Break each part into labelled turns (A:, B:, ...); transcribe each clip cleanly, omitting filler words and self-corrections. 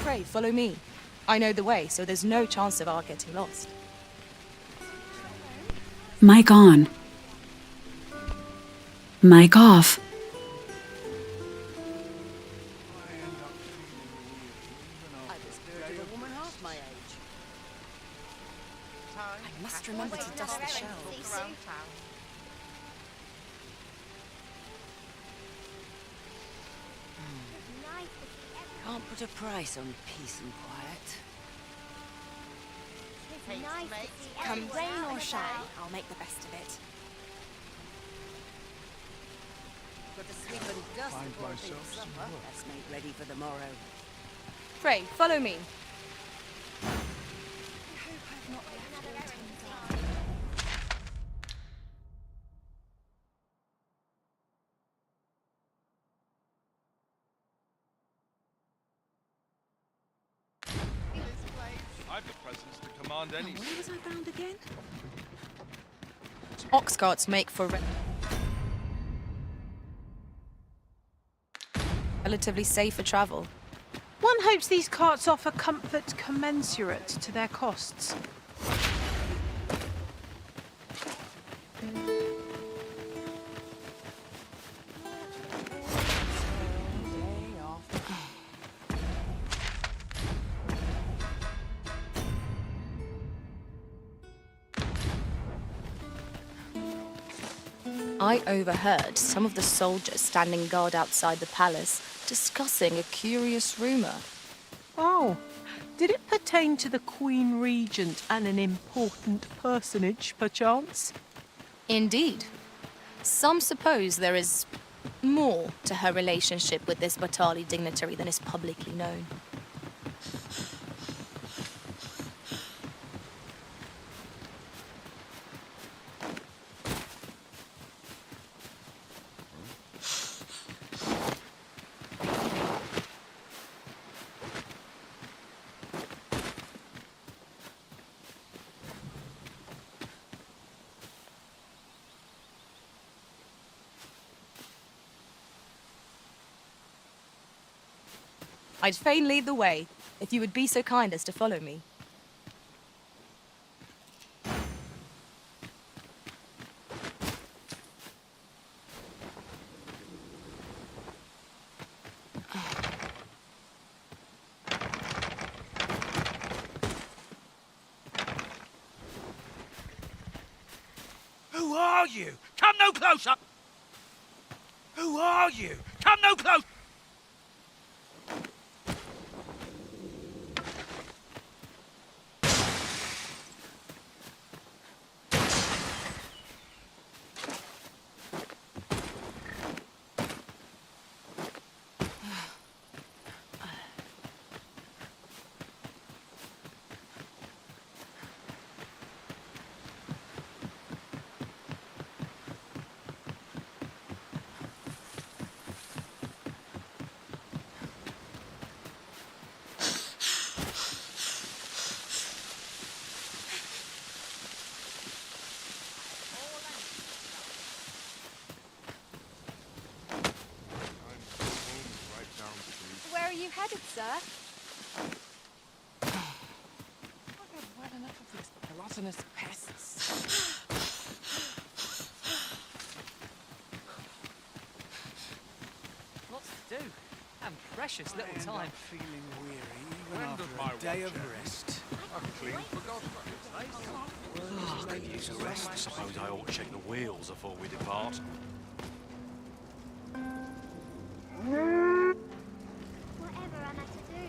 A: Pray, follow me. I know the way, so there's no chance of our getting lost.
B: Mic on. Mic off.
A: I must remember to dust the shelves.
C: Can't put a price on peace and quiet.
A: Come rain or shine, I'll make the best of it.
C: Got to sweep and dust before I think supper. That's made ready for the morrow.
A: Pray, follow me.
D: I've the presence to command any.
B: Where was I found again?
A: Ox carts make for relatively safer travel.
E: One hopes these carts offer comfort commensurate to their costs.
A: I overheard some of the soldiers standing guard outside the palace discussing a curious rumor.
E: Oh, did it pertain to the Queen Regent and an important personage, perchance?
A: Indeed. Some suppose there is more to her relationship with this Batali dignitary than is publicly known. I'd fain lead the way, if you would be so kind as to follow me.
F: Who are you? Come no closer! Who are you? Come no closer!
A: Where are you headed, sir?
G: I've had well enough of these gluttonous pests. Lots to do, and precious little time.
F: Feeling weary even
D: Friend
F: after
D: of my
F: a day of
D: watcher.
F: rest.
D: I've clean forgotten.
H: I could use a rest. Suppose I ought to check the wheels before we depart.
I: Whatever am I to do?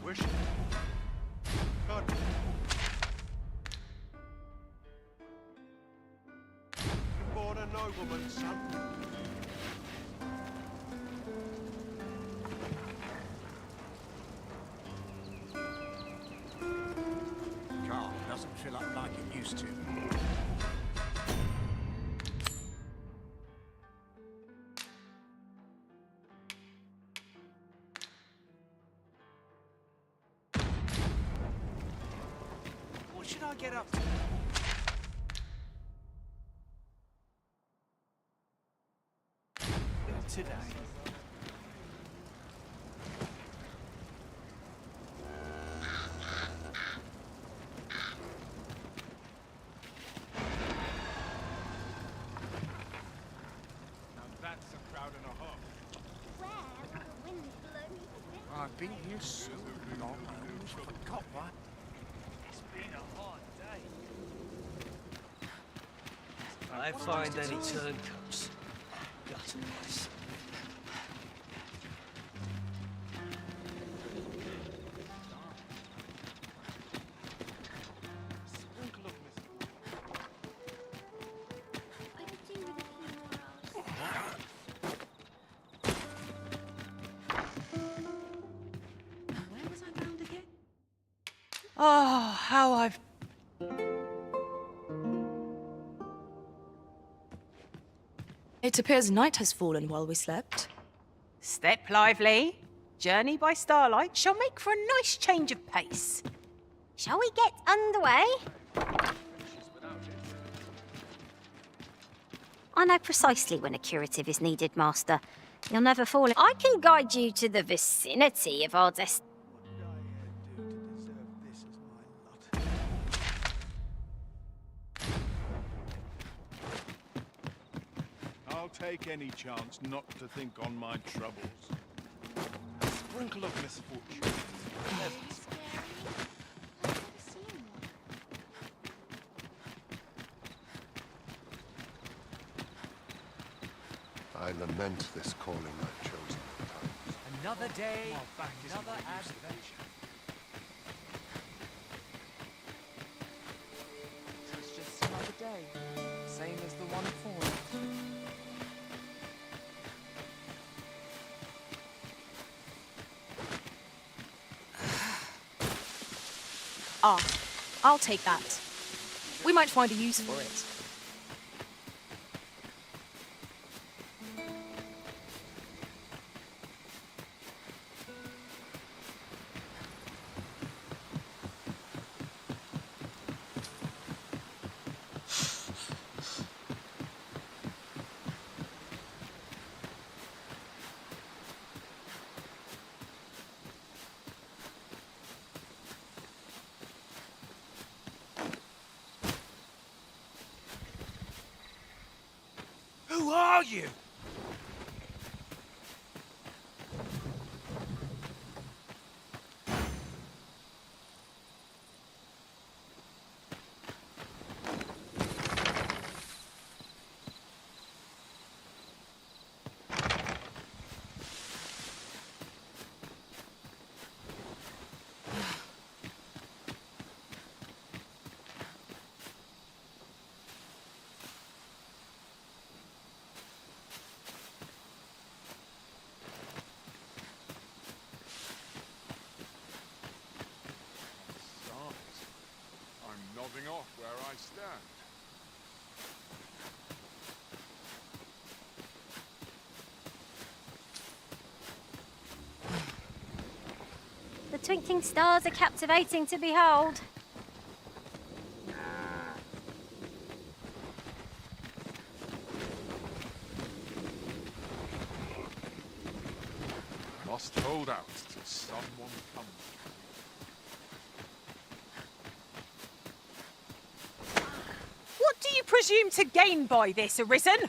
D: Wish. God. You're born a nobleman's son.
F: Car doesn't fill up like it used to. What should I get up to? Today.
I: Where will the wind blow me to bits?
F: I've been here so long, I almost forgot what. It's been a hard day.
J: I find any turncoats. Got a mess.
I: I could do with a few more hours.
E: Where was I bound again? Oh, how I've...
A: It appears night has fallen while we slept.
E: Step lively. Journey by starlight shall make for a nice change of pace.
I: Shall we get underway? I know precisely when a curative is needed, Master. You'll never fall. I can guide you to the vicinity of our destination.
D: I'll take any chance not to think on my troubles.
H: Sprinkle of misfortune.
D: I lament this calling I've chosen at times.
F: Another day, another adventure.
G: It's just another day, same as the one before.
A: Ah, I'll take that. We might find a use for it.
F: Who are you?
D: I'm nodding off where I stand.
I: The twinkling stars are captivating to behold.
D: Must hold out till someone comes.
E: What do you presume to gain by this, Arisen?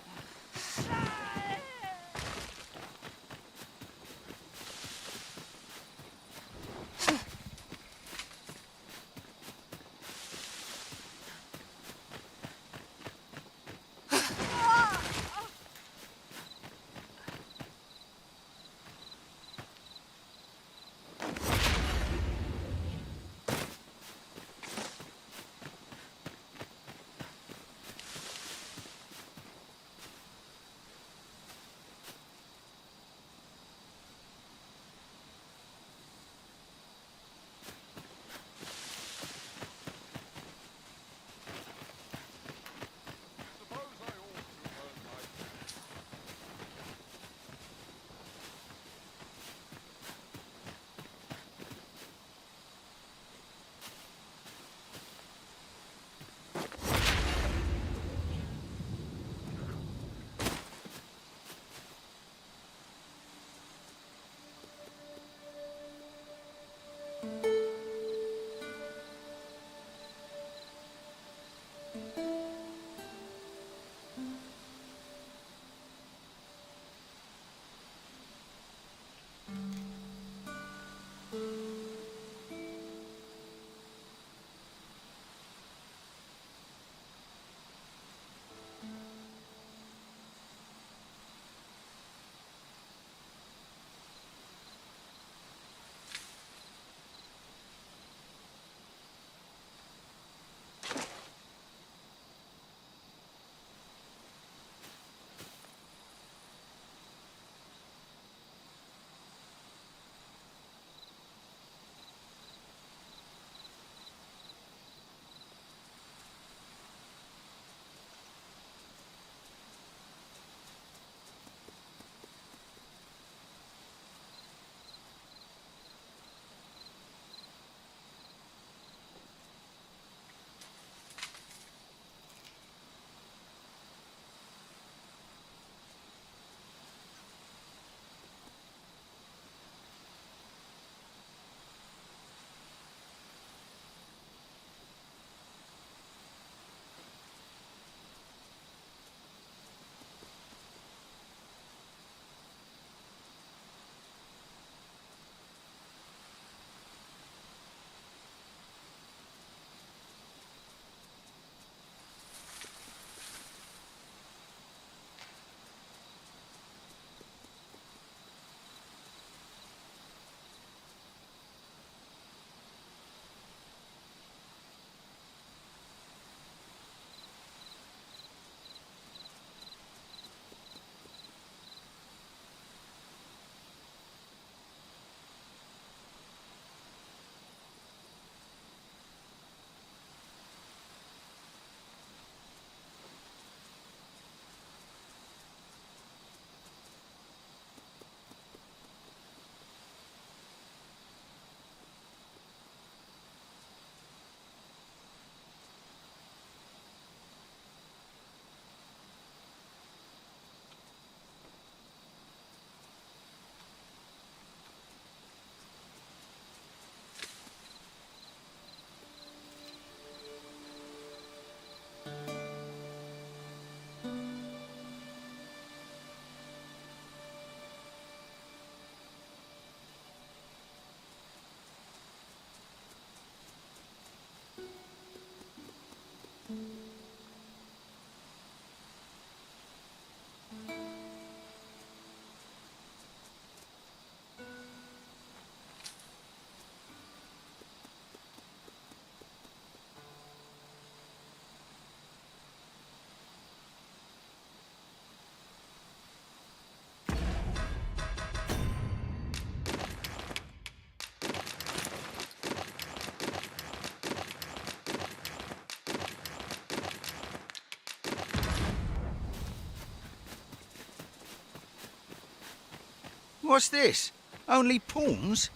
F: What's this? Only pawns?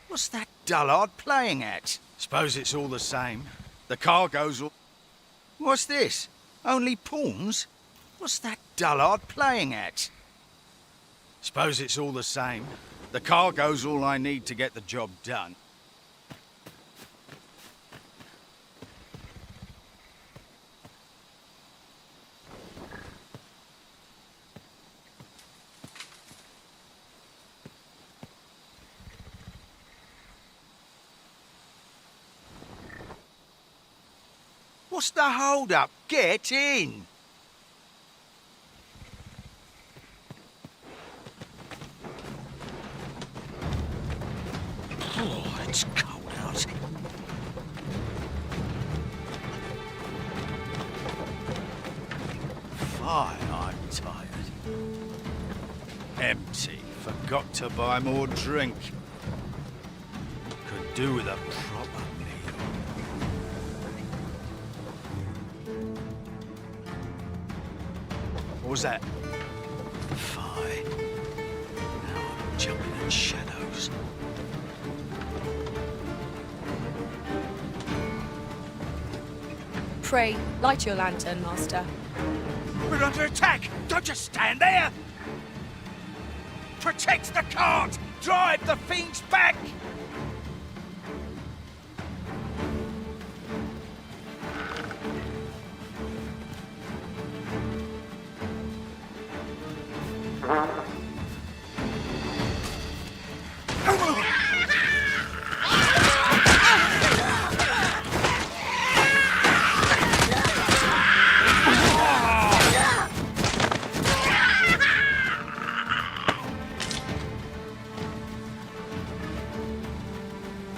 F: What's that dullard playing at? Suppose it's all the same. The cargo's all... What's this? Only pawns? What's that dullard playing at? Suppose it's all the same. The cargo's all I need to get the job done. What's the hold-up? Get in! Oh, it's cold out. Fine, I'm tired. Empty. Forgot to buy more drink. Could do with a proper meal. What was that? Fine. Now I'm jumping in shadows.
A: Pray, light your lantern, Master.
F: We're under attack! Don't just stand there! Protect the cart! Drive the fiends back!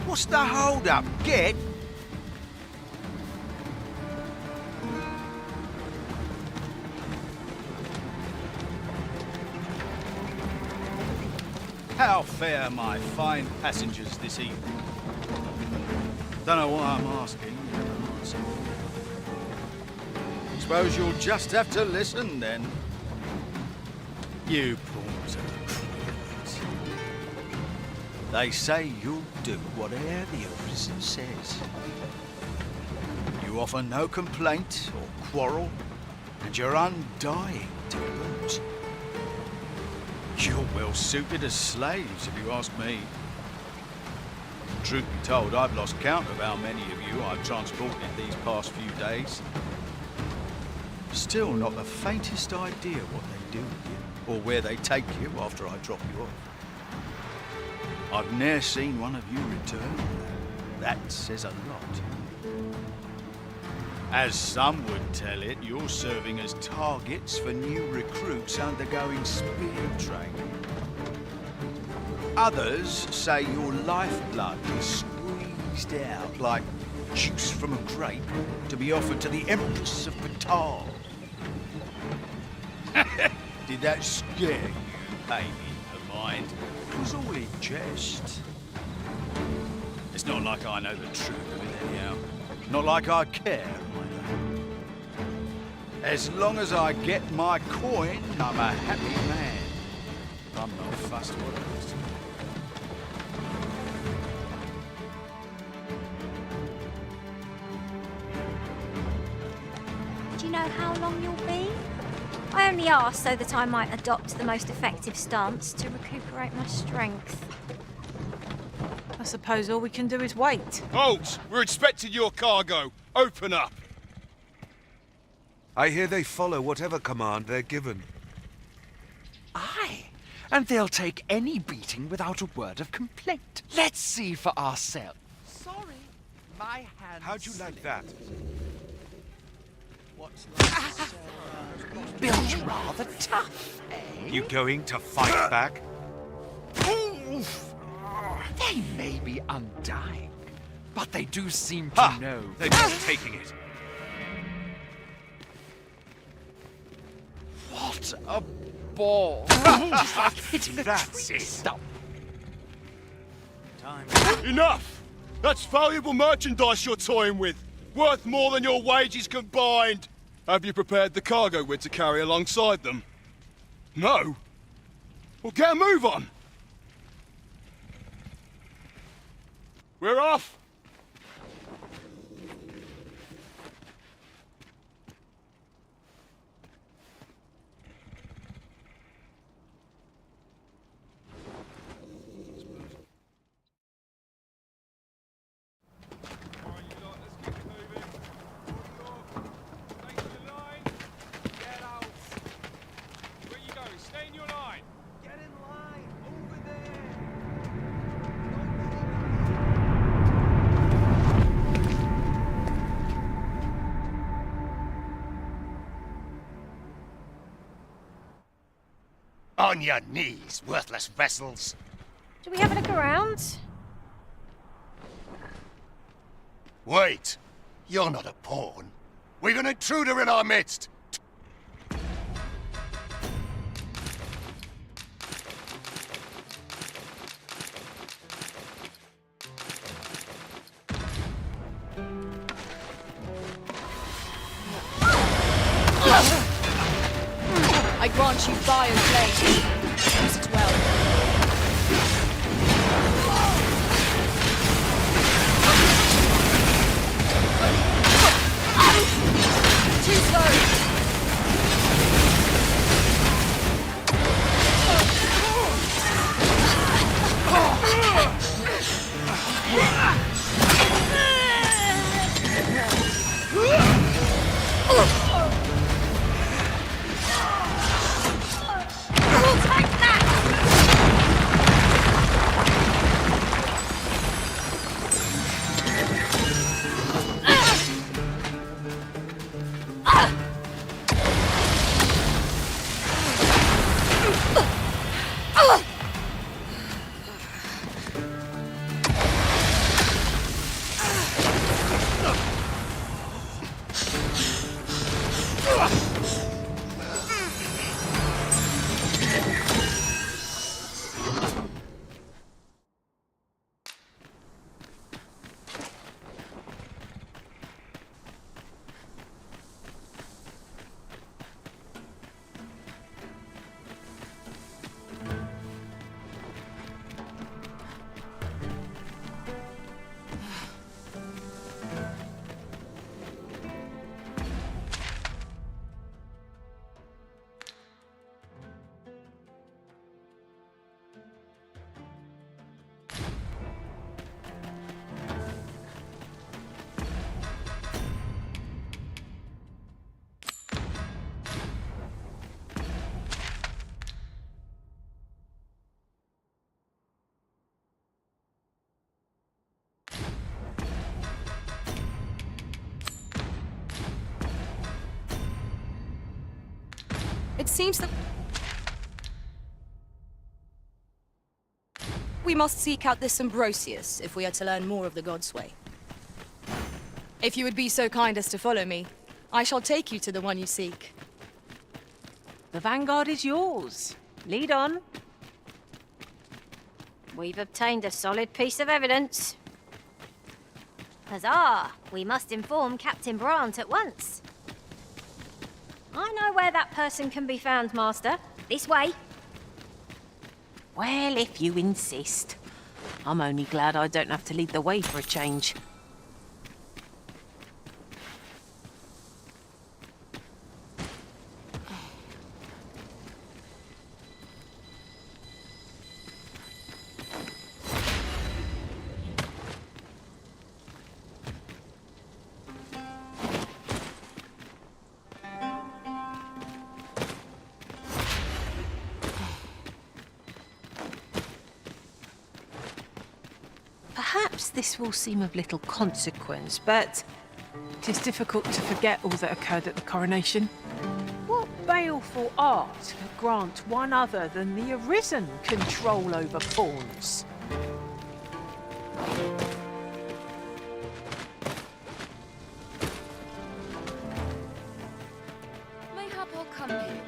F: What's the hold-up? Get... How fare my fine passengers this evening? Don't know why I'm asking. You never answer. Suppose you'll just have to listen then. You pawns are the criminals. They say you'll do whatever the officer says. You offer no complaint or quarrel, and you're undying to boot. You're well suited as slaves, if you ask me. Truth be told, I've lost count of how many of you I've transported these past few days. Still not the faintest idea what they do with you, or where they take you after I drop you off. I've ne'er seen one of you return. That says a lot. As some would tell it, you're serving as targets for new recruits undergoing spear training. Others say your lifeblood is squeezed out like juice from a grape to be offered to the Empress of Batal. Did that scare you, baby of mine? It was all in jest. It's not like I know the truth of it anyhow. Not like I care either. As long as I get my coin, I'm a happy man. I'm not fussed what it is.
I: Do you know how long you'll be? I only asked so that I might adopt the most effective stance to recuperate my strength.
E: I suppose all we can do is wait.
D: Halt! We're expecting your cargo. Open up.
K: I hear they follow whatever command they're given.
G: Aye, and they'll take any beating without a word of complaint. Let's see for ourselves. Sorry, my hands.
K: How'd you like that?
G: Built rather tough, eh?
K: You going to fight back?
G: Oof. They may be undying, but they do seem to know.
K: They're just taking it.
G: What a ball! Just like hitting a
K: That's
G: tree
K: it.
G: stump.
D: Enough! That's valuable merchandise you're toying with. Worth more than your wages combined. Have you prepared the cargo we're to carry alongside them? No? Well, get a move on. We're off!
L: On your knees, worthless vessels.
I: Do we have a look around?
L: Wait. You're not a pawn. We've an intruder in our midst.
A: I grant you fire flame. Use it well. Too slow. It seems that we must seek out this Ambrosius if we are to learn more of the God's way. If you would be so kind as to follow me, I shall take you to the one you seek.
E: The vanguard is yours. Lead on.
I: We've obtained a solid piece of evidence. Huzzah! We must inform Captain Brandt at once. I know where that person can be found, Master. This way.
E: Well, if you insist. I'm only glad I don't have to lead the way for a change. Perhaps this will seem of little consequence, but it is difficult to forget all that occurred at the coronation. What baleful art could grant one other than the Arisen control over pawns?
A: Mayhap I'll come here.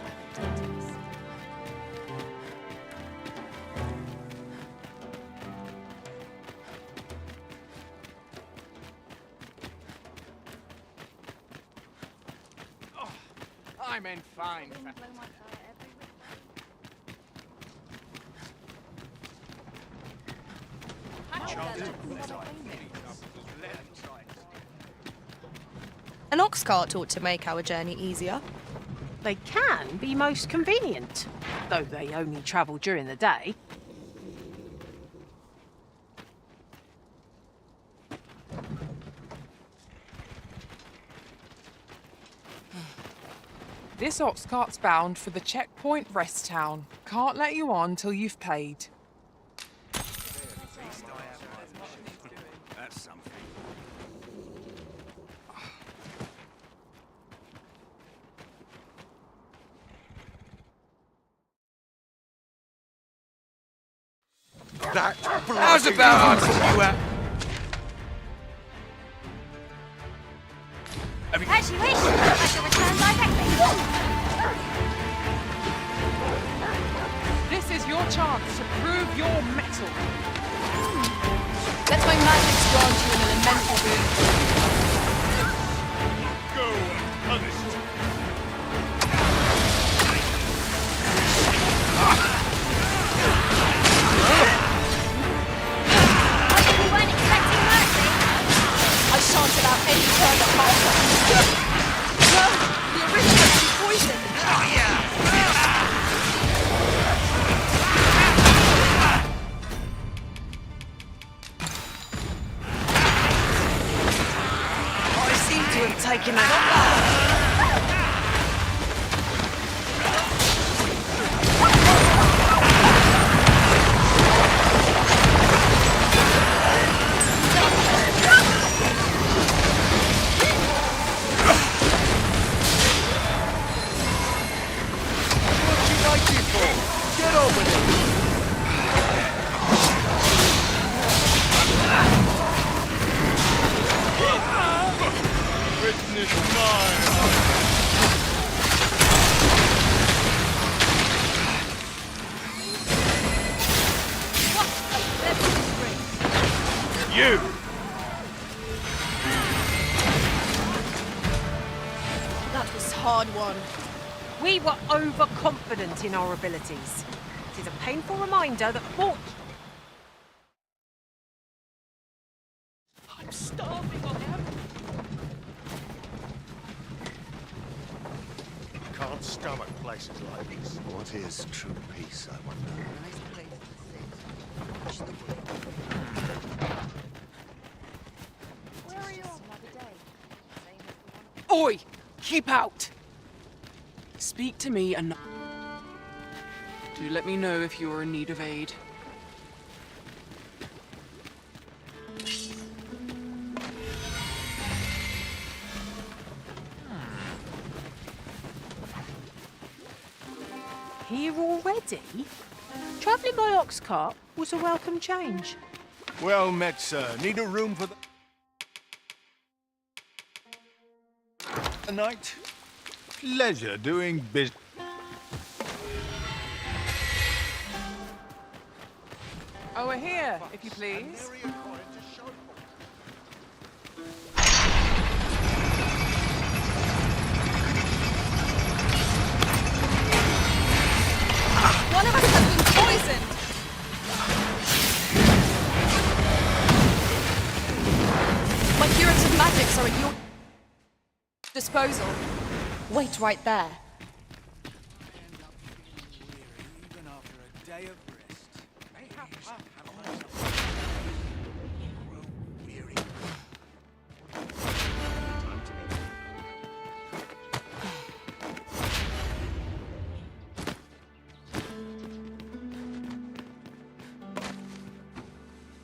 G: I'm in fine.
A: An ox cart ought to make our journey easier.
E: They can be most convenient, though they only travel during the day.
M: This ox cart's bound for the checkpoint rest town. Can't let you on till you've paid.
F: That's something.
G: How's about you
I: As you wish. I shall return directly.
M: This is your chance to prove your mettle.
A: Let my magic grant you an elemental boon.
D: Go unpunished.
I: You weren't expecting mercy?
A: I shan't allow any turn at master. No! The aristocrat's poisoned!
C: I seem to have taken that.
G: Get over there!
D: Witness mine.
G: You!
A: That was hard won.
E: We were overconfident in our abilities. It is a painful reminder that
C: I'm starving, I am.
L: Can't stomach places like this. What is true peace, I wonder?
A: Where are you on another day?
M: Oi! Keep out! Speak to me and... Do let me know if you are in need of aid.
E: here already? Travelling by ox cart was a welcome change.
L: Well met, sir. Need a room for the night? Pleasure doing business.
M: Over here, if you please.
A: One of us has been poisoned! My curative magics are at your disposal. Wait right there.
F: Even after a day of rest.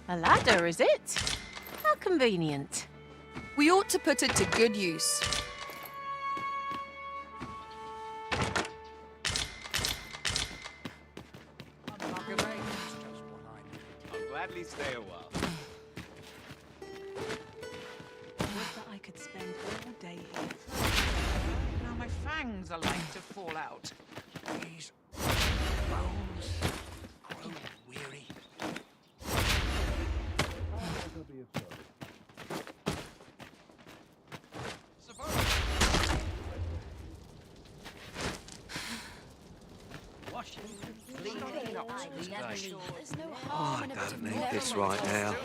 E: A ladder, is it? How convenient.
A: We ought to put it to good use.
F: I'll gladly stay a while.
E: Would that I could spend all day here.
M: Now my fangs are like to fall out.
H: These bones grow weary.
J: Oh, I don't need this right now.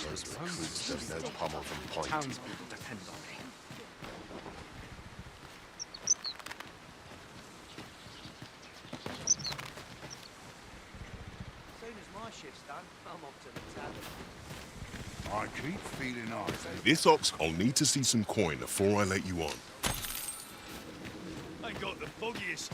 L: Those Romans don't know pommel from point.
M: Townspeople depend on me.
J: As soon as my shift's done, I'm off to the tavern.
N: I keep feeling eyes.
O: This ox, I'll need to see some coin before I let you on.
K: I got the foggiest.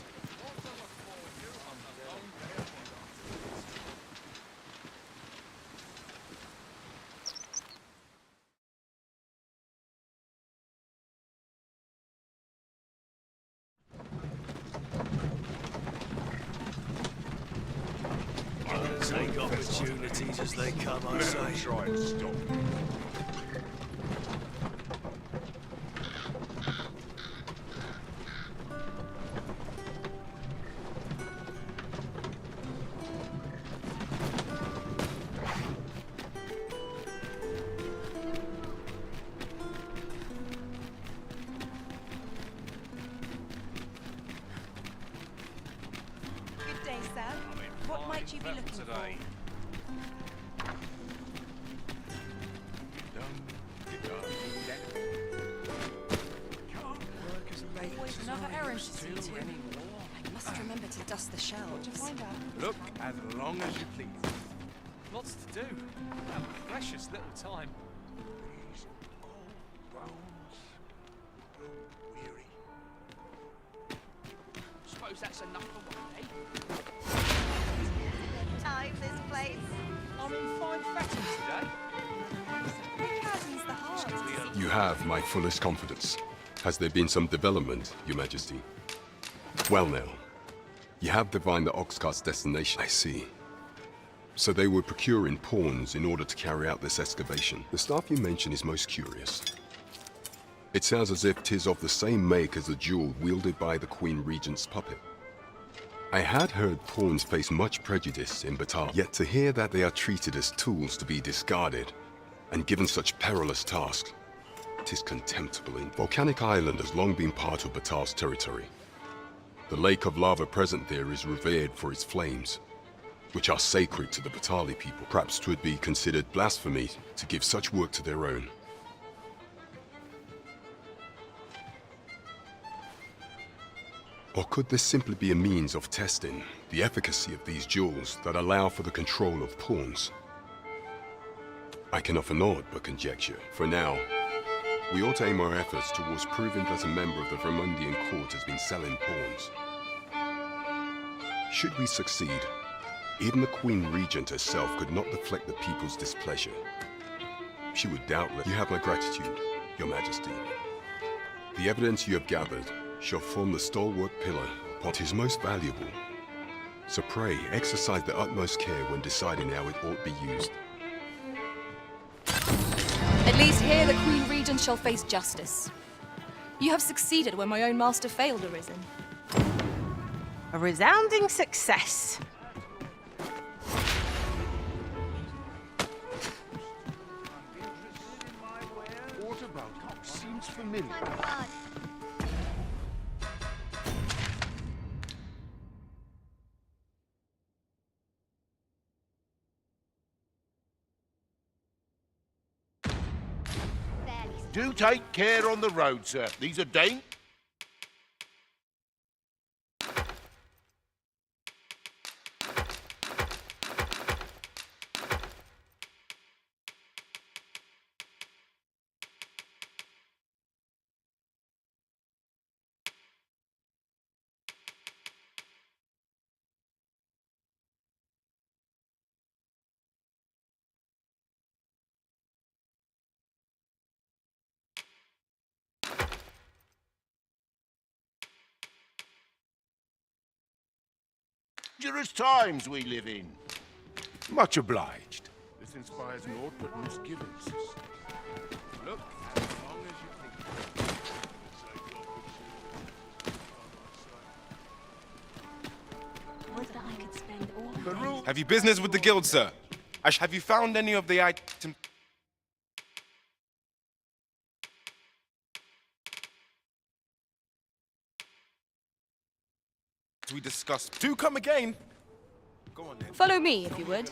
J: Take opportunities as they come, I say.
N: Try and stop.
C: Good day, sir. What might you be looking
K: Today.
C: Always another errand to see to. I must remember to dust the shelves.
H: Look as long as you please.
J: Lots to do. A precious little time.
N: These old bones grow weary.
M: Suppose that's enough for one day.
C: Time, this place.
J: I'm in fine fashion today.
C: Who hardens the heart?
O: You have my fullest confidence. Has there been some development, Your Majesty? Well now, you have divined the Oxcart's destination, I see. So they were procuring pawns in order to carry out this excavation. The staff you mention is most curious. It sounds as if 'tis of the same make as the jewel wielded by the Queen Regent's puppet. I had heard pawns face much prejudice in Batal, yet to hear that they are treated as tools to be discarded and given such perilous tasks, 'tis contemptible. Volcanic Island has long been part of Batal's territory. The lake of lava present there is revered for its flames, which are sacred to the Batali people. Perhaps 'twould be considered blasphemy to give such work to their own. Or could this simply be a means of testing the efficacy of these jewels that allow for the control of pawns? I can offer naught but conjecture. For now, we ought to aim our efforts towards proving that a member of the Vermundian court has been selling pawns. Should we succeed, even the Queen Regent herself could not deflect the people's displeasure. She would doubtless... You have my gratitude, Your Majesty. The evidence you have gathered shall form the stalwart pillar upon what is most valuable. So pray, exercise the utmost care when deciding how it ought be used.
A: At least here the Queen Regent shall face justice. You have succeeded where my own master failed, Arisen.
E: A resounding success.
N: What about seems familiar?
L: Do take care on the road, sir. These are dangerous. Times we live in.
N: Much obliged. This inspires naught but misgivings.
H: Look as long as you please.
P: Have you business with the guild, sir? Have you found any of the items? we discussed. Do come again. Go on then.
A: Follow me, if you would.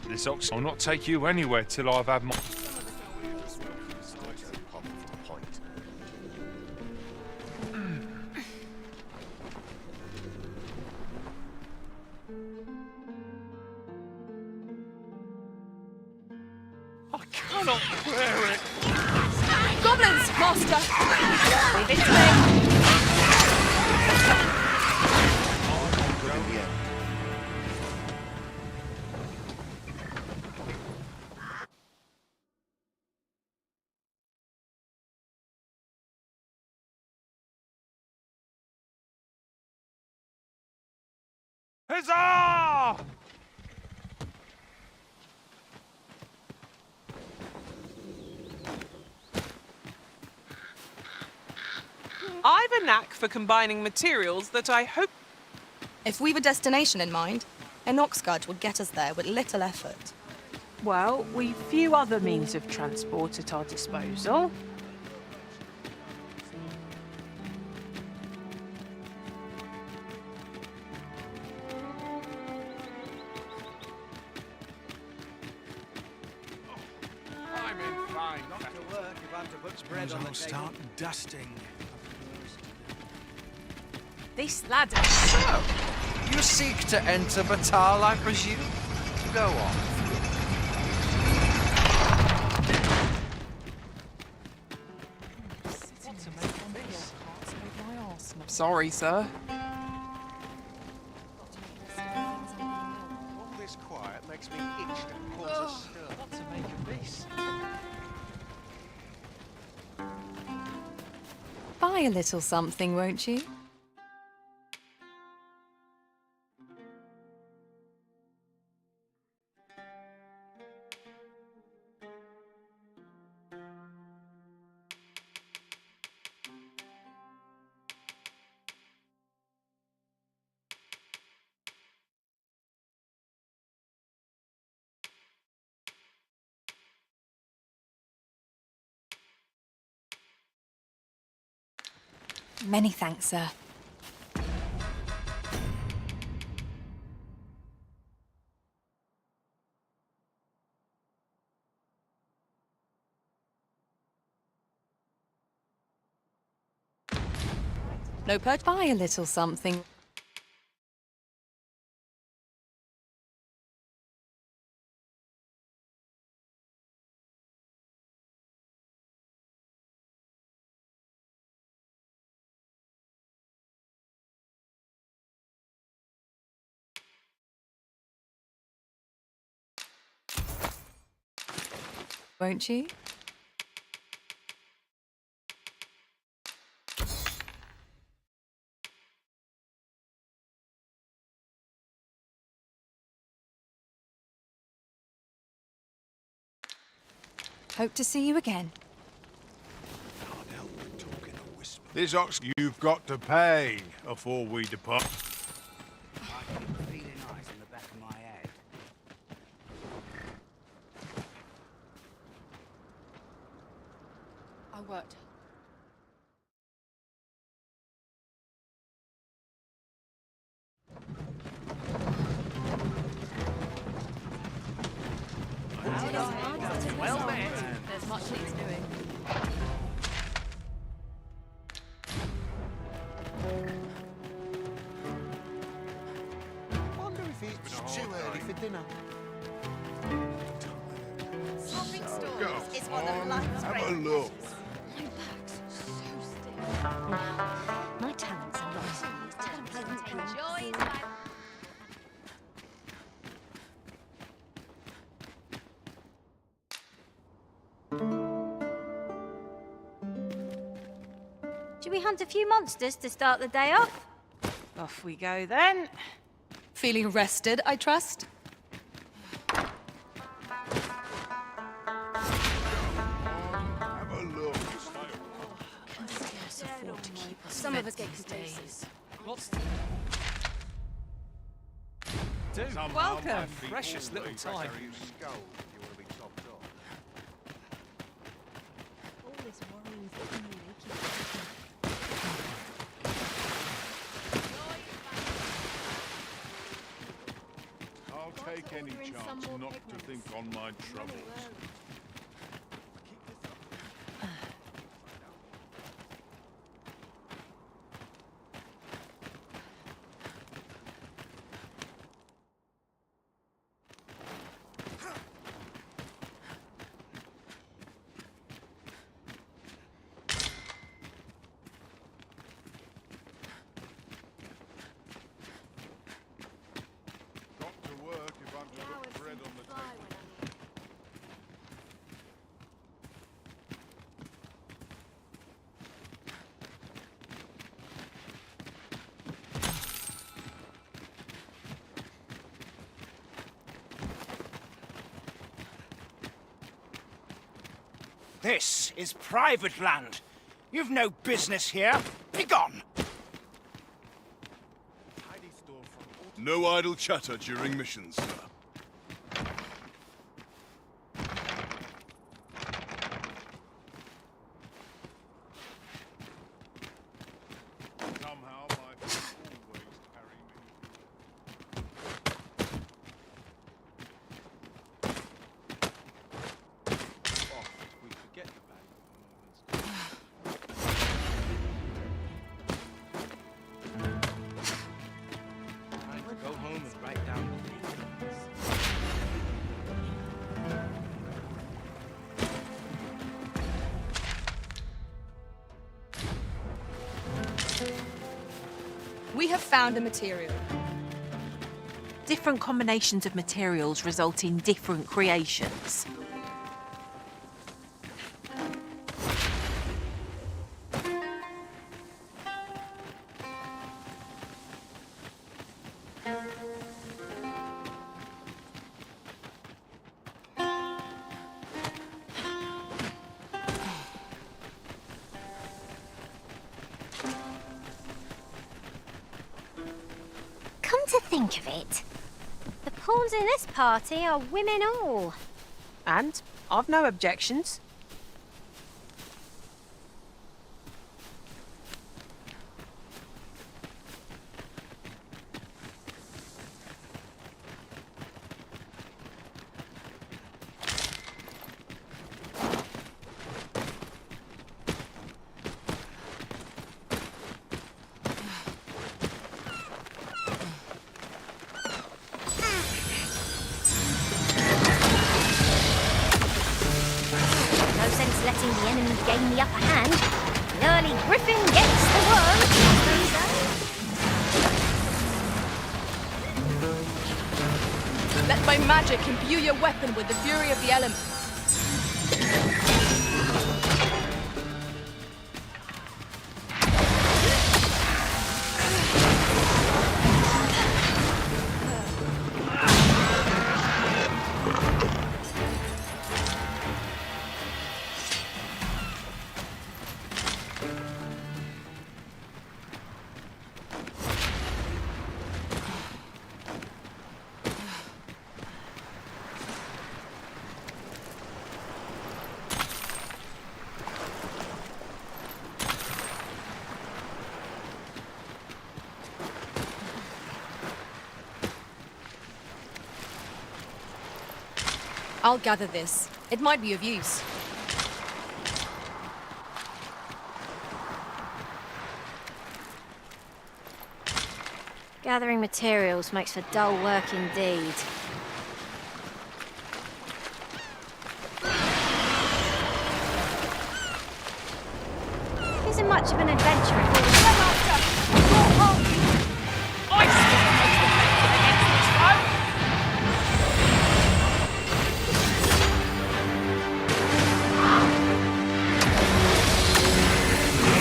N: This ox will not take you anywhere till I've had my... I cannot bear it!
A: Goblins, master! Leave it to me.
N: Huzzah!
M: I've a knack for combining materials that I hope...
A: If we've a destination in mind, an ox cart would get us there with little effort.
E: Well, we've few other means of transport at our disposal.
G: I'm in fine.
F: Not to work if I'm to put bread on the table. Start dusting.
E: This ladder...
G: So, you seek to enter Batal, I presume? Go on.
M: Sorry, sir.
H: All this quiet makes me itch to cause a stir.
G: What to make of this?
A: Buy a little something, won't you? Many thanks, sir. No purchase. Buy a little something. Won't you? Hope to see you again.
N: This ox you've got to pay before we depart.
C: I keep feeling eyes in the back of my head.
A: I worked.
C: Well met.
A: There's much needs doing.
H: Wonder if it's too early for dinner.
C: Swapping
N: Go
C: stories is one of
N: on,
C: life's
N: have a
C: great
N: look.
I: My back's so stiff. My talents are lost in these terms. Should we hunt a few monsters to start the day off?
E: Off we go then.
A: Feeling rested, I trust?
N: Have a look.
A: Can scarce afford to keep us
I: Some of us
A: fed
I: get
A: these
I: complacent.
A: days.
J: Welcome. Precious little time.
I: All this worrying thing really
N: I'll take any chance not to think on my troubles. Got to work if I'm to put bread on the table.
Q: This is private land. You've no business here. Be gone.
D: No idle chatter during missions, sir.
N: Somehow my feet always carry me.
F: We forget the value
J: Time to go home and write down the names.
A: We have found a material.
E: Different combinations of materials result in different creations.
I: Come to think of it, the pawns in this party are women all.
E: And I've no objections.
I: No sense letting the enemy gain the upper hand. An early griffin gets the worm.
A: Let my magic imbue your weapon with the fury of the elements. I'll gather this. It might be of use.
I: Gathering materials makes for dull work indeed. Isn't much of an adventure if all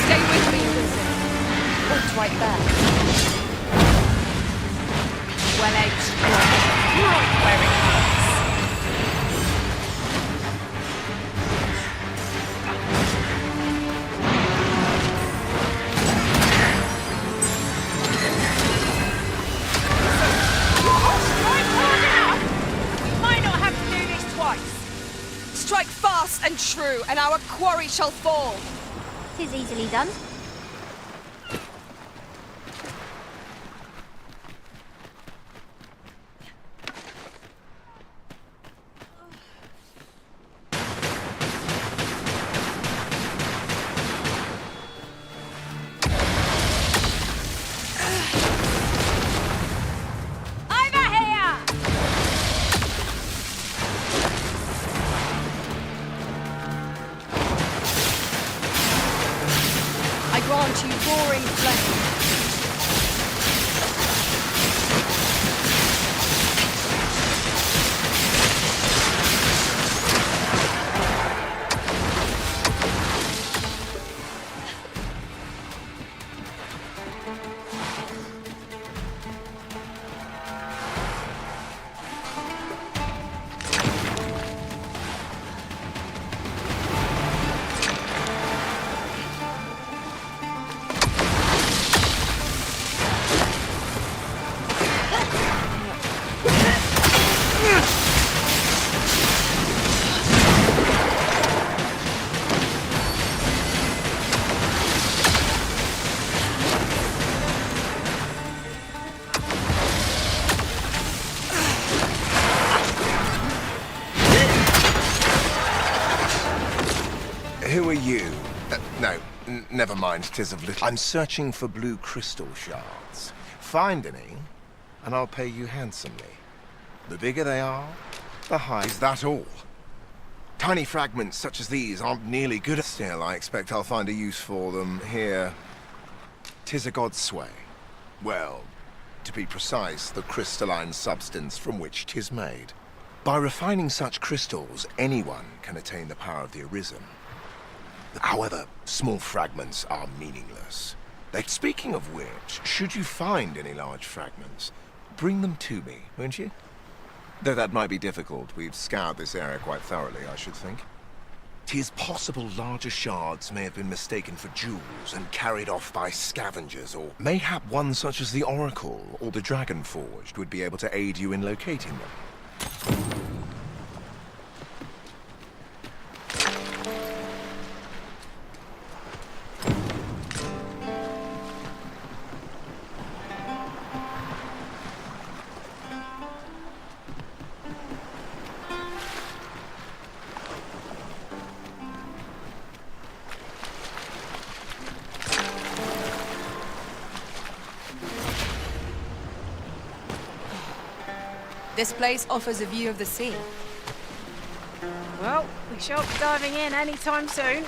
A: Stay with me,
E: our quarry shall fall.
I: 'Tis easily done.
A: I grant you roaring flame.
L: Who are you? No, never mind, 'tis of little. I'm searching for blue crystal shards. Find any, and I'll pay you handsomely. The bigger they are, the higher. Is that all? Tiny fragments such as these aren't nearly good. Still, I expect I'll find a use for them here. 'Tis a god's sway. Well, to be precise, the crystalline substance from which 'tis made. By refining such crystals, anyone can attain the power of the Arisen. However, small fragments are meaningless. Speaking of which, should you find any large fragments, bring them to me, won't you? Though that might be difficult. We've scoured this area quite thoroughly, I should think. 'Tis possible larger shards may have been mistaken for jewels and carried off by scavengers, or mayhap one such as the Oracle or the Dragon Forged would be able to aid you in locating them.
A: This place offers a view of the sea.
E: Well, we shan't be diving in anytime soon.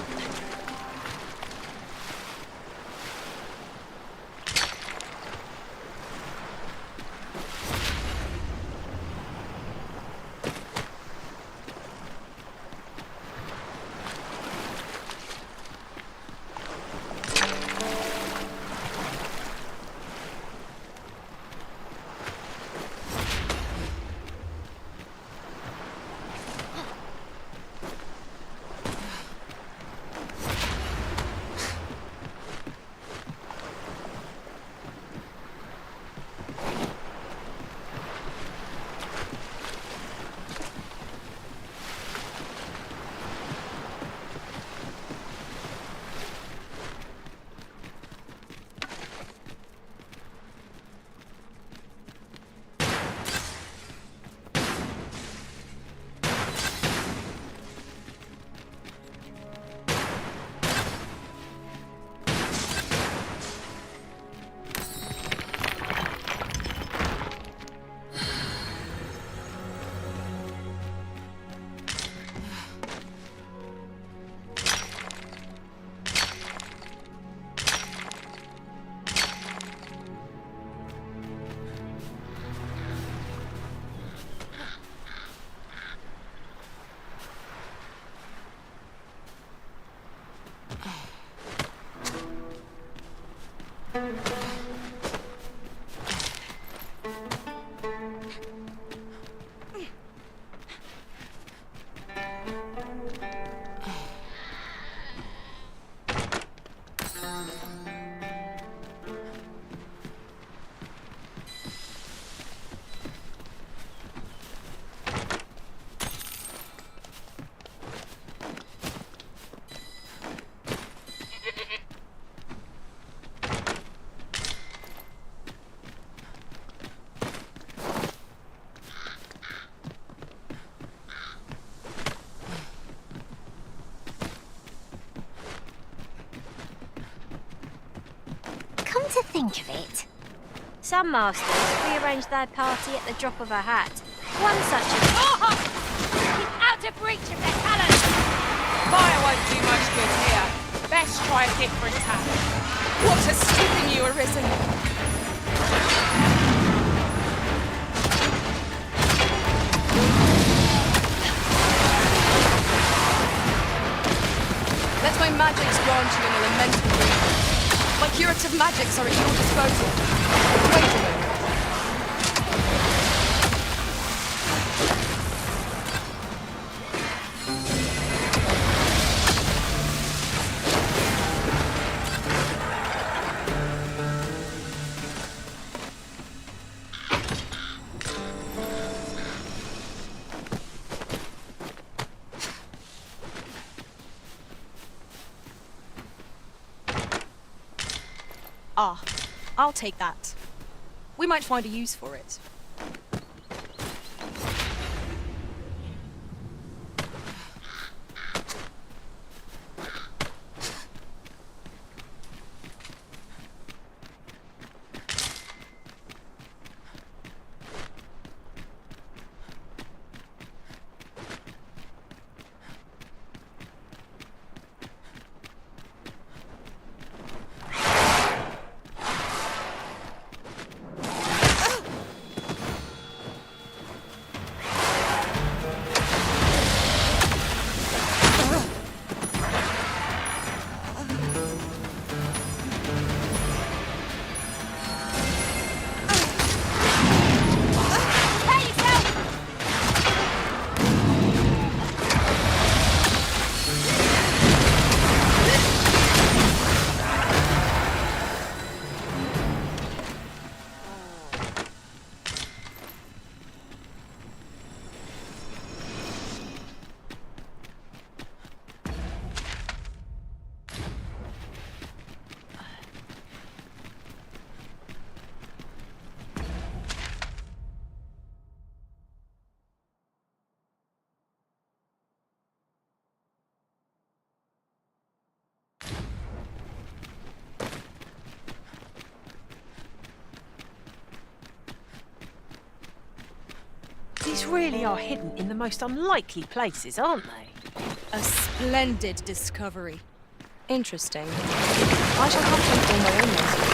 I: to think of it, some masters rearrange their party at the drop of a hat. One such as... Keep out of reach of their talons!
E: Fire won't do much good here. Best try a different tack.
A: What a skipping you, Arisen! Let my magics grant you an elemental ring. My curative magics are at your disposal. Wait a moment. Ah, I'll take that. We might find a use for it.
E: These really are hidden in the most unlikely places, aren't they?
A: A splendid discovery. Interesting. I shall have to inform my own master.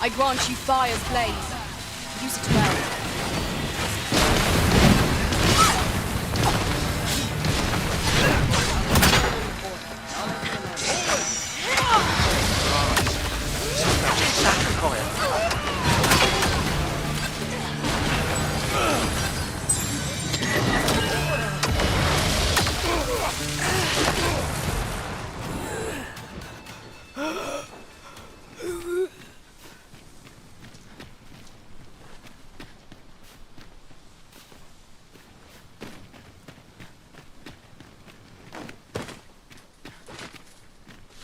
A: I grant you fire's blaze. Use it well.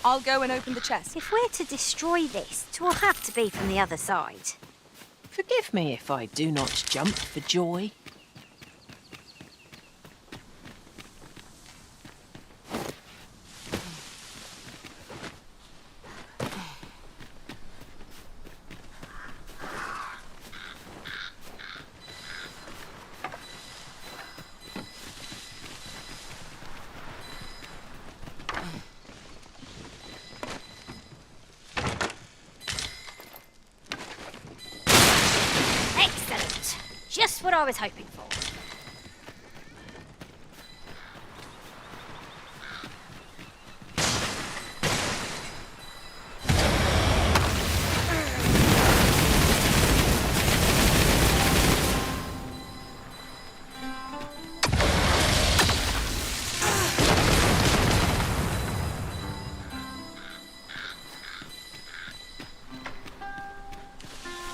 A: I'll go and open the chest.
I: If we're to destroy this, it will have to be from the other side.
E: Forgive me if I do not jump for joy.
I: what I was hoping for.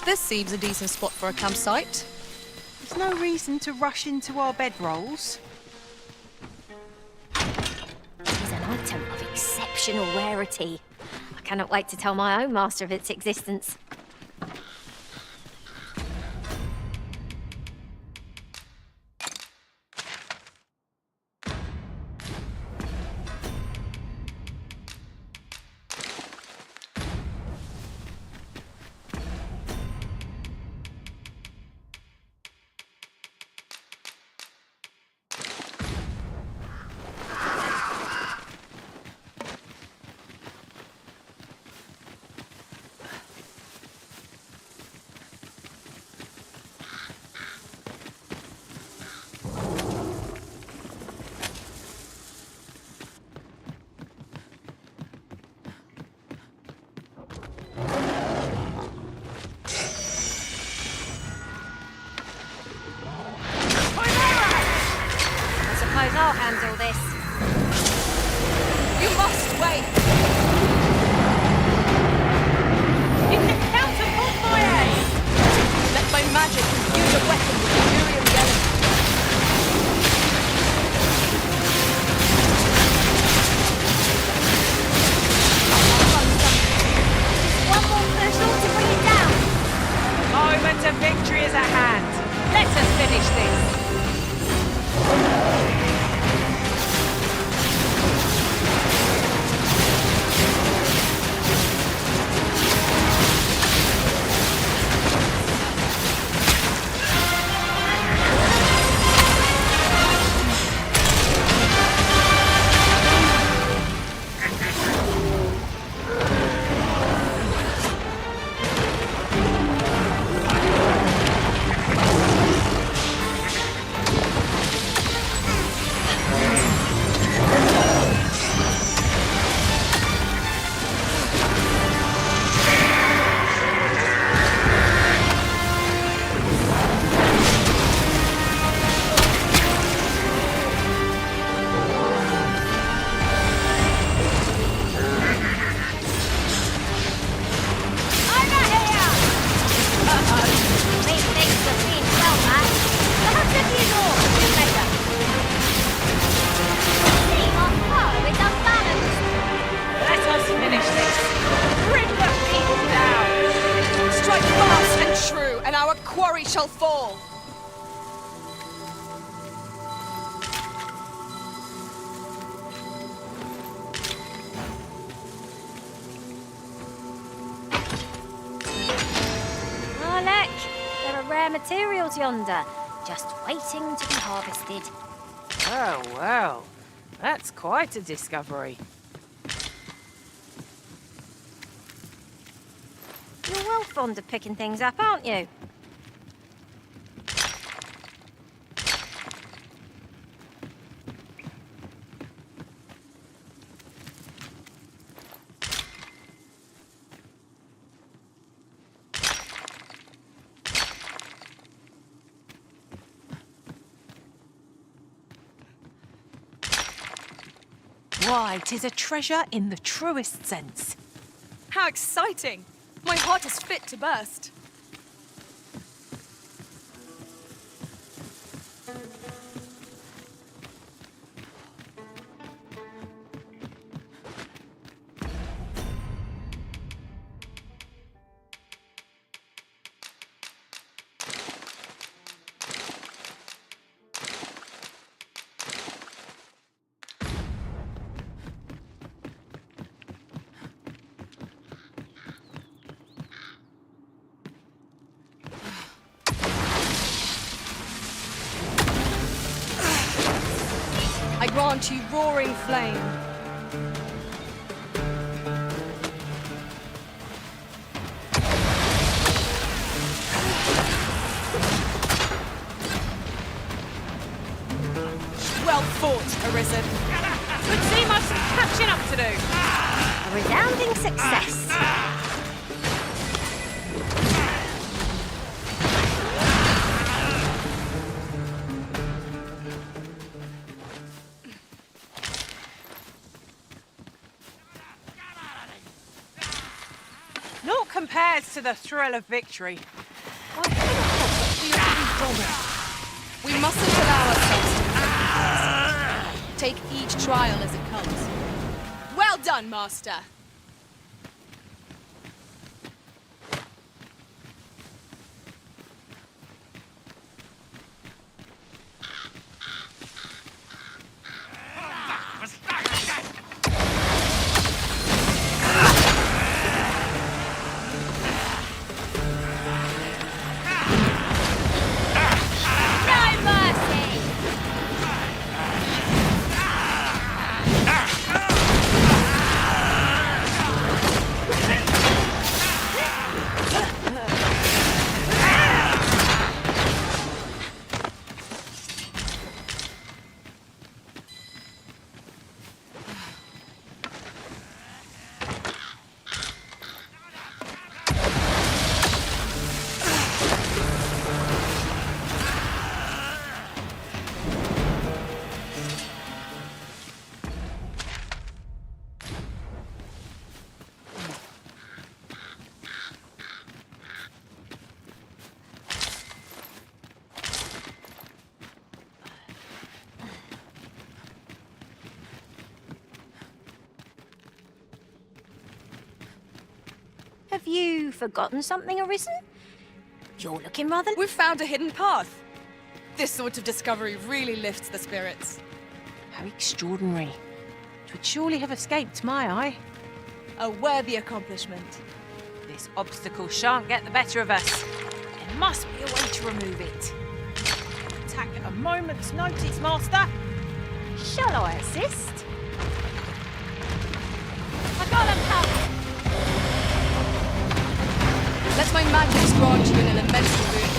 A: This seems a decent spot for a campsite.
E: There's no reason to rush into our bedrolls.
I: It's an item of exceptional rarity. I cannot wait to tell my own master of its existence. I'll handle this.
A: You must wait!
E: You can counterpult my aid!
A: Let my magic infuse a weapon with the fury of the elements.
I: One more push to bring it down.
E: Moment of victory is at hand. Let us finish this.
A: Quarry shall fall!
I: Oh, look! There are rare materials yonder, just waiting to be harvested.
E: Oh, well. That's quite a discovery.
I: You're well fond of picking things up, aren't you?
E: Why, 'tis a treasure in the truest sense.
A: How exciting! My heart is fit to burst. I grant you roaring flame.
I: resounding success.
E: Naught compares to the thrill of victory.
A: We mustn't allow ourselves to be take each trial as it comes. Well done, Master!
I: Have you forgotten something arisen? You're looking rather...
A: We've found a hidden path. This sort of discovery really lifts the spirits.
E: How extraordinary. It would surely have escaped my eye.
A: A worthy accomplishment.
E: This obstacle shan't get the better of us. There must be a way to remove it. Attack at a moment's notice, Master.
I: Shall I assist? I got him covered.
A: Let my magic grant you an elemental boon.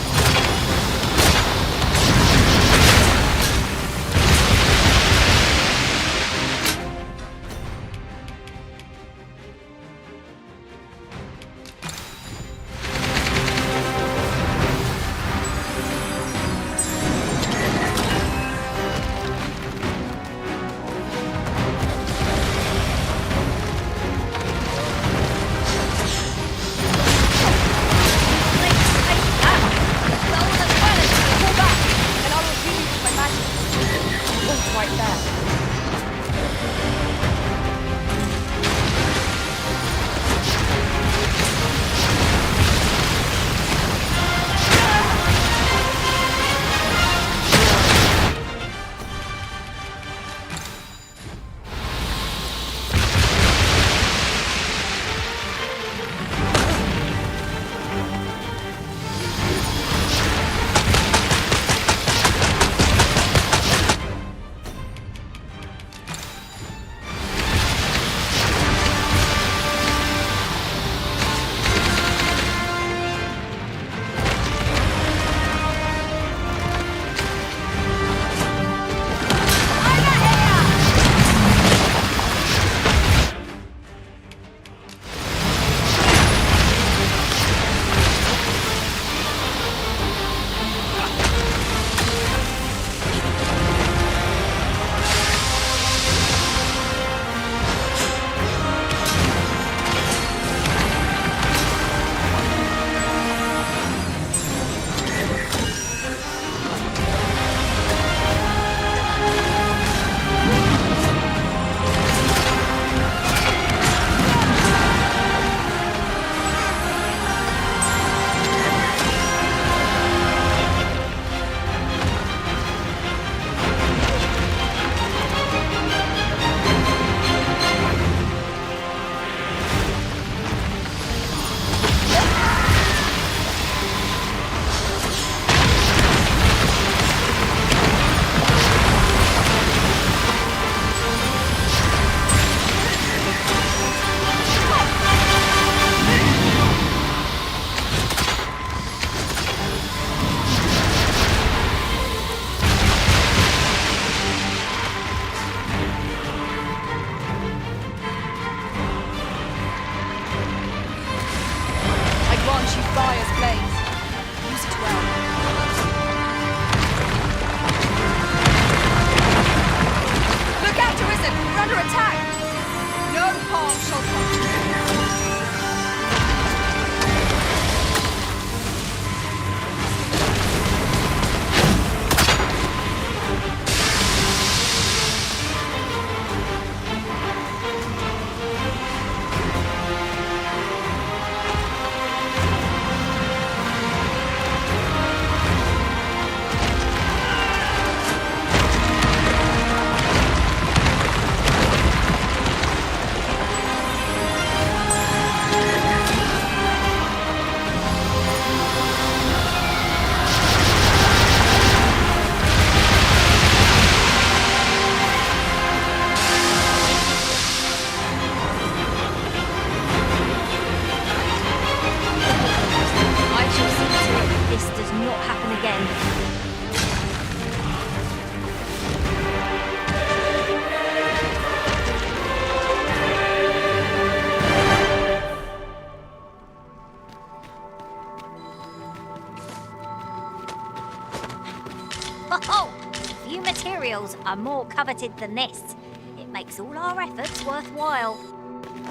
I: themselves are more coveted than this. It makes all our efforts worthwhile.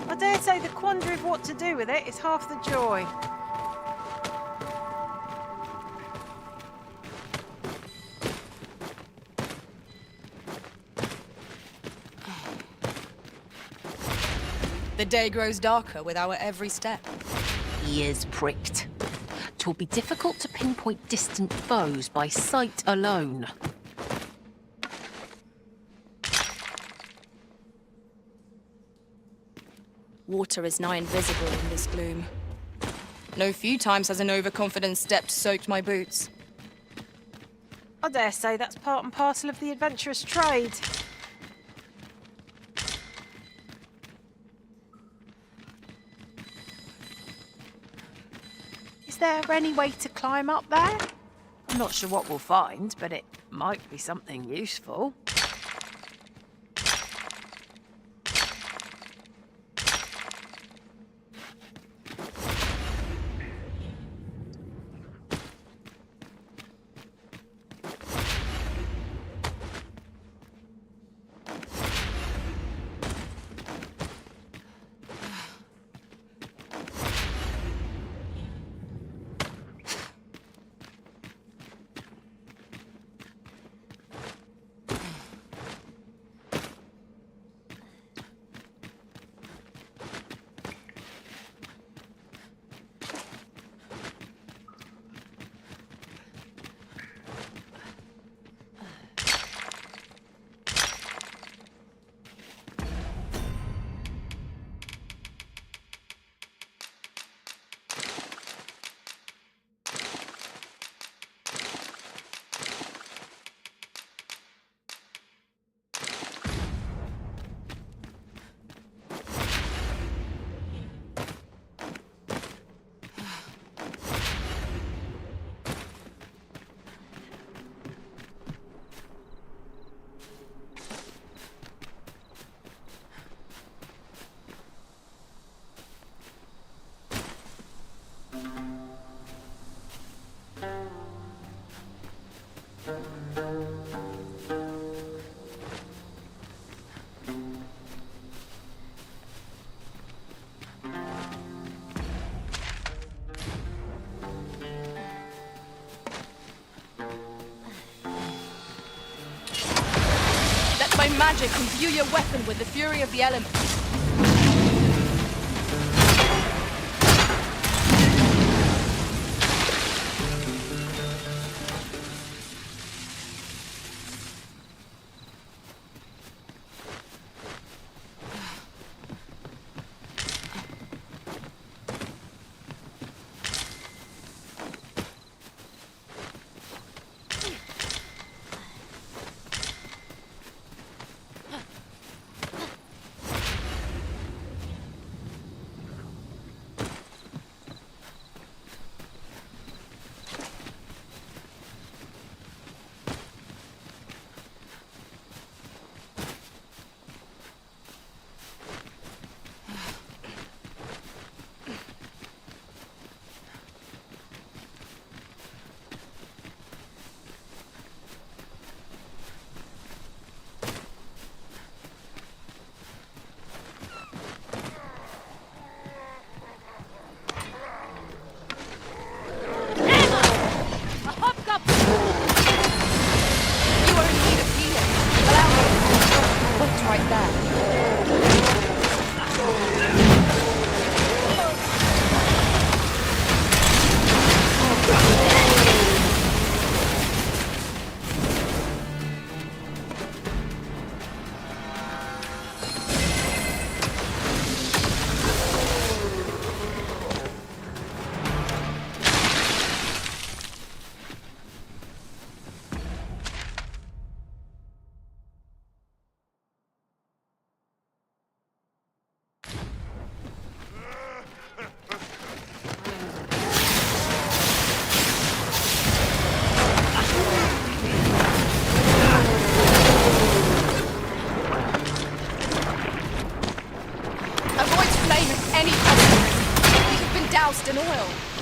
E: I dare say the quandary of what to do with it is half the joy.
A: The day grows darker with our every step.
E: Ears pricked. 'Twill be difficult to pinpoint distant foes by sight alone.
A: Water is nigh invisible in this gloom. No few times has an overconfident step soaked my boots.
E: I dare say that's part and parcel of the adventurous trade. Is there any way to climb up there? I'm not sure what we'll find, but it might be something useful.
A: By magic, imbue your weapon with the fury of the elements. doused in oil.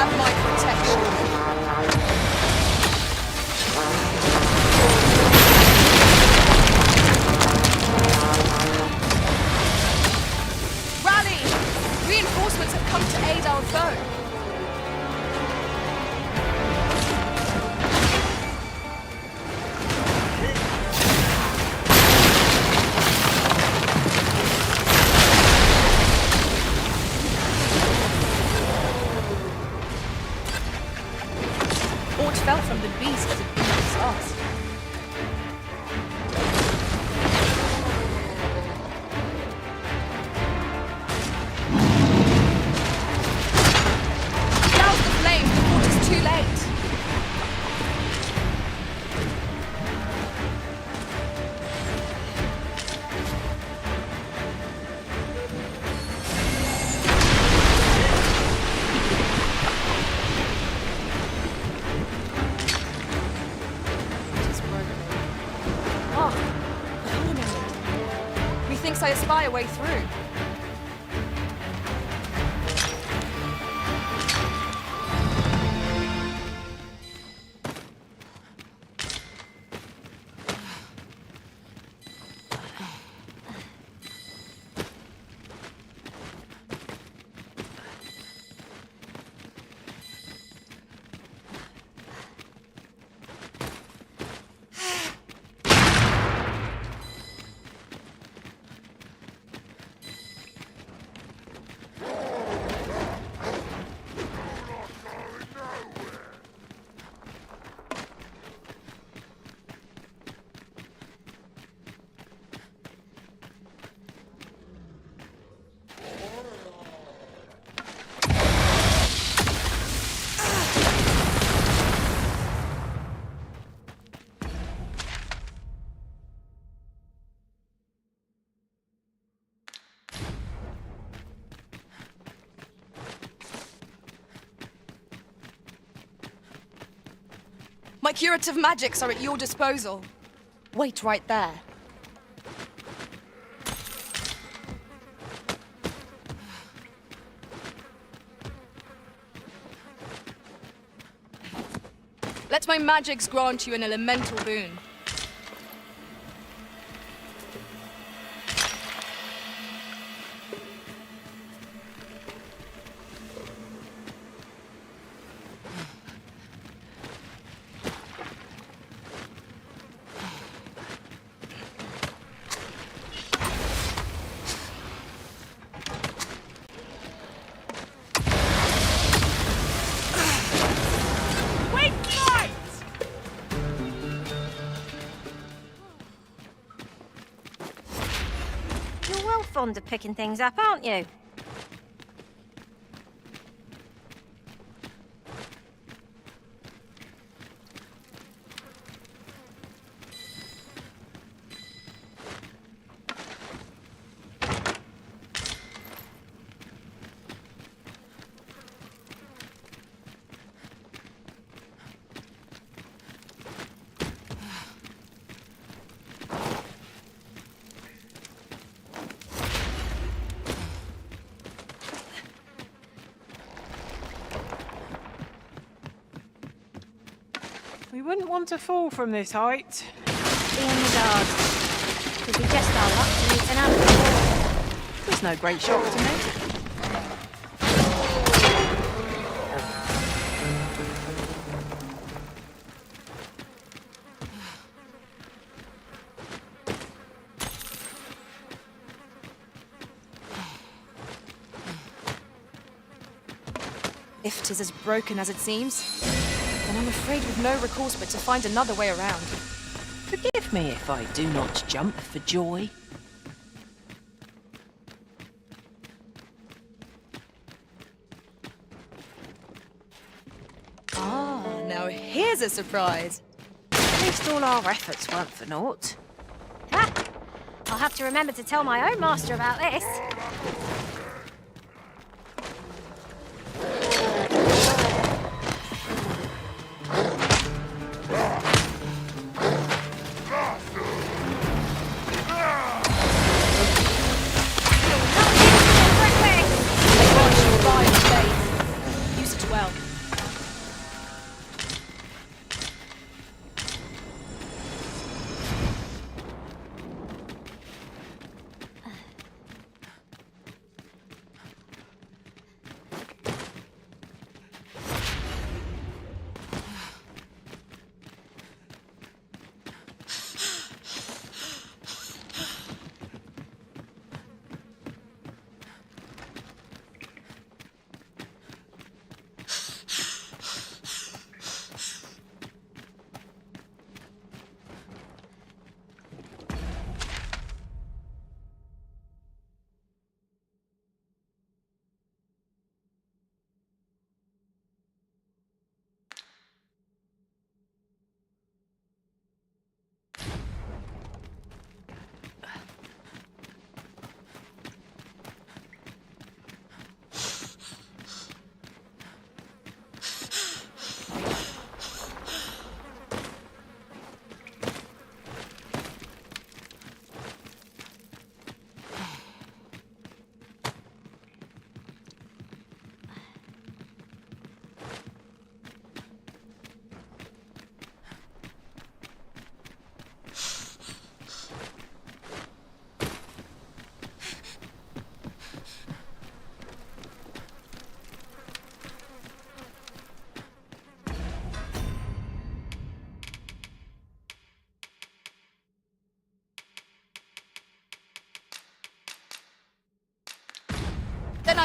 A: have my protection. Rally! Reinforcements have come to aid our foe. Aught fell from the beast as it beats us. Douse the flame before it is too late. Methinks I espy a way through. My curative magics are at your disposal. Wait right there. Let my magics grant you an elemental boon.
I: Fond of picking things up, aren't you?
E: We wouldn't want to fall from this height.
I: Be on the guard. Could be just our luck to meet an animal.
E: There's no great shock to me.
A: If 'tis as broken as it seems, then I'm afraid with no recourse but to find another way around.
E: Forgive me if I do not jump for joy.
A: Ah, now here's a surprise.
E: At least all our efforts weren't for naught.
I: Ha! I'll have to remember to tell my own master about this.
A: Use it well.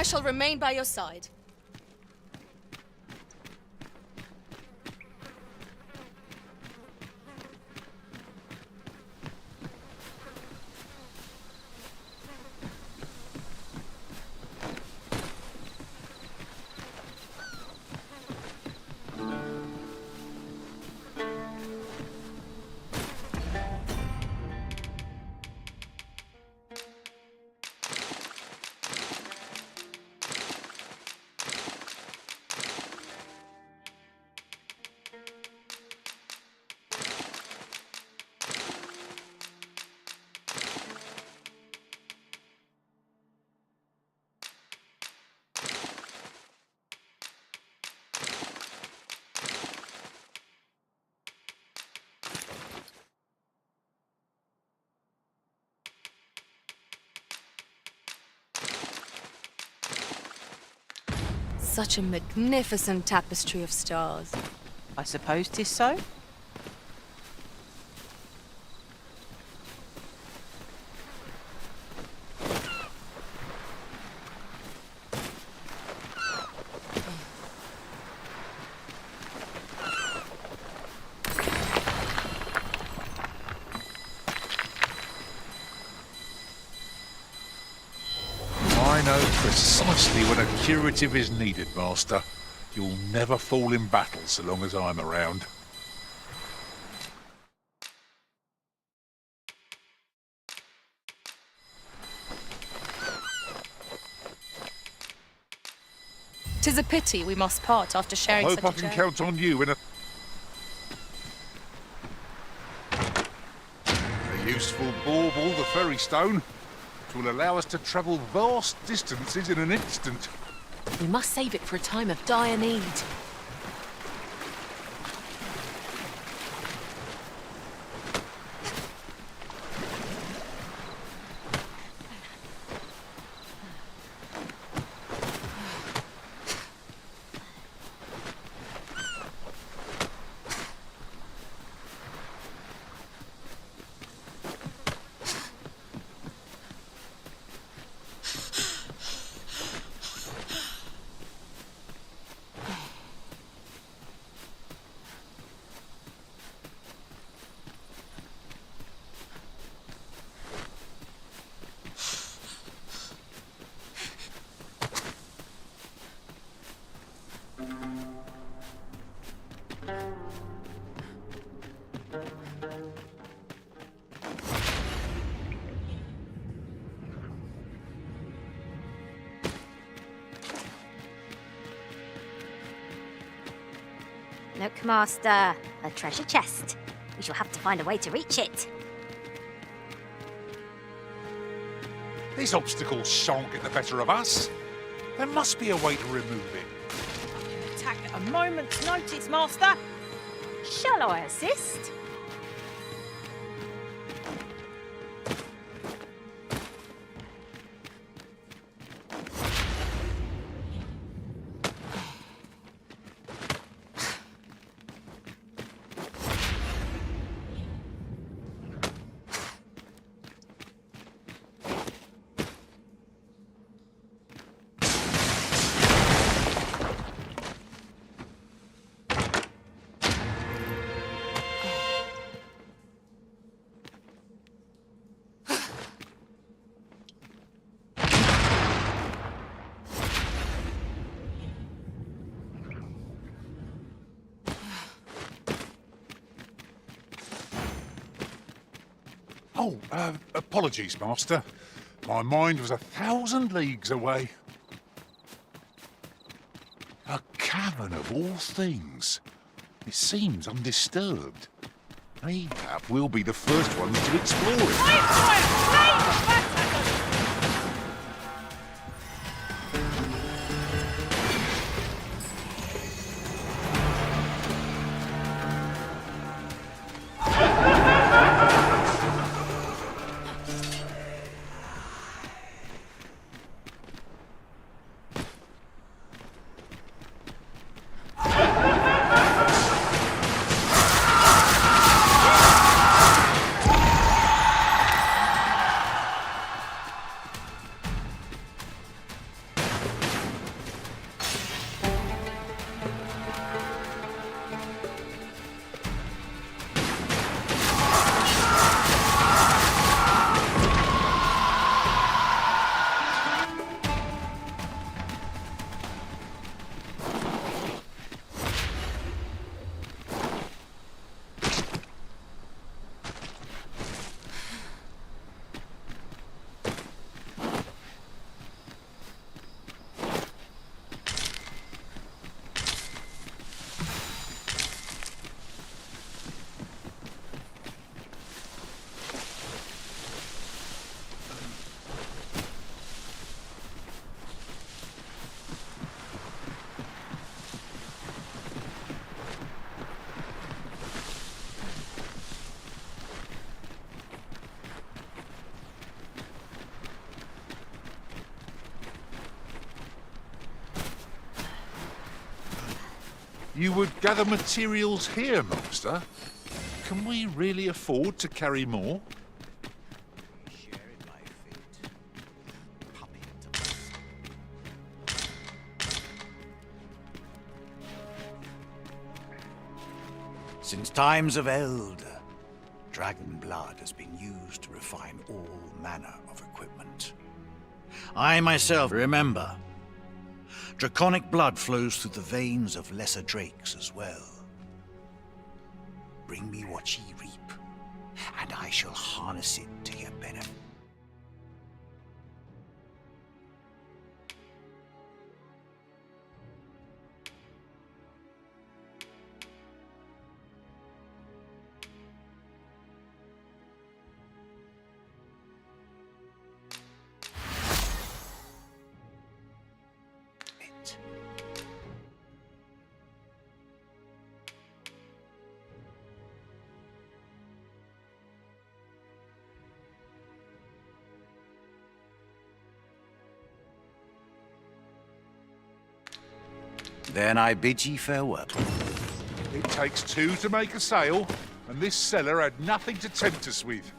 A: I shall remain by your side. Such a magnificent tapestry of stars.
E: I suppose 'tis so.
N: I know precisely when a curative is needed, Master. You'll never fall in battle so long as I'm around.
A: Tis a pity we must part after sharing
N: I
A: such
N: hope I
A: a
N: can
A: journey.
N: count on you in a useful bauble, the ferry stone, which will allow us to travel vast distances in an instant.
E: We must save it for a time of dire need.
I: Look, Master, a treasure chest. We shall have to find a way to reach it.
N: These obstacles shan't get the better of us. There must be a way to remove it.
E: Attack at a moment's notice, Master. Shall I assist?
N: Oh, apologies, Master. My mind was 1,000 leagues away. A cavern of all things. It seems undisturbed. Mayhap we'll be the first ones to explore it. You would gather materials here, Master? Can we really afford to carry more?
Q: Since times of eld, dragon blood has been used to refine all manner of equipment. I myself remember. Draconic blood flows through the veins of lesser drakes as well. Bring me what ye reap, and I shall harness it to your benefit. Then I bid ye farewell.
N: It takes two to make a sale, and this cellar had nothing to tempt us with.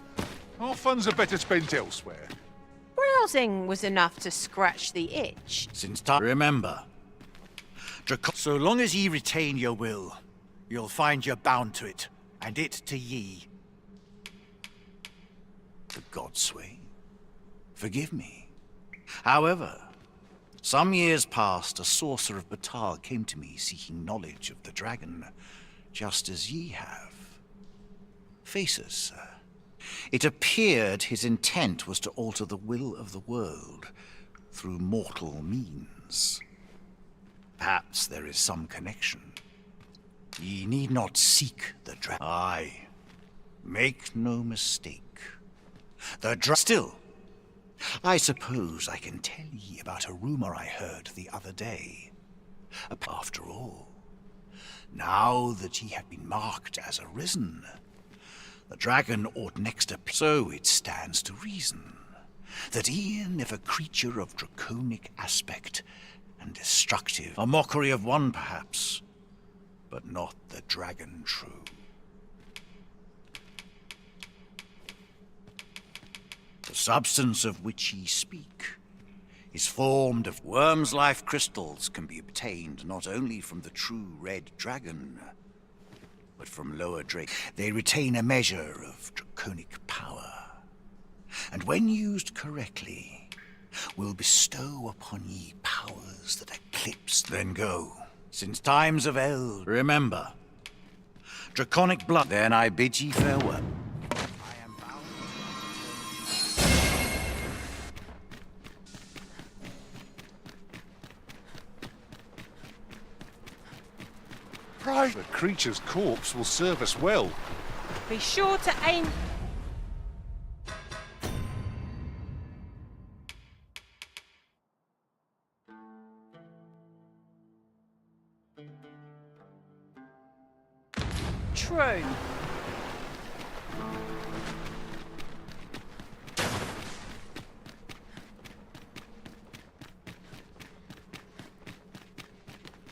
N: Our funds are better spent elsewhere.
E: Browsing was enough to scratch the itch.
Q: Since time, remember. So long as ye retain your will, you'll find you're bound to it, and it to ye. For God's sake, forgive me. However, some years past, a sorcerer of Batal came to me seeking knowledge of the dragon, just as ye have. Face us, sir. It appeared his intent was to alter the will of the world through mortal means. Perhaps there is some connection. Ye need not seek the dragon. Aye, make no mistake. The Still, I suppose I can tell ye about a rumor I heard the other day. After all, now that ye have been marked as arisen, the dragon ought next appear. So it stands to reason that e'en if a creature of draconic aspect and destructive, a mockery of one perhaps, but not the dragon true. The substance of which ye speak is formed of worms' life crystals can be obtained not only from the true red dragon, but from lower drake. They retain a measure of draconic power, and when used correctly, will bestow upon ye powers that eclipse then go. Since times of eld, remember, draconic blood. Then I bid ye farewell.
N: The creature's corpse will serve us well.
E: Be sure to aim. True.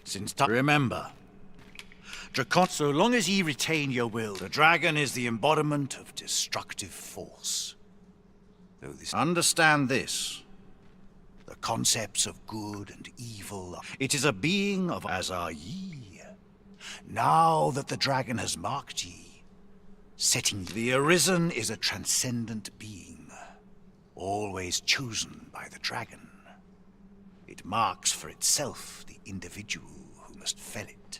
Q: Since time, remember. So long as ye retain your will, the dragon is the embodiment of destructive force. Though this understand this, the concepts of good and evil, it is a being of as are ye. Now that the dragon has marked ye, setting the arisen is a transcendent being, always chosen by the dragon. It marks for itself the individual who must fell it.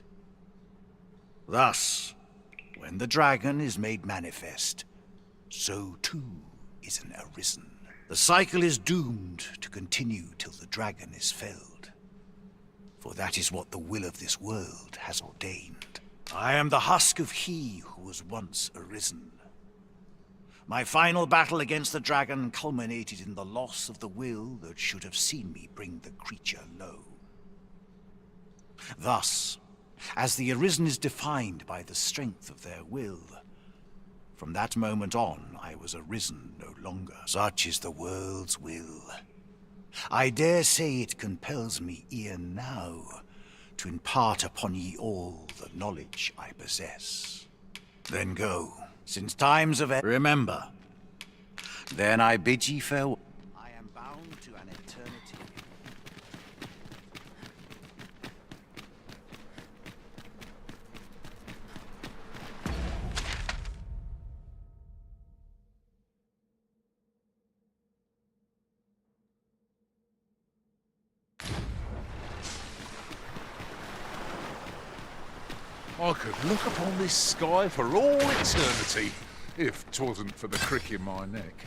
Q: Thus, when the dragon is made manifest, so too is an arisen. The cycle is doomed to continue till the dragon is felled. For that is what the will of this world has ordained. I am the husk of he who was once arisen. My final battle against the dragon culminated in the loss of the will that should have seen me bring the creature low. Thus, as the arisen is defined by the strength of their will, from that moment on I was arisen no longer. Such is the world's will. I dare say it compels me e'en now to impart upon ye all the knowledge I possess. Then go, since times of remember. Then I bid ye farewell. I am bound to an eternity.
N: I could look upon this sky for all eternity, if 'twasn't for the crick in my neck.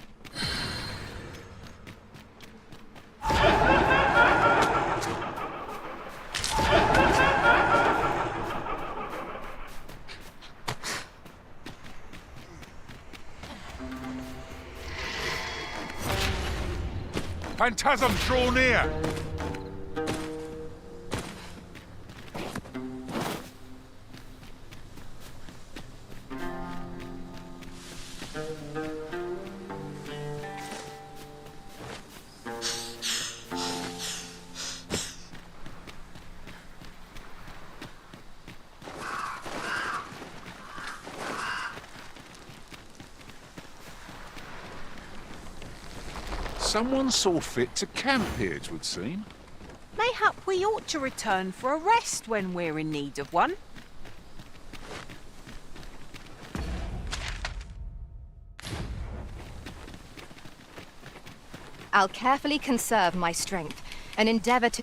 N: Phantasm, draw near! Someone saw fit to camp here, 'twould seem.
E: Mayhap we ought to return for a rest when we're in need of one.
A: I'll carefully conserve my strength and endeavor to...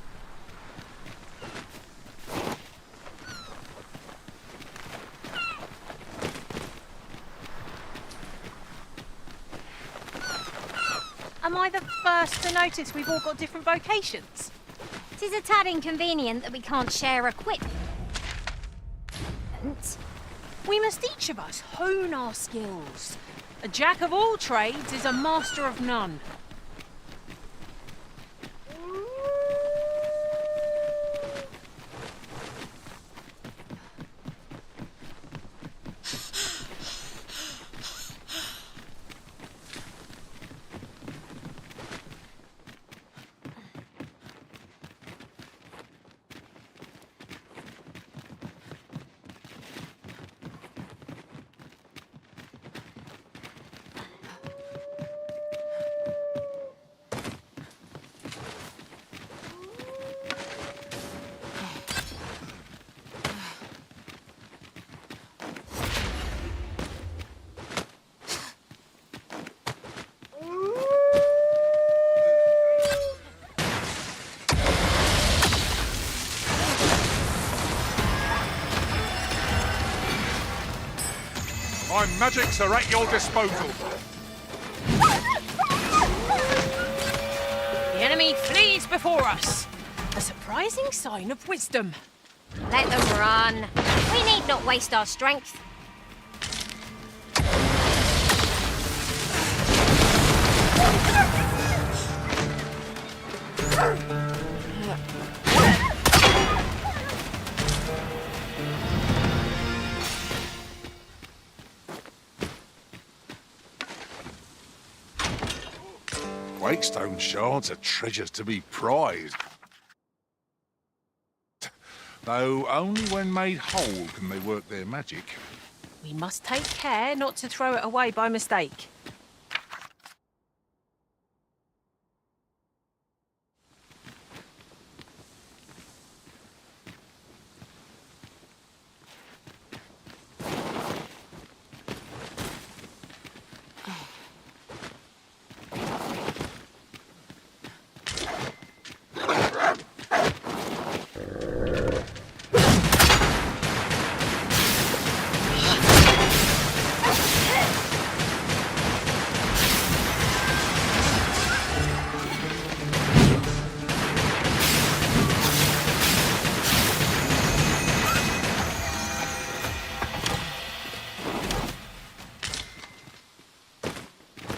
E: Am I the first to notice we've all got different vocations?
I: 'Tis a tad inconvenient that we can't share equipment.
E: We must each of us hone our skills. A jack of all trades is a master of none.
N: My magics are at your disposal.
E: The enemy flees before us. A surprising sign of wisdom.
I: Let them run. We need not waste our strength.
N: Wakestone shards are treasures to be prized. Though only when made whole can they work their magic.
E: We must take care not to throw it away by mistake.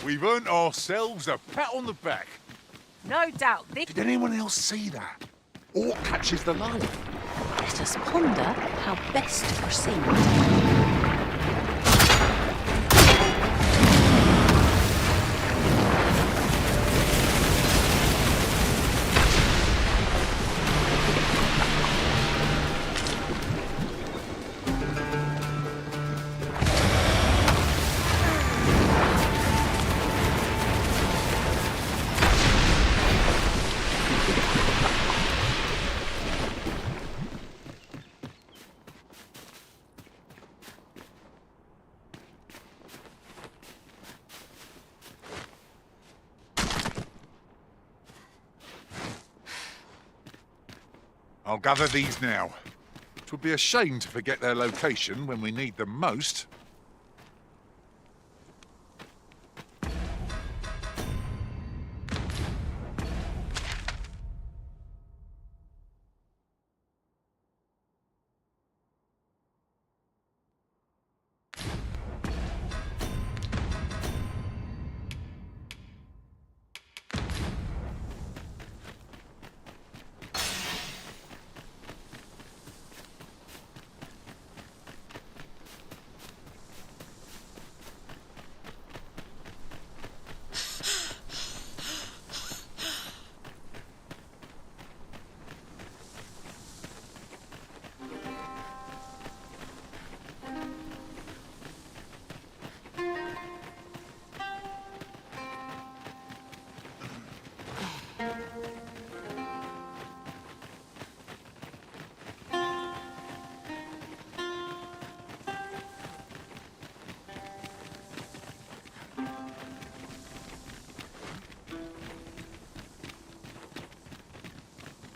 N: We've earned ourselves a pat on the back.
E: No doubt this...
N: Did anyone else see that? Or catches the line?
E: Let us ponder how best to proceed.
N: I'll gather these now. It would be a shame to forget their location when we need them most.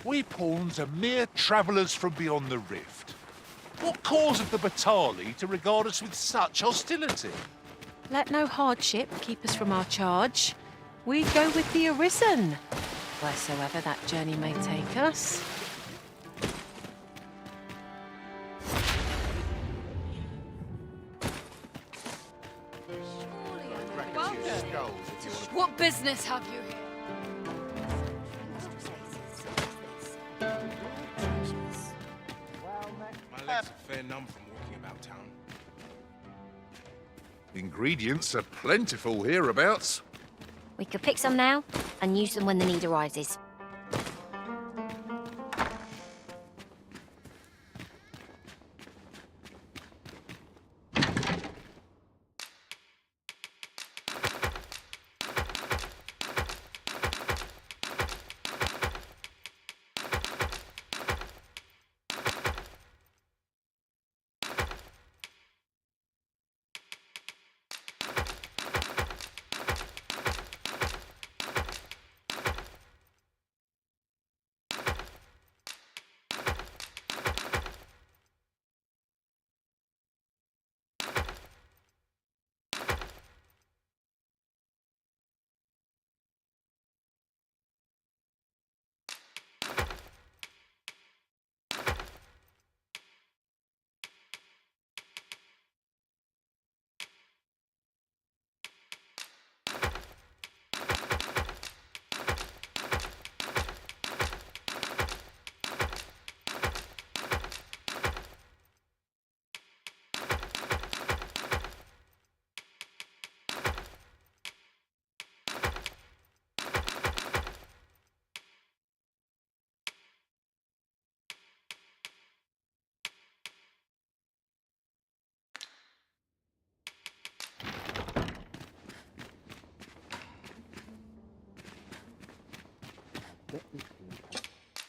N: We pawns are mere travellers from beyond the rift. What cause of the Batali to regard us with such hostility?
E: Let no hardship keep us from our charge. We go with the Arisen, wheresoever that journey may take us.
R: What business have you here?
H: My legs are fair numb from walking about town.
N: Ingredients are plentiful hereabouts.
I: We could pick some now and use them when the need arises.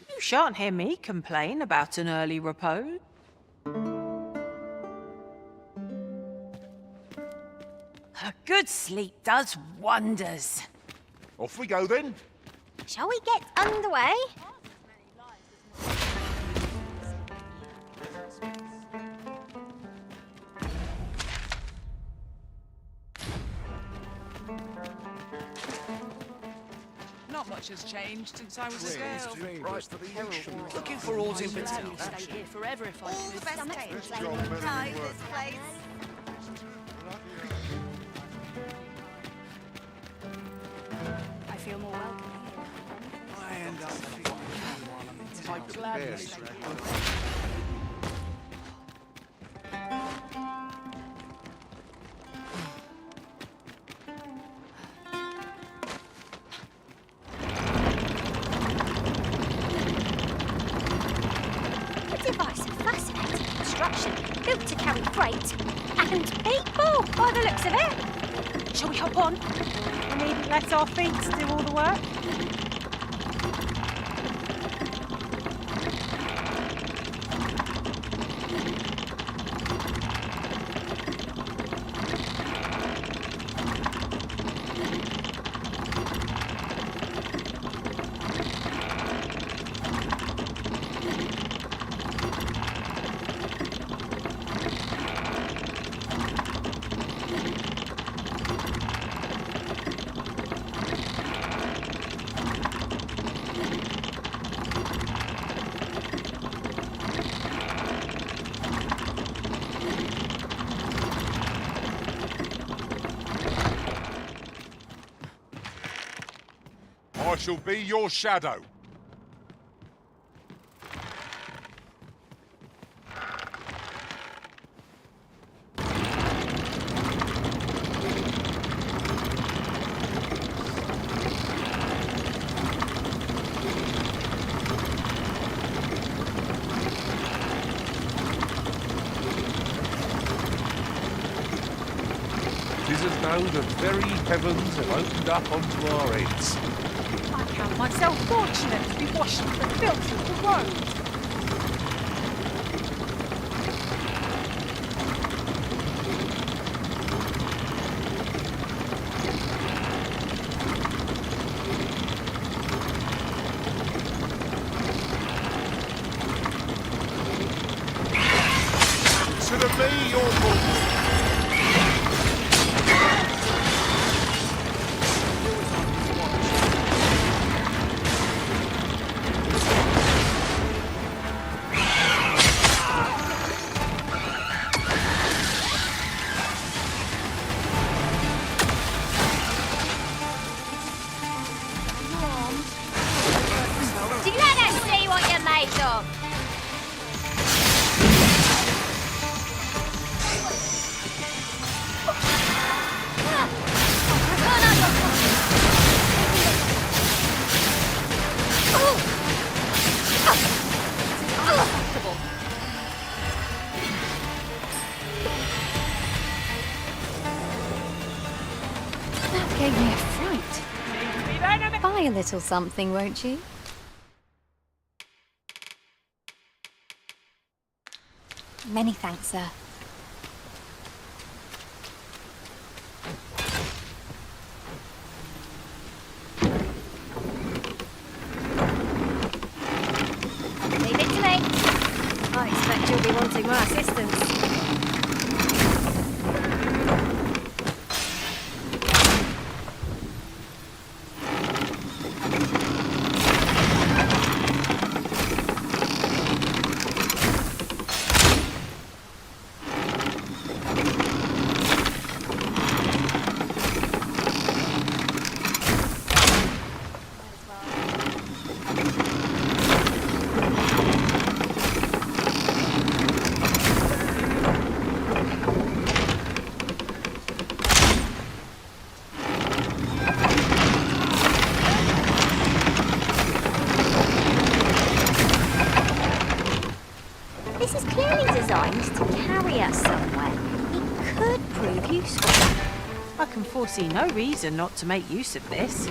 E: You shan't hear me complain about an early repose. A good sleep does wonders.
N: Off we go then.
I: Shall we get underway?
M: Not much has changed since I was a girl.
J: Looking for oars in particular.
R: Stay here forever if I
C: All
R: could.
C: the best tables inside this place.
R: I feel more welcome here.
H: I end up feeling while I'm in town.
M: Gladly.
I: A device of fascinating construction, built to carry freight and people, by the looks of it.
E: Shall we hop on? We needn't let our feet do all the work.
N: shall be your shadow. Tis as though the very heavens have opened up onto our heads.
E: I count myself fortunate to be washed from the filth of the road.
N: Consider me your fault.
I: Do you let us see what you're made of?
A: That gave me a fright. Buy a little something, won't you? Many thanks, sir.
I: Leave it to me. I expect you'll be wanting my assistance. This is clearly designed to carry us somewhere. It could prove useful.
E: I can foresee no reason not to make use of this.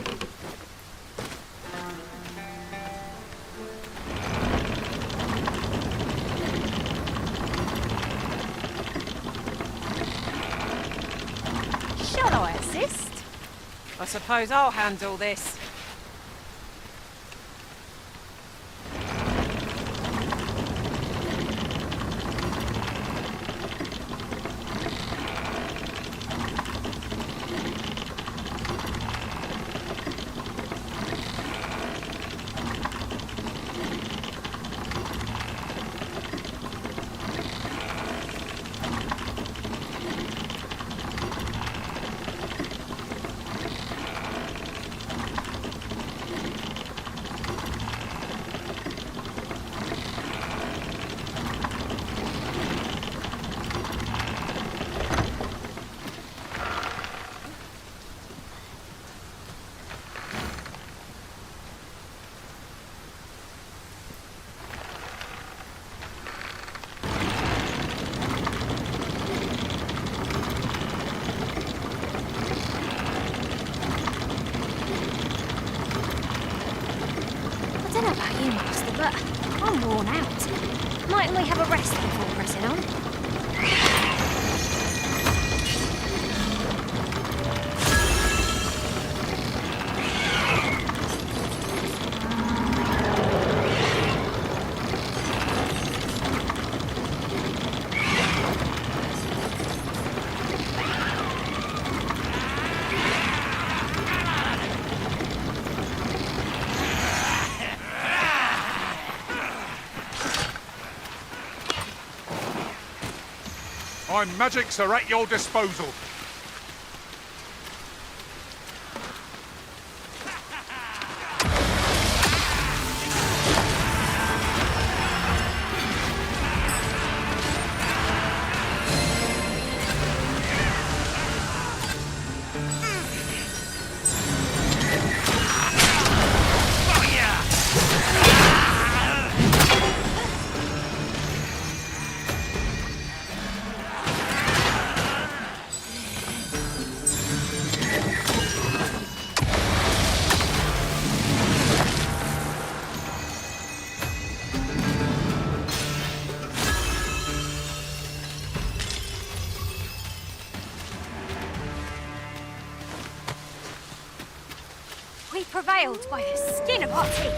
E: Shall I assist? I suppose I'll handle this.
I: I don't know about you, Master, but I'm worn out. Mightn't we have a rest before pressing on?
N: My magics are at your disposal.
I: trailed by the skin of our teeth.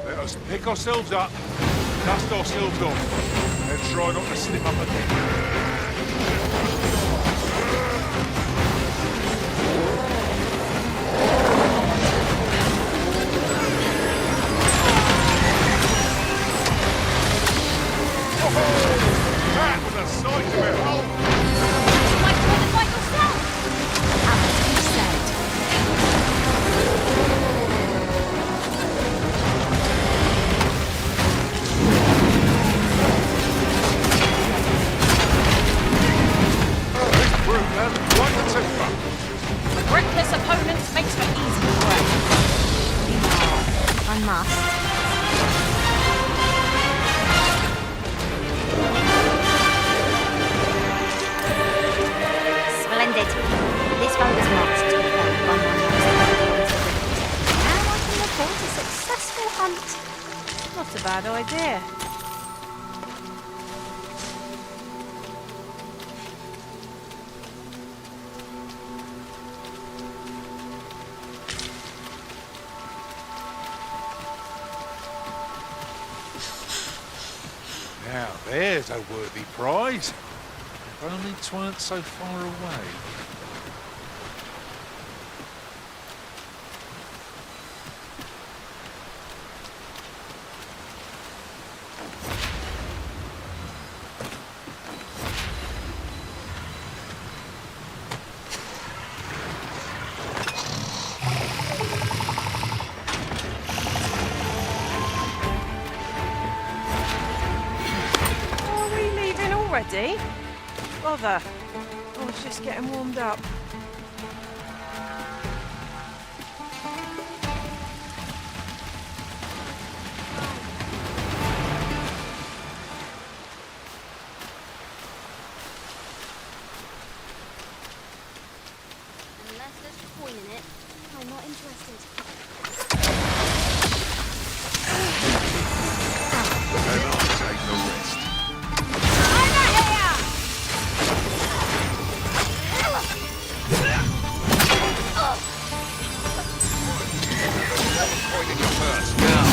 N: Let us pick ourselves up, dust ourselves off, and try not to slip up again. That was a sight to behold!
I: You might want to fight yourself.
B: As you said.
N: Like the timber.
E: Reckless opponents makes for easy work.
I: I must. Splendid. This one was marked to be found by my master. Now I can report a successful hunt.
E: Not a bad idea.
N: Now there's a worthy prize. If only 'tweren't so far away.
E: Are we leaving already? Bother. I was just getting warmed up.
I: Unless there's a point in it, I'm not interested.
N: And I'll take the rest.
I: Over here!
N: Pointing you first. Now.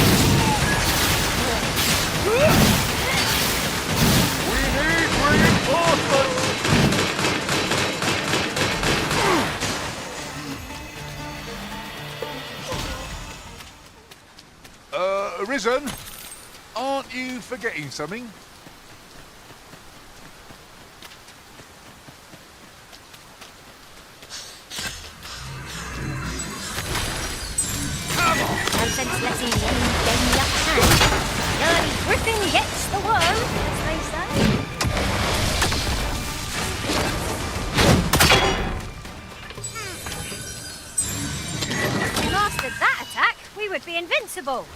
N: We need reinforcements! Risen, aren't you forgetting something?
I: No sense letting the enemy gain the upper hand. The early griffin gets the worm, as they say. If we mastered that attack, we would be invincible.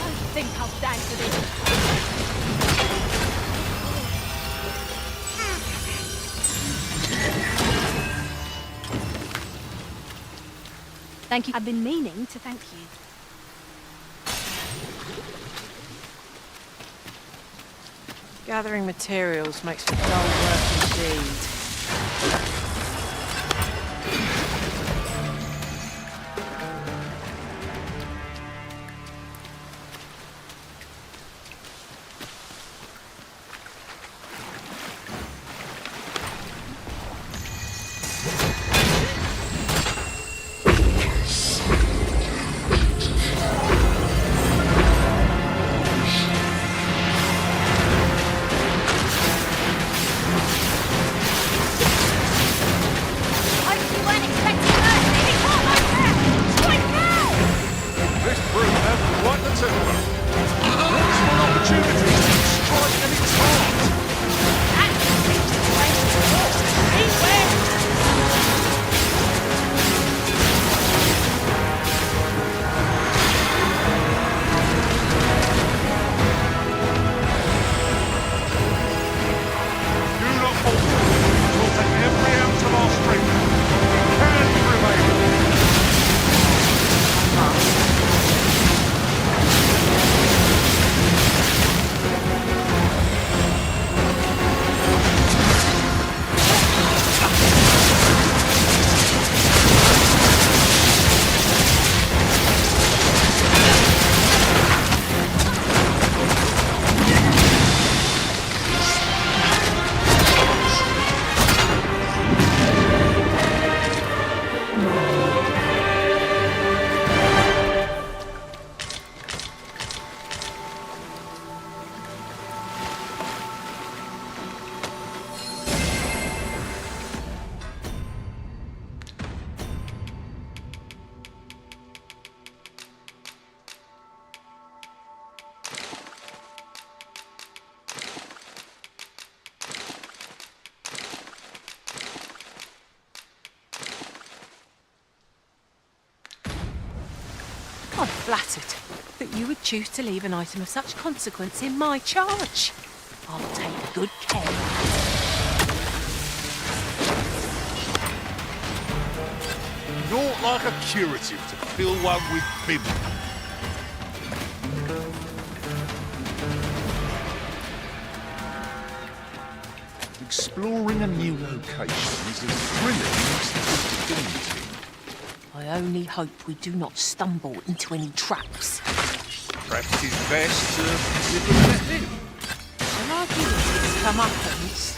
E: I think I'll stand for this.
R: Thank you. I've been meaning to thank you.
E: Gathering materials makes for dull work indeed. flattered that you would choose to leave an item of such consequence in my charge. I'll take good care of it.
N: Not like a curative to fill one with bib. Exploring a new location is as thrilling as dignity.
E: I only hope we do not stumble into any traps.
N: Perhaps it's best to nip them in the head.
E: Shall I give it its comeuppance?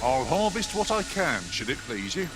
N: I'll harvest what I can, should it please you.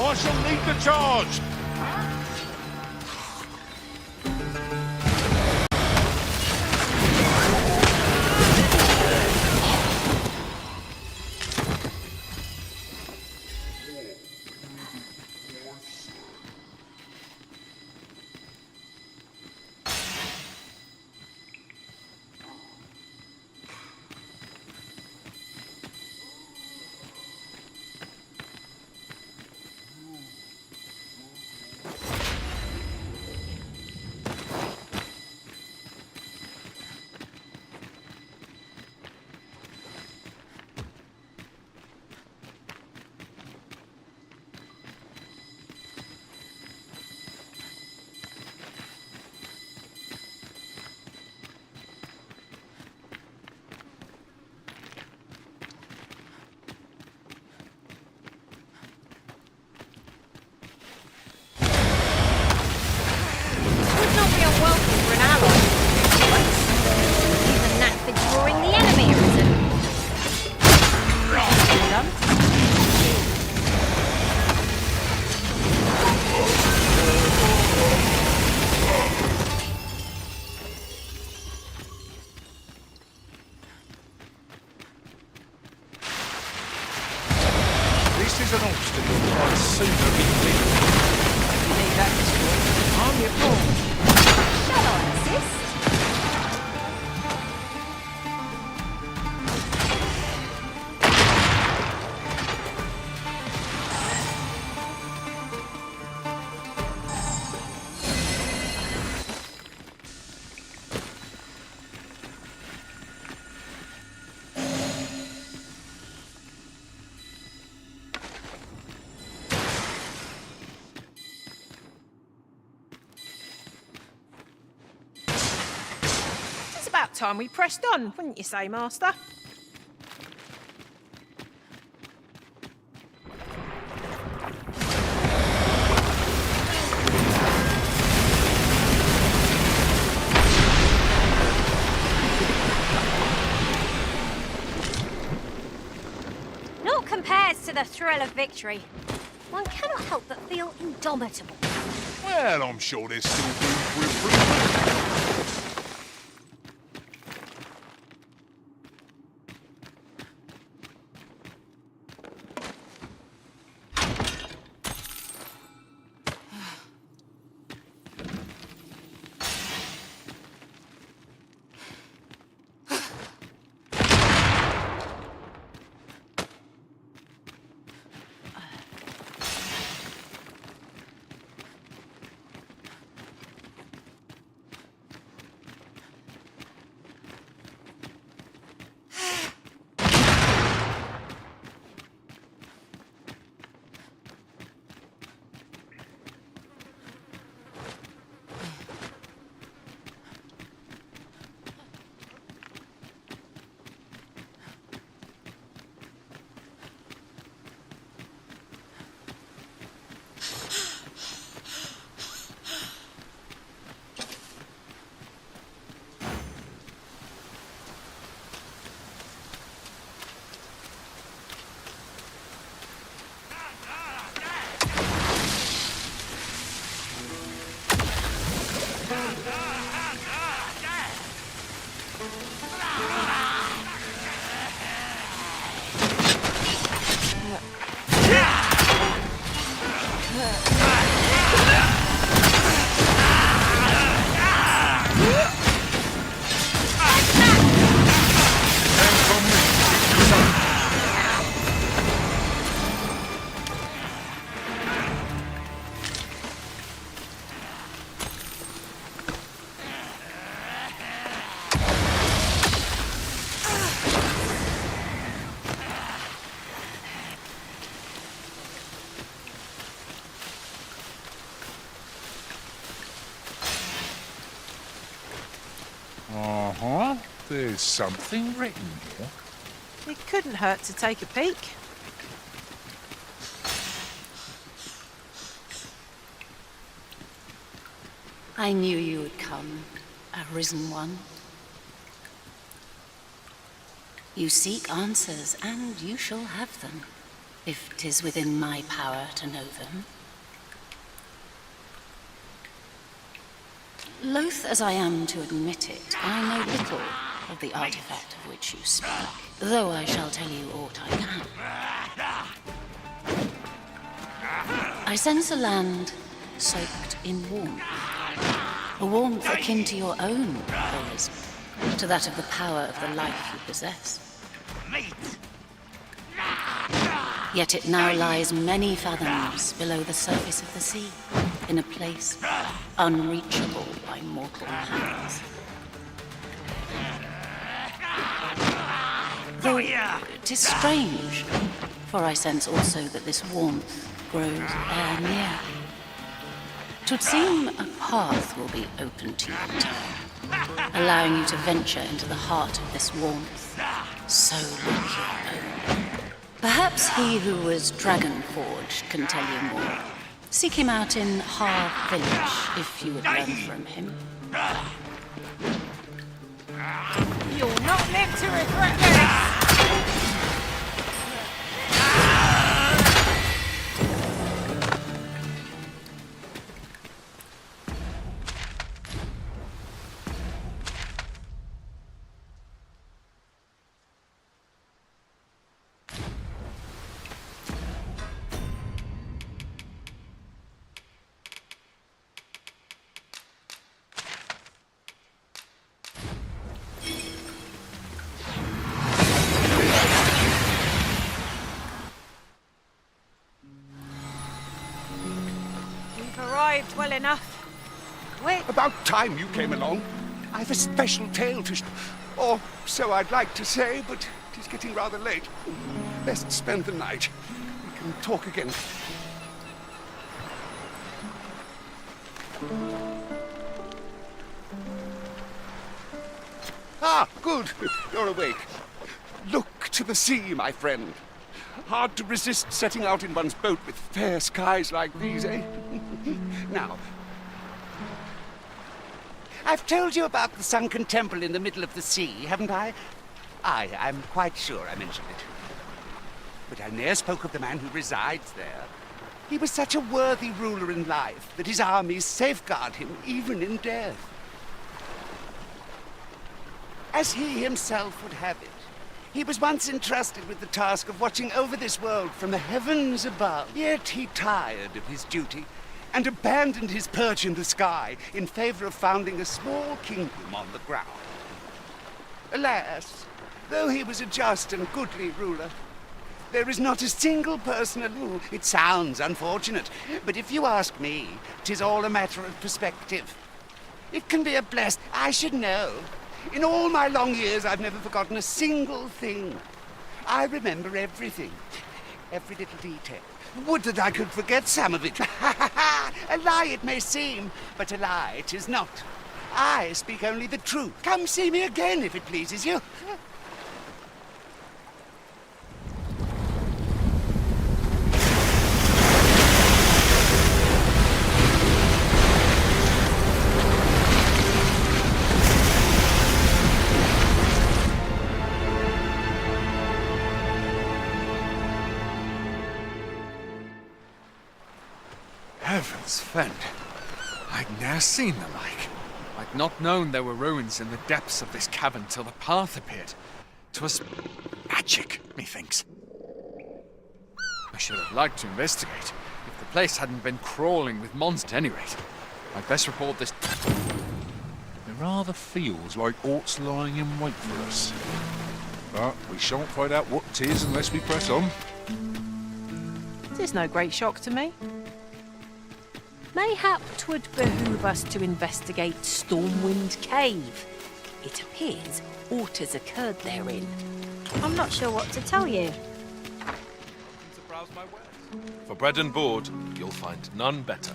N: I shall lead the charge! This is an obstacle I'd sooner be cleared.
E: You need that destroyed. I'm your pawn.
I: Shall I assist?
E: About time we pressed on, wouldn't you say, Master?
I: the thrill of victory. One cannot help but feel indomitable.
N: Well, I'm sure there's still room for improvement. Uh-huh. There's something written here.
E: It couldn't hurt to take a peek.
S: I knew you would come, a risen one. You seek answers, and you shall have them, if 'tis within my power to know them. Loath as I am to admit it, I know little of the artifact of which you speak, though I shall tell you aught I can. I sense a land soaked in warmth, a warmth akin to your own, O Risen, to that of the power of the life you possess. Yet it now lies many fathoms below the surface of the sea, in a place unreachable by mortal hands. Though 'tis strange, for I sense also that this warmth grows ere near. 'Twould seem a path will be open to you in time, allowing you to venture into the heart of this warmth, so like your own. Perhaps he who was dragon-forged can tell you more. Seek him out in Har village, if you would learn from him.
E: You'll not live to regret this! Arrived well enough. Wait.
G: About time you came along. I've a special tale to or so I'd like to say, but it is getting rather late. Best spend the night. We can talk again. Ah, good. You're awake. Look to the sea, my friend. Hard to resist setting out in one's boat with fair skies like these, eh? Now, I've told you about the sunken temple in the middle of the sea, haven't I? I'm quite sure I mentioned it. but I ne'er spoke of the man who resides there. He was such a worthy ruler in life that his armies safeguard him even in death. As he himself would have it, he was once entrusted with the task of watching over this world from the heavens above. Yet he tired of his duty and abandoned his perch in the sky in favor of founding a small kingdom on the ground. Alas, though he was a just and goodly ruler, there is not a single person alive. It sounds unfortunate, but if you ask me, 'tis all a matter of perspective. It can be a blessed. I should know. In all my long years, I've never forgotten a single thing. I remember everything, every little detail. Would that I could forget some of it. A lie it may seem, but a lie it is not. I speak only the truth. Come see me again if it pleases you.
T: Heavens fend. I'd ne'er seen the like. I'd not known there were ruins in the depths of this cavern till the path appeared. 'Twas magic, methinks. I should have liked to investigate, if the place hadn't been crawling with monsters at any rate. I'd best report this.
N: It rather feels like aught's lying in wait for us. But we shan't find out what 'tis unless we press on.
E: It is no great shock to me. Mayhap 'twould behoove us to investigate Stormwind Cave. It appears aught has occurred therein.
I: I'm not sure what to tell you.
H: For bread and board, you'll find none better.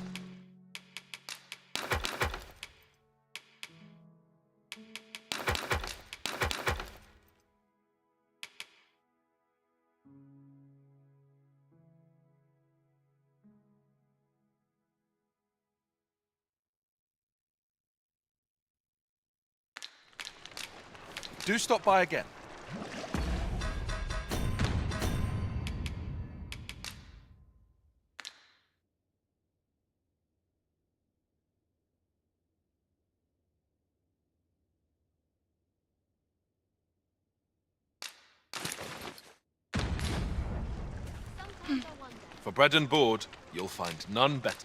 H: Do stop by again. For bread and board, you'll find none better.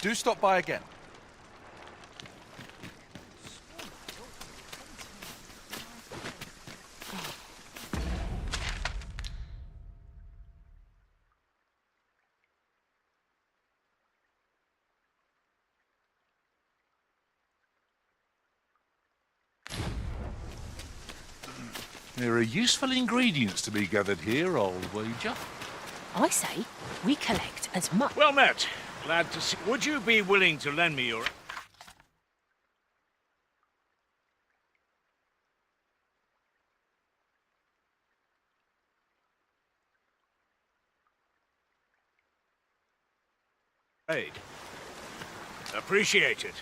H: Do stop by again.
N: There are useful ingredients to be gathered here, I'll wager.
E: I say we collect as much.
U: Well met. Glad to see. Would you be willing to lend me your... aid? Appreciate it.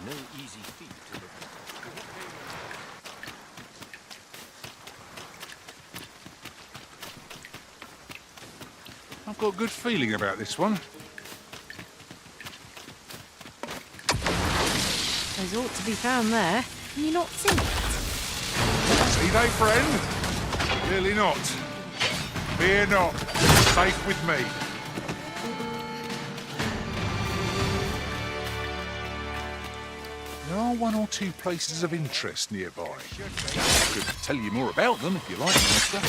H: No easy feat to look.
N: I've got a good feeling about this one.
E: There's ought to be found there. Can you not see it?
N: See they, friend? Clearly not. Fear not. Safe with me. There are one or two places of interest nearby. I could tell you more about them if you like, Master.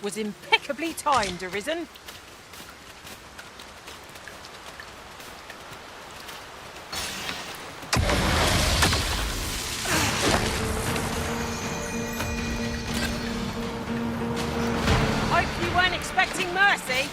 E: was impeccably timed, Arisen. Hope you weren't expecting mercy.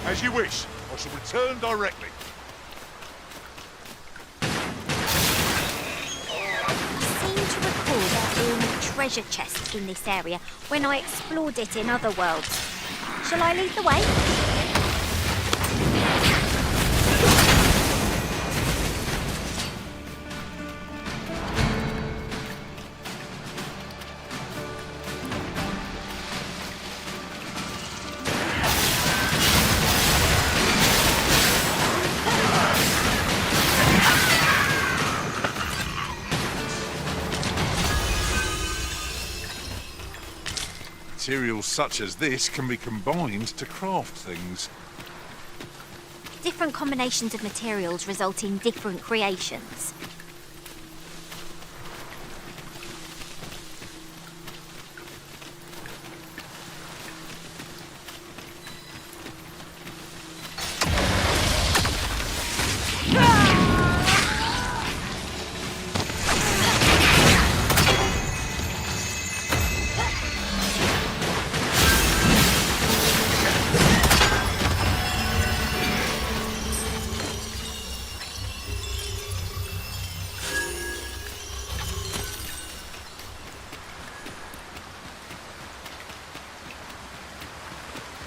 N: As you wish. I shall return directly.
I: I seem to recall there being a treasure chest in this area when I explored it in other worlds. Shall I lead the way?
N: Materials such as this can be combined to craft things.
I: Different combinations of materials result in different creations.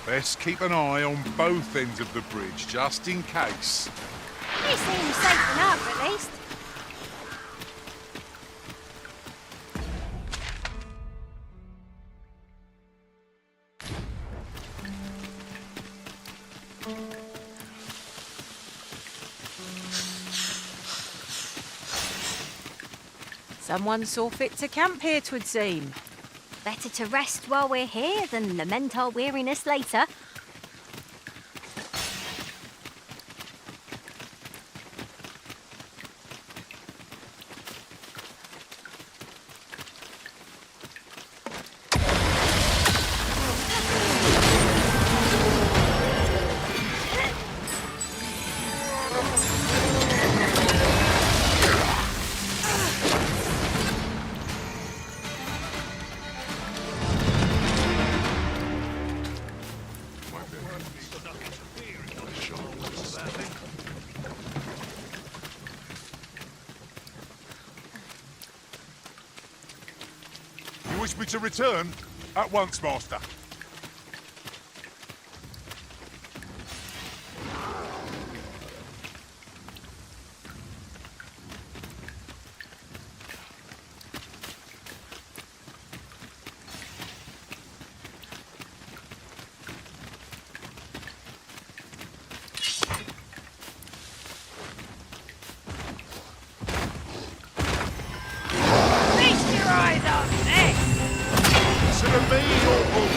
N: Best keep an eye on both ends of the bridge, just in case.
I: They seem safe enough, at least.
E: Someone saw fit to camp here, 'twould seem.
I: Better to rest while we're here than lament our weariness later.
N: You wish me to return? At once, Master.
E: Feast your eyes on this!
N: Consider me your hope.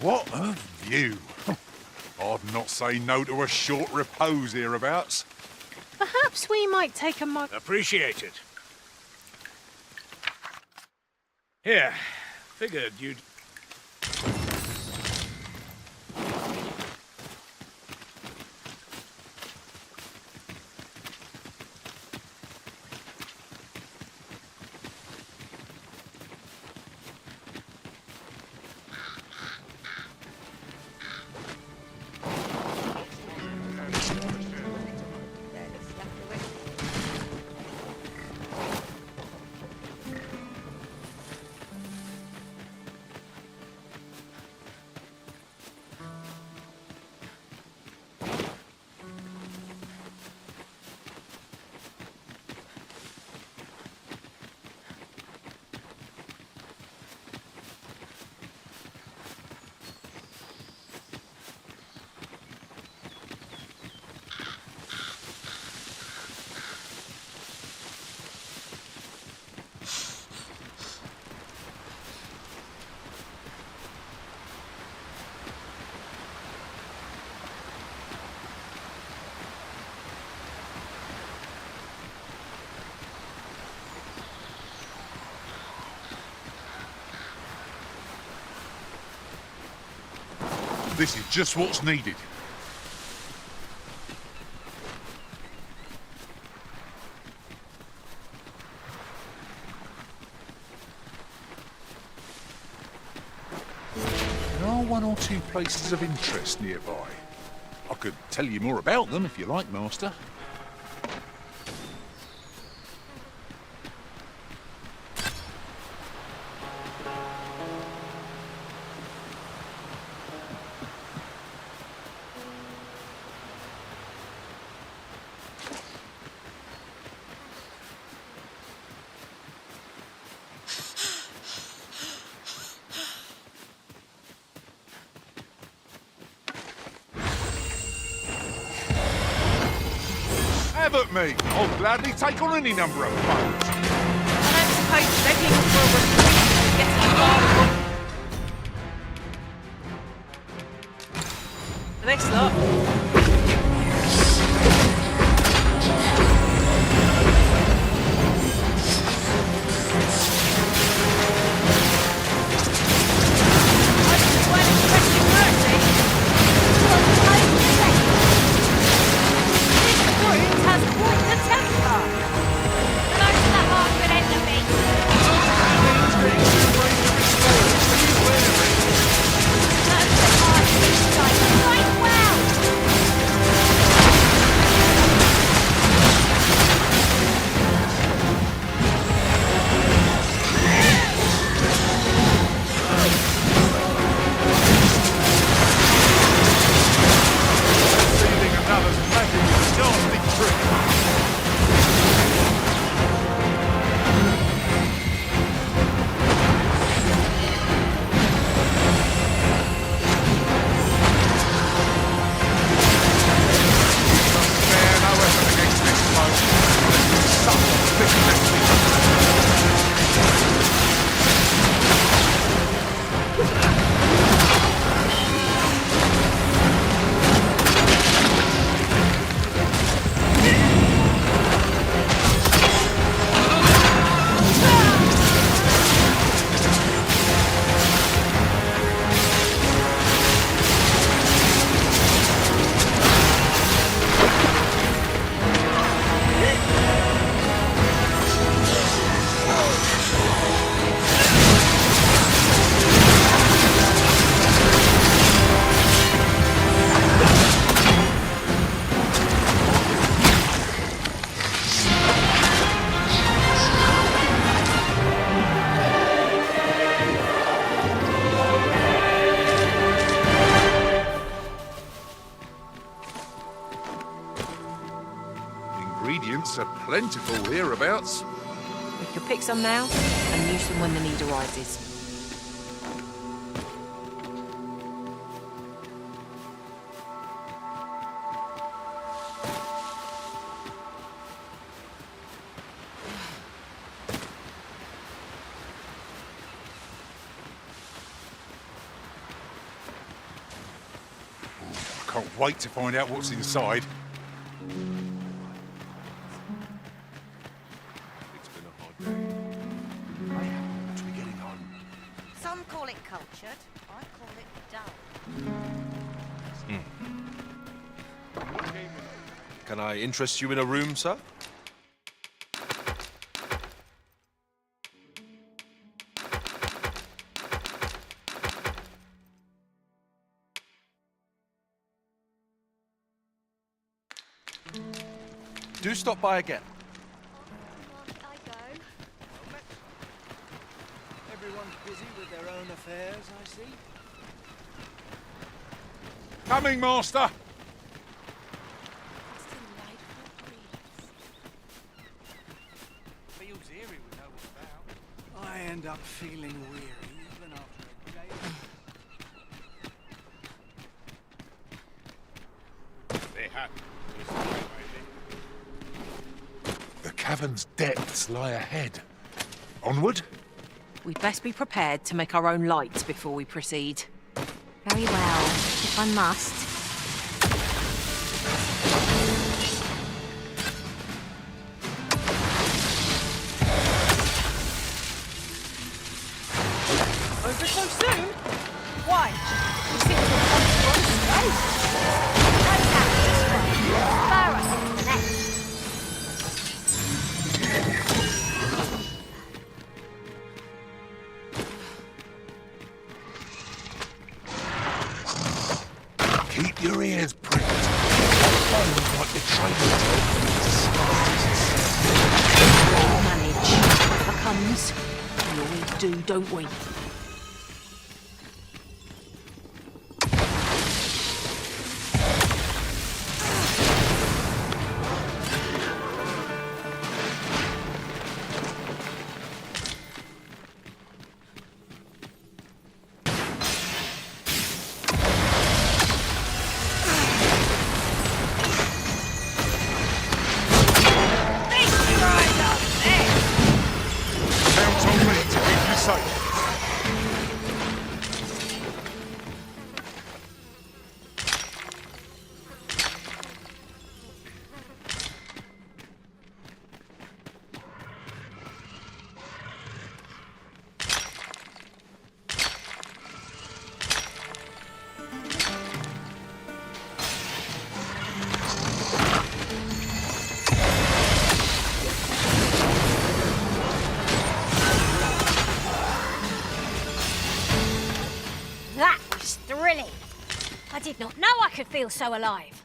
N: What a view! I'd not say no to a short repose hereabouts.
E: Perhaps we might take a
U: Appreciate it. Here, figured you'd...
N: This is just what's needed. There are one or two places of interest nearby. I could tell you more about them if you like, Master. Have at me. I'll gladly take on any number of foes.
E: I don't suppose begging for a retreat is getting far. The next lot.
N: Ingredients are plentiful hereabouts.
E: We could pick some now and use them when the need arises.
N: Can't wait to find out what's inside.
H: It's been a hard day.
Q: I happen to be getting home.
C: Some call it cultured. I call it dull.
H: Can I interest you in a room, sir? Do stop by again.
I: I go.
J: Everyone's busy with their own affairs, I see.
N: Coming, Master!
J: Feels eerie with no one about. I end up feeling weary even after a day.
N: They have. The cavern's depths lie ahead. Onward?
E: We'd best be prepared to make our own light before we proceed.
I: Very well, if I must.
E: Over so soon? Why? You seem to have come to
I: Spur us into the next.
N: Keep your ears pricked. Sounds like the trainers told me
E: We'll manage. Whatever comes, we always do, don't we?
N: Count on me to keep you safe.
I: That was thrilling. I did not know I could feel so alive.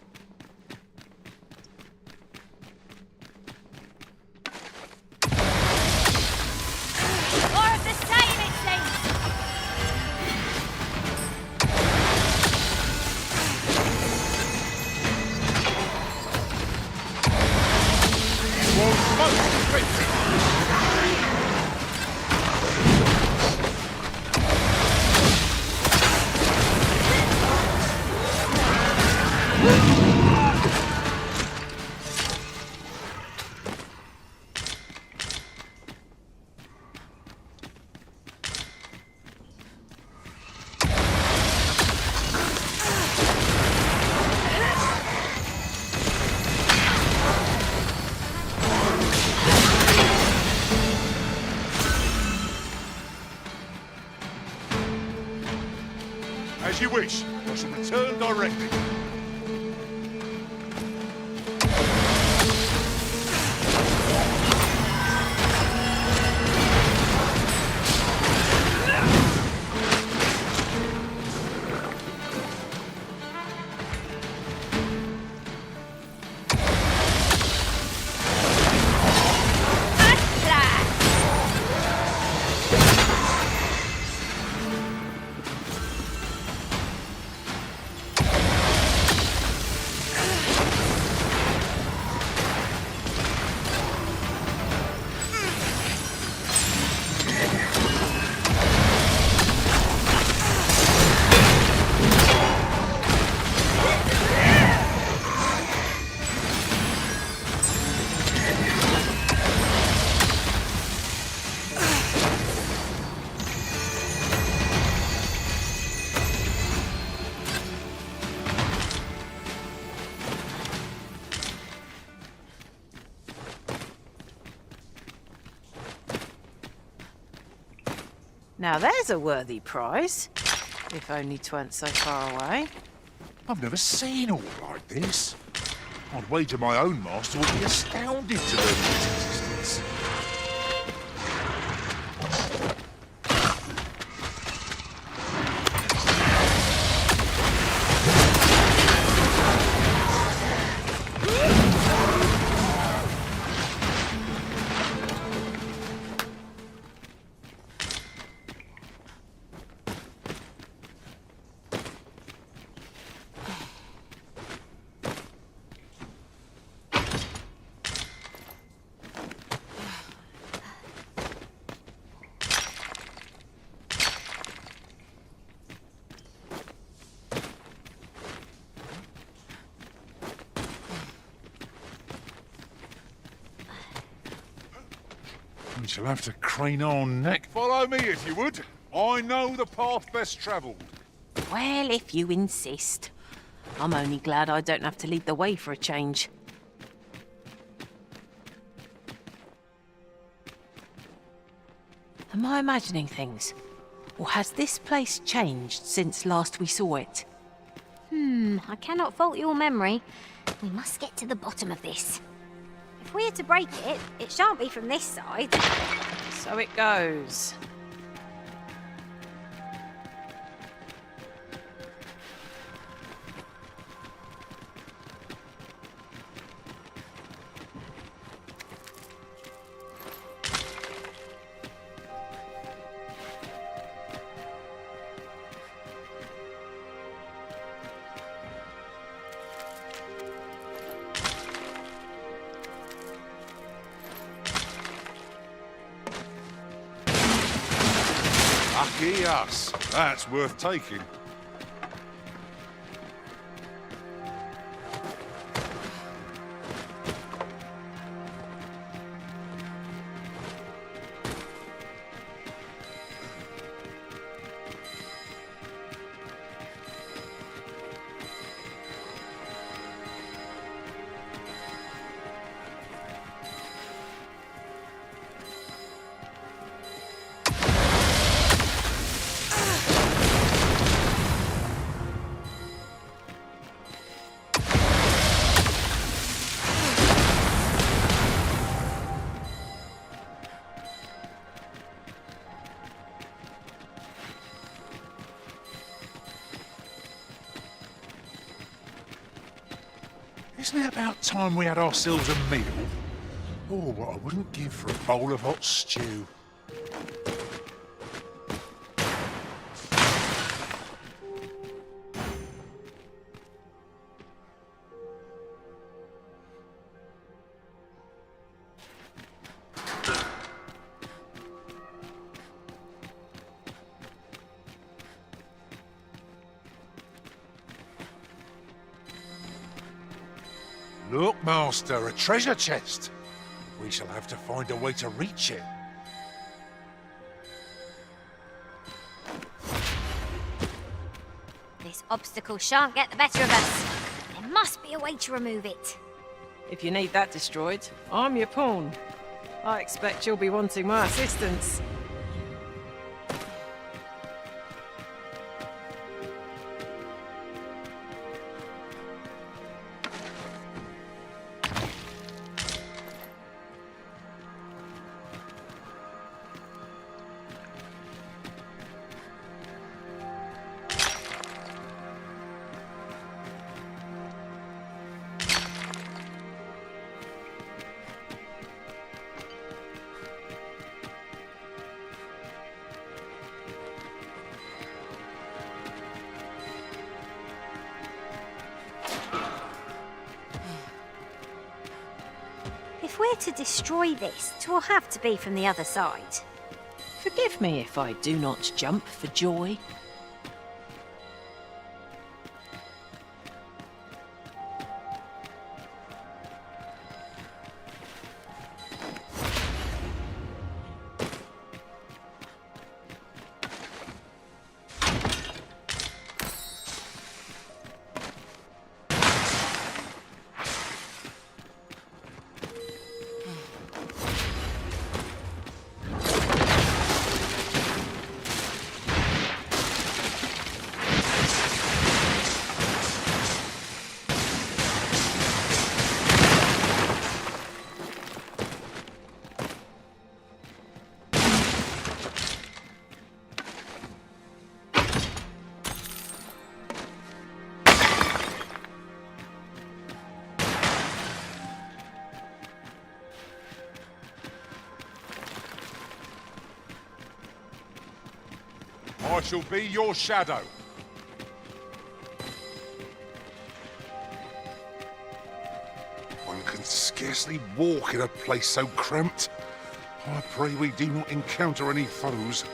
I: More of the same, it seems.
N: As you wish. I shall return directly.
E: Now there's a worthy prize. If only 'tweren't so far away.
N: I've never seen aught like this. I'd wager my own master would be astounded to learn of its existence. We shall have to crane our neck. Follow me, if you would. I know the path best travelled.
E: Well, if you insist. I'm only glad I don't have to lead the way for a change. Am I imagining things? Or has this place changed since last we saw it?
I: I cannot fault your memory. We must get to the bottom of this. If we're to break it, it shan't be from this side.
E: So it goes.
N: Lucky us. That's worth taking. Isn't it about time we had ourselves a meal? Oh, what I wouldn't give for a bowl of hot stew. Look, Master, a treasure chest. We shall have to find a way to reach it.
I: This obstacle shan't get the better of us. There must be a way to remove it.
E: If you need that destroyed, I'm your pawn. I expect you'll be wanting my assistance.
I: If we're to destroy this, 'twill have to be from the other side.
E: Forgive me if I do not jump for joy.
N: I shall be your shadow. One can scarcely walk in a place so cramped. I pray we do not encounter any foes.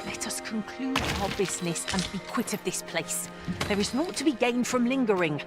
E: Let us conclude our business and be quit of this place. There is naught to be gained from lingering.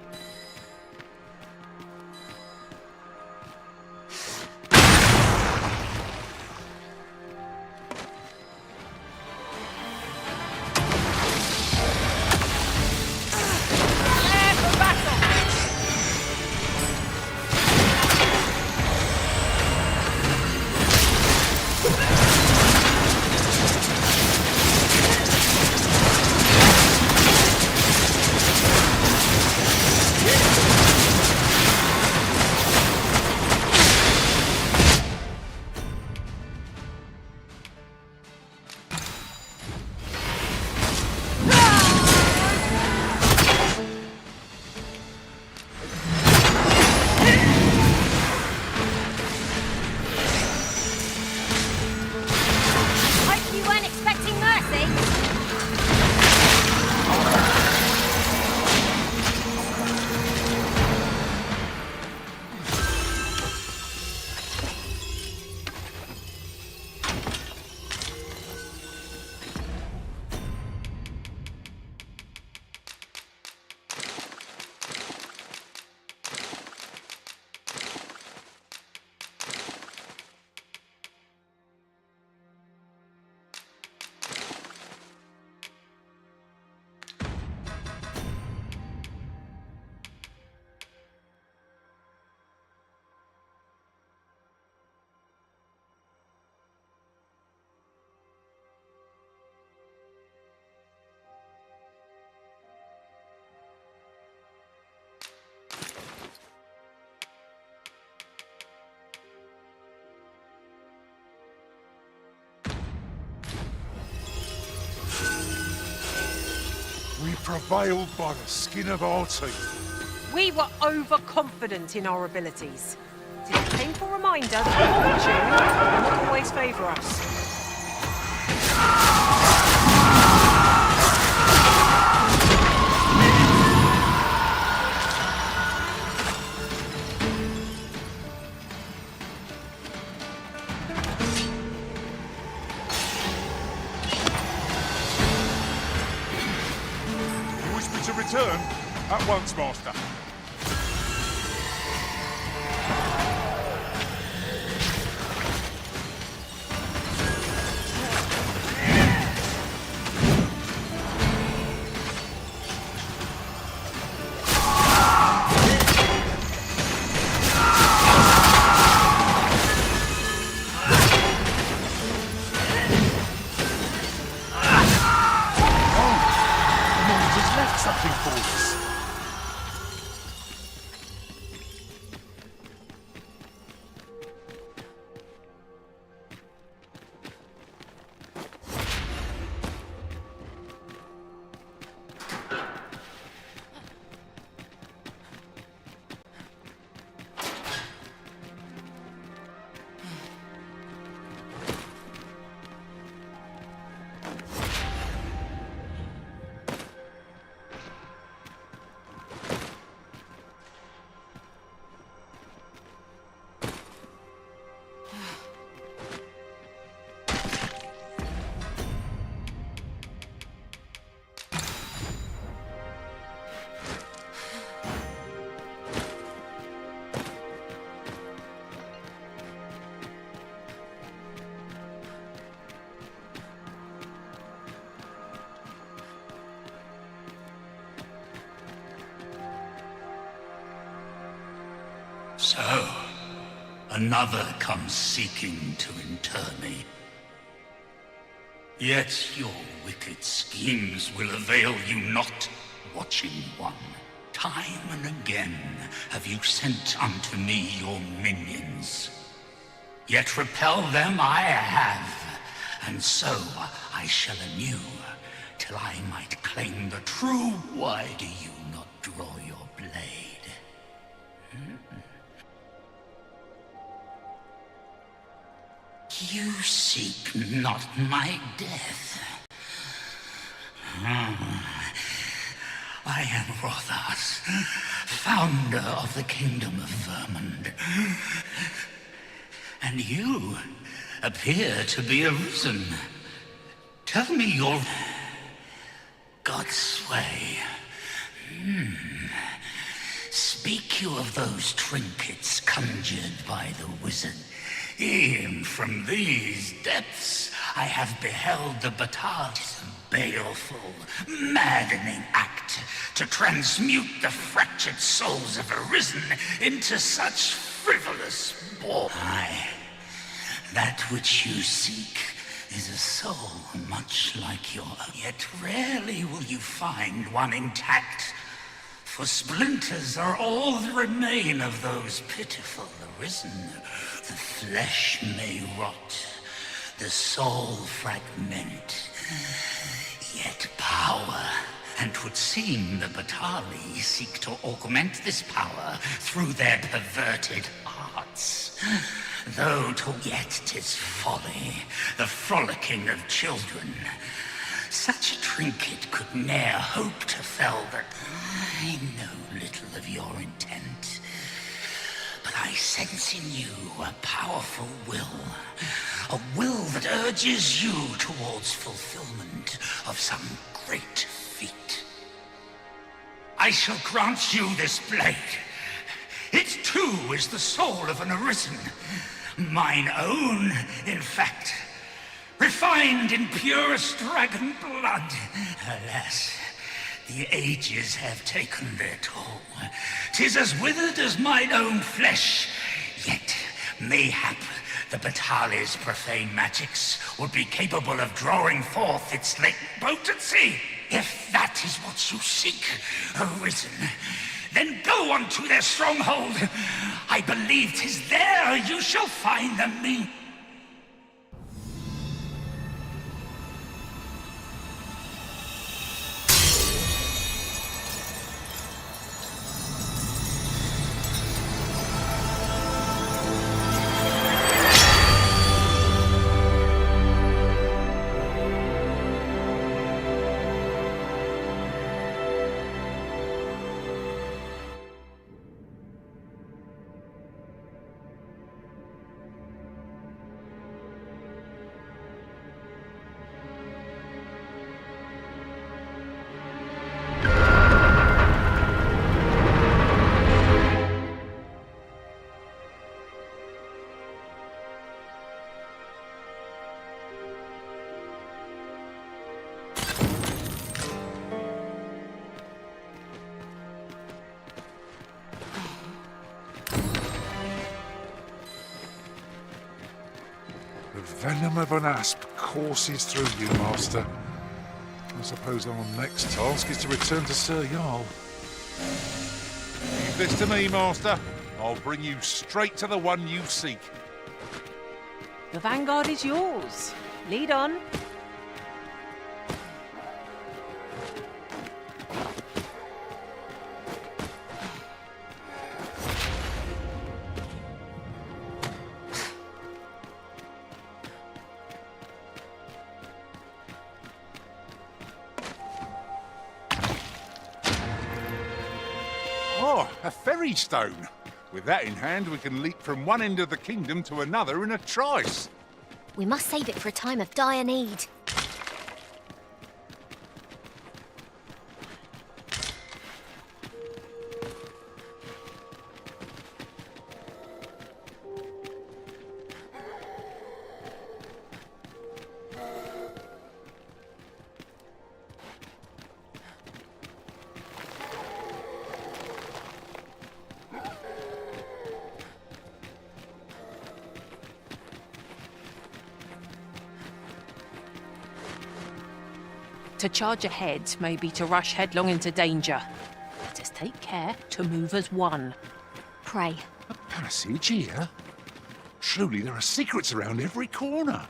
N: We prevailed by the skin of our teeth.
E: We were overconfident in our abilities. It is a painful reminder that fortune will not always favour us.
N: Return at once, Master. Something for us.
K: So, another comes seeking to inter me. Yet your wicked schemes will avail you not, watching one. Time and again have you sent unto me your minions. Yet repel them I have, and so I shall anew, till I might claim the true. Why do you not draw your blade? You seek not my death. I am Rothas, founder of the Kingdom of Vermund. And you appear to be arisen. Tell me your God's way. Speak you of those trinkets conjured by the wizard. E'en from these depths I have beheld the Batar's baleful, maddening act to transmute the fractured souls of Arisen into such frivolous bore. Aye, that which you seek is a soul much like your own. Yet rarely will you find one intact, for splinters are all that remain of those pitiful Arisen. The flesh may rot, the soul fragment, yet power. And 'twould seem the Batali seek to augment this power through their perverted arts. Though to yet 'tis folly, the frolicking of children. Such a trinket could ne'er hope to fell that. I know little of your intent, but I sense in you a powerful will. A will that urges you towards fulfillment of some great feat. I shall grant you this blade. It too is the soul of an Arisen. Mine own, in fact. Refined in purest dragon blood. Alas, the ages have taken their toll. 'Tis as withered as mine own flesh. Yet, mayhap, the Batali's profane magics would be capable of drawing forth its latent potency. If that is what you seek, Arisen, then go unto their stronghold. I believe 'tis there you shall find the means.
N: The venom of an asp courses through you, Master. I suppose our next task is to return to Sir Jarl.
O: Leave this to me, Master. I'll bring you straight to the one you seek.
E: The vanguard is yours. Lead on.
O: Oh, a ferry stone. With that in hand, we can leap from one end of the kingdom to another in a trice.
I: We must save it for a time of dire need.
E: To charge ahead may be to rush headlong into danger. Let us take care to move as one.
I: Pray.
N: A passage here? Truly there are secrets around every corner.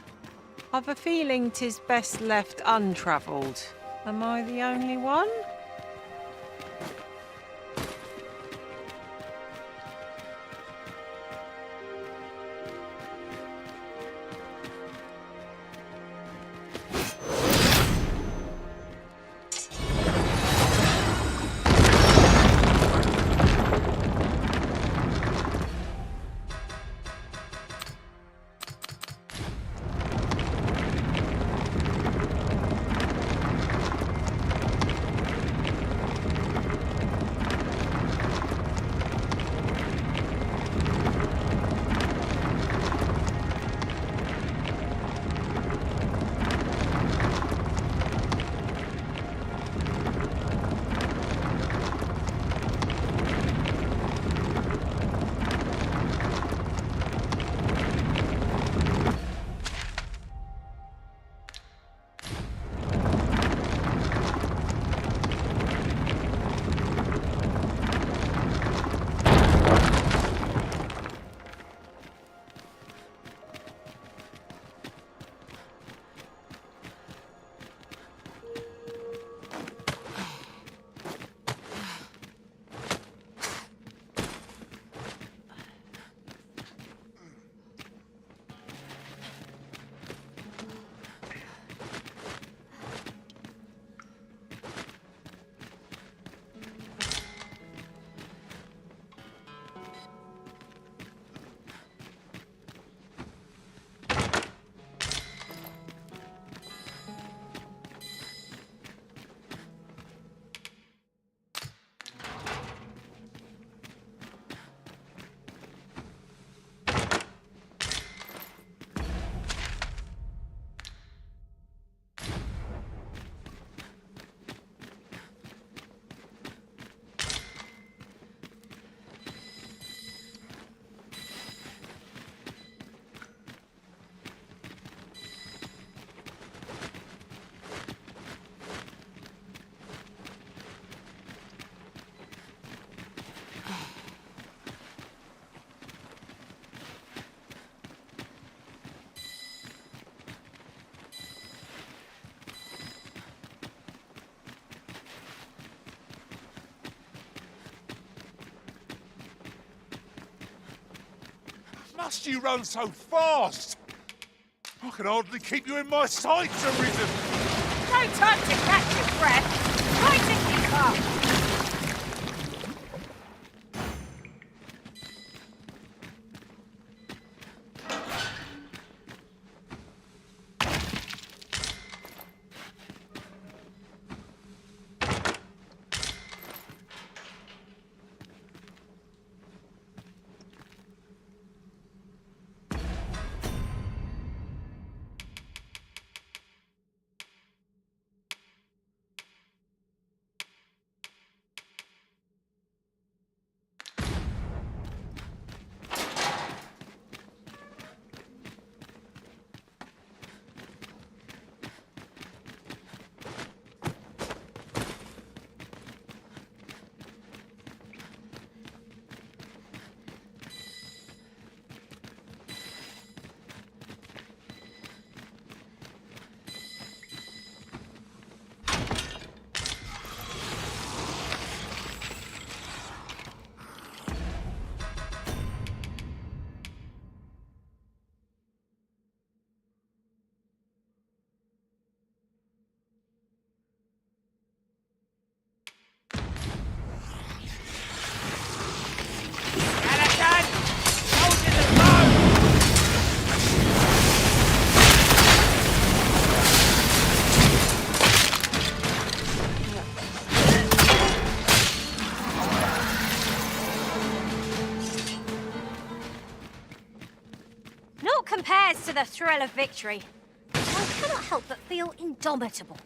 E: I've a feeling 'tis best left untravelled. Am I the only one?
O: Must you run so fast? I can hardly keep you in my sights, Arisen.
I: No time to catch your breath. Try to keep up. Compares to the thrill of victory. I cannot help but feel indomitable.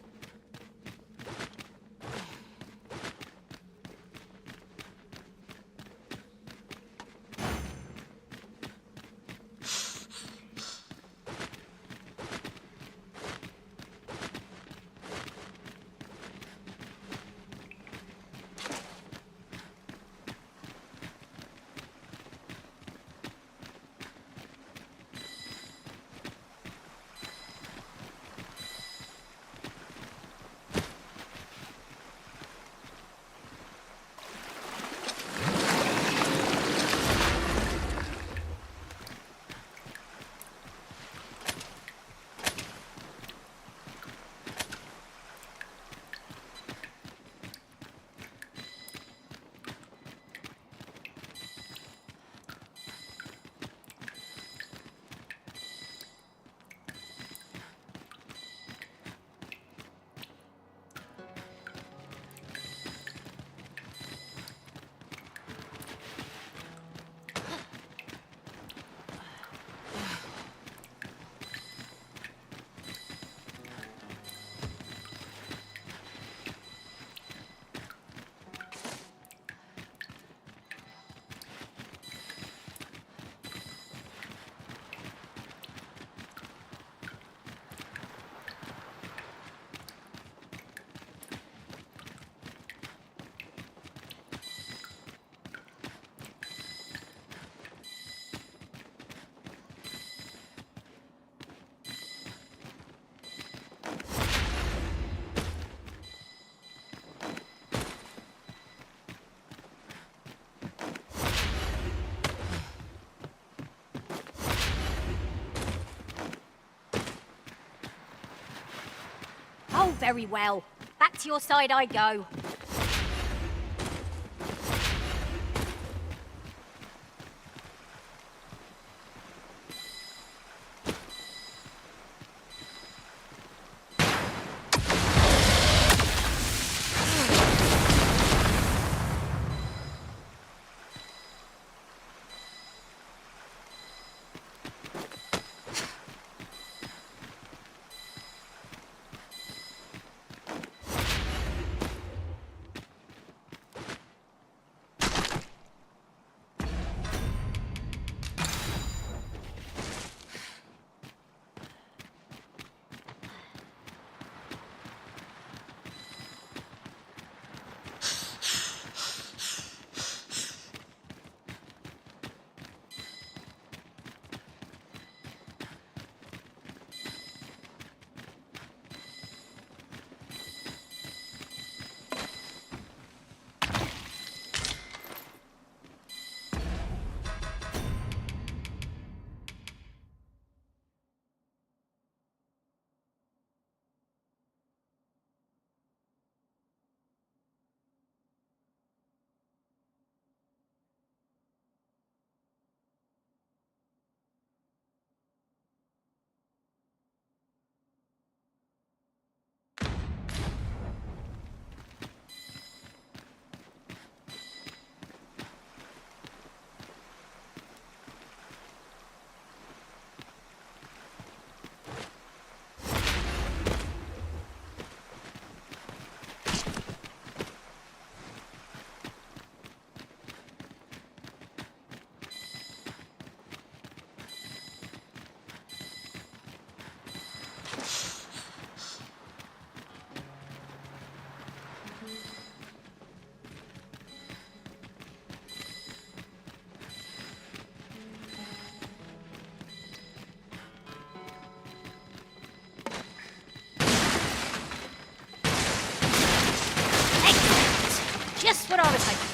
I: Oh, very well. Back to your side I go. Just what I was hoping.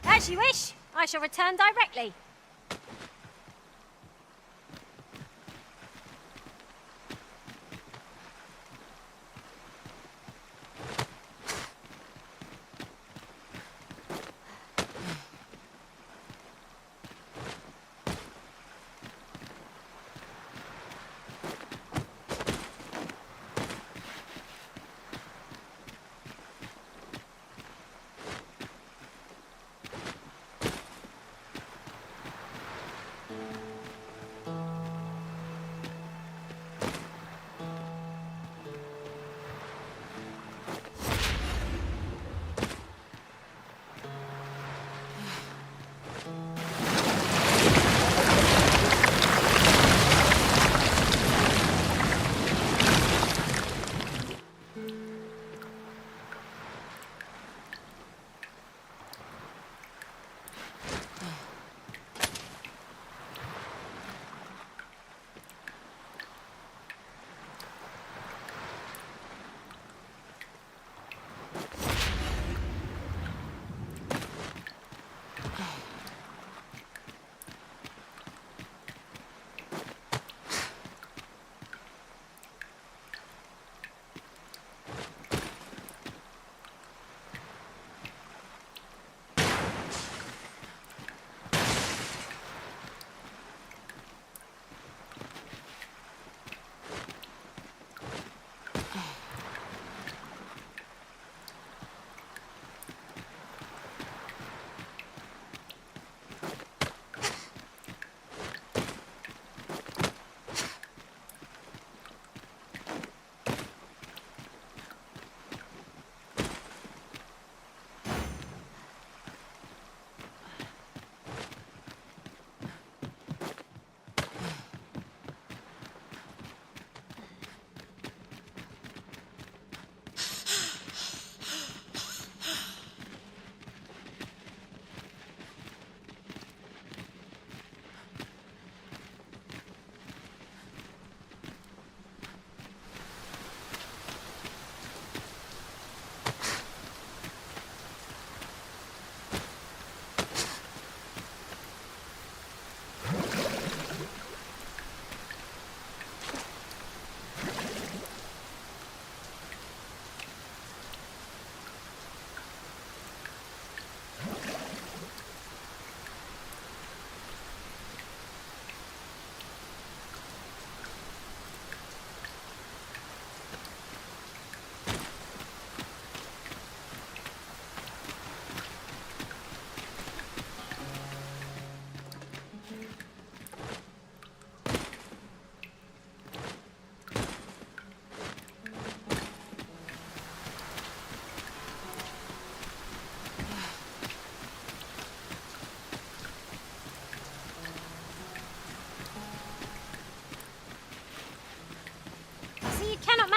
I: As you wish. I shall return directly.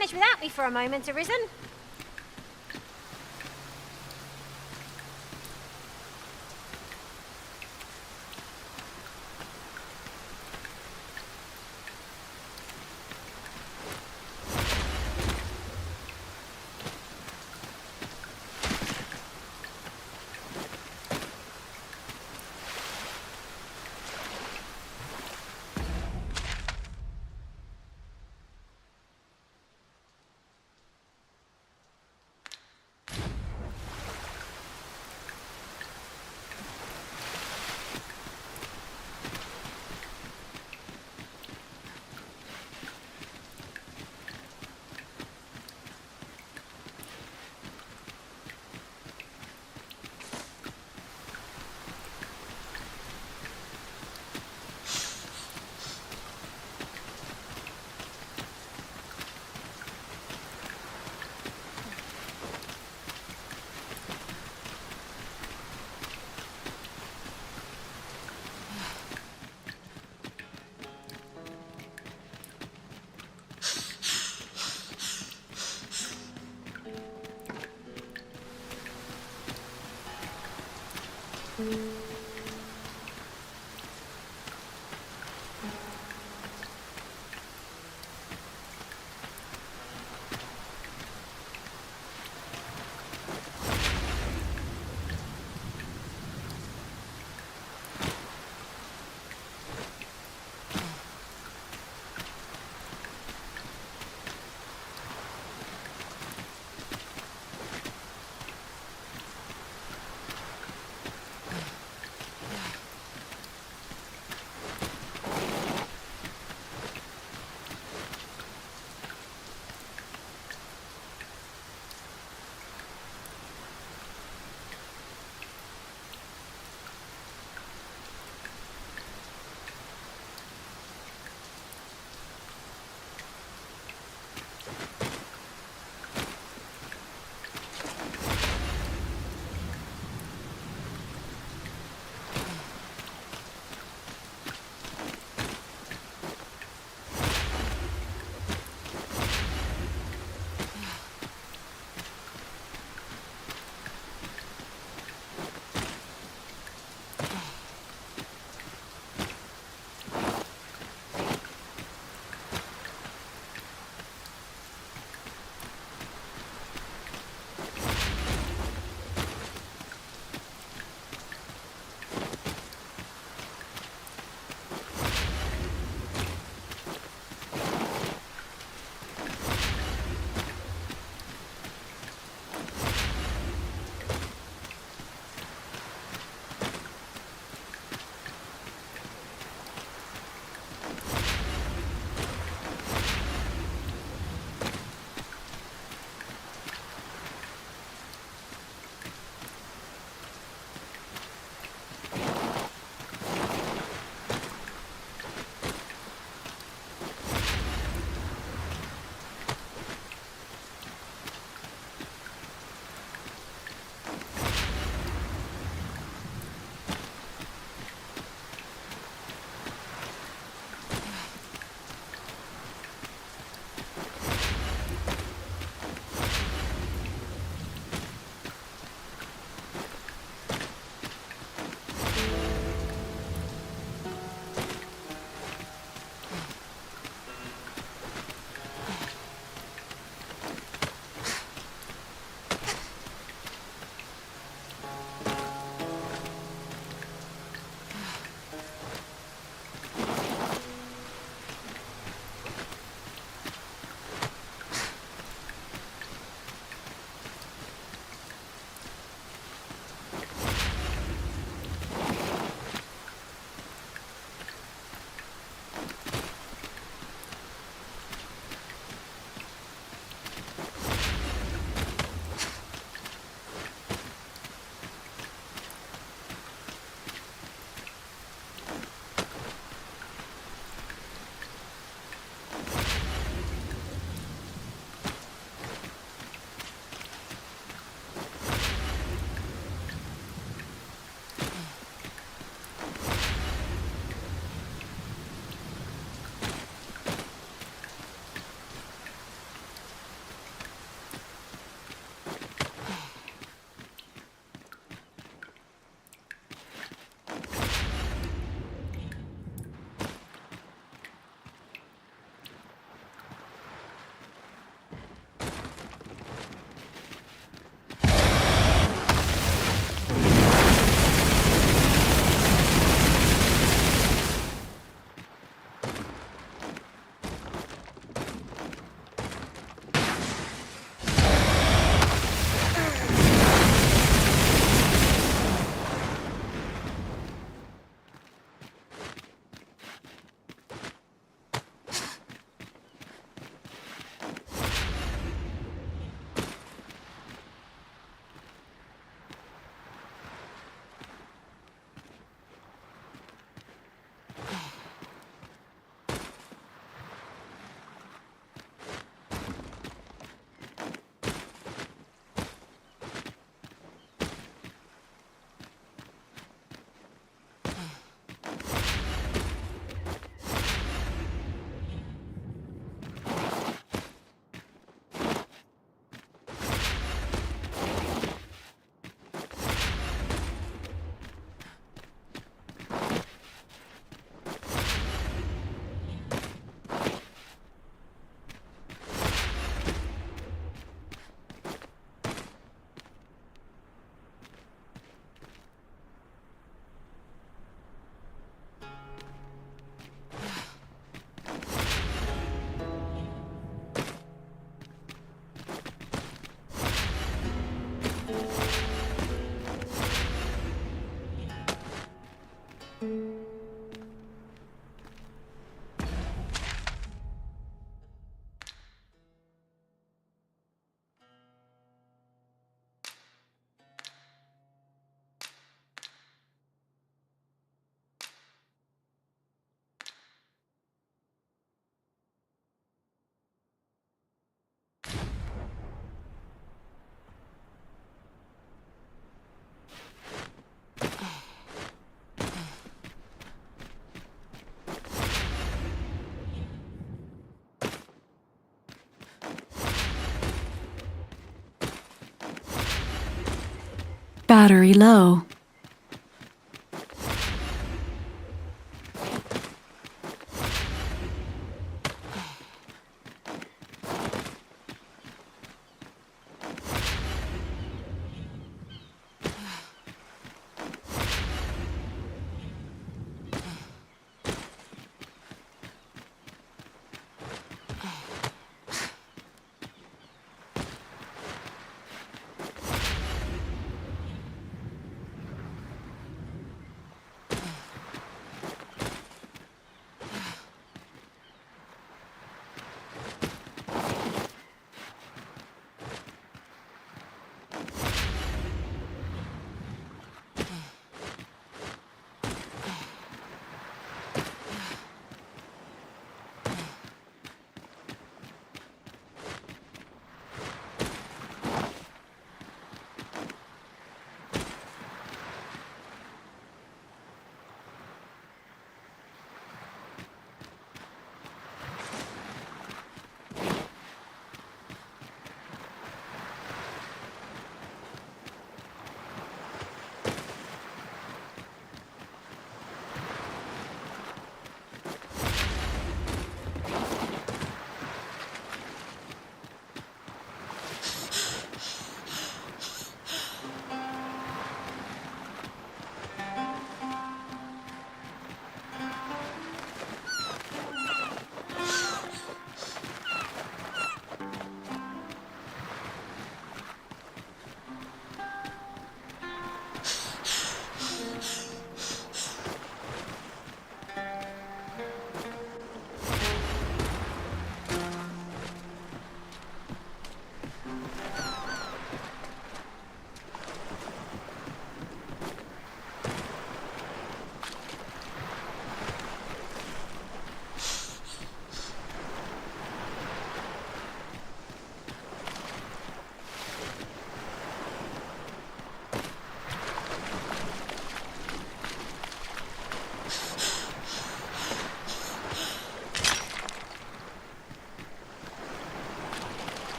I: manage without me for a moment, Arisen?
R: Battery low.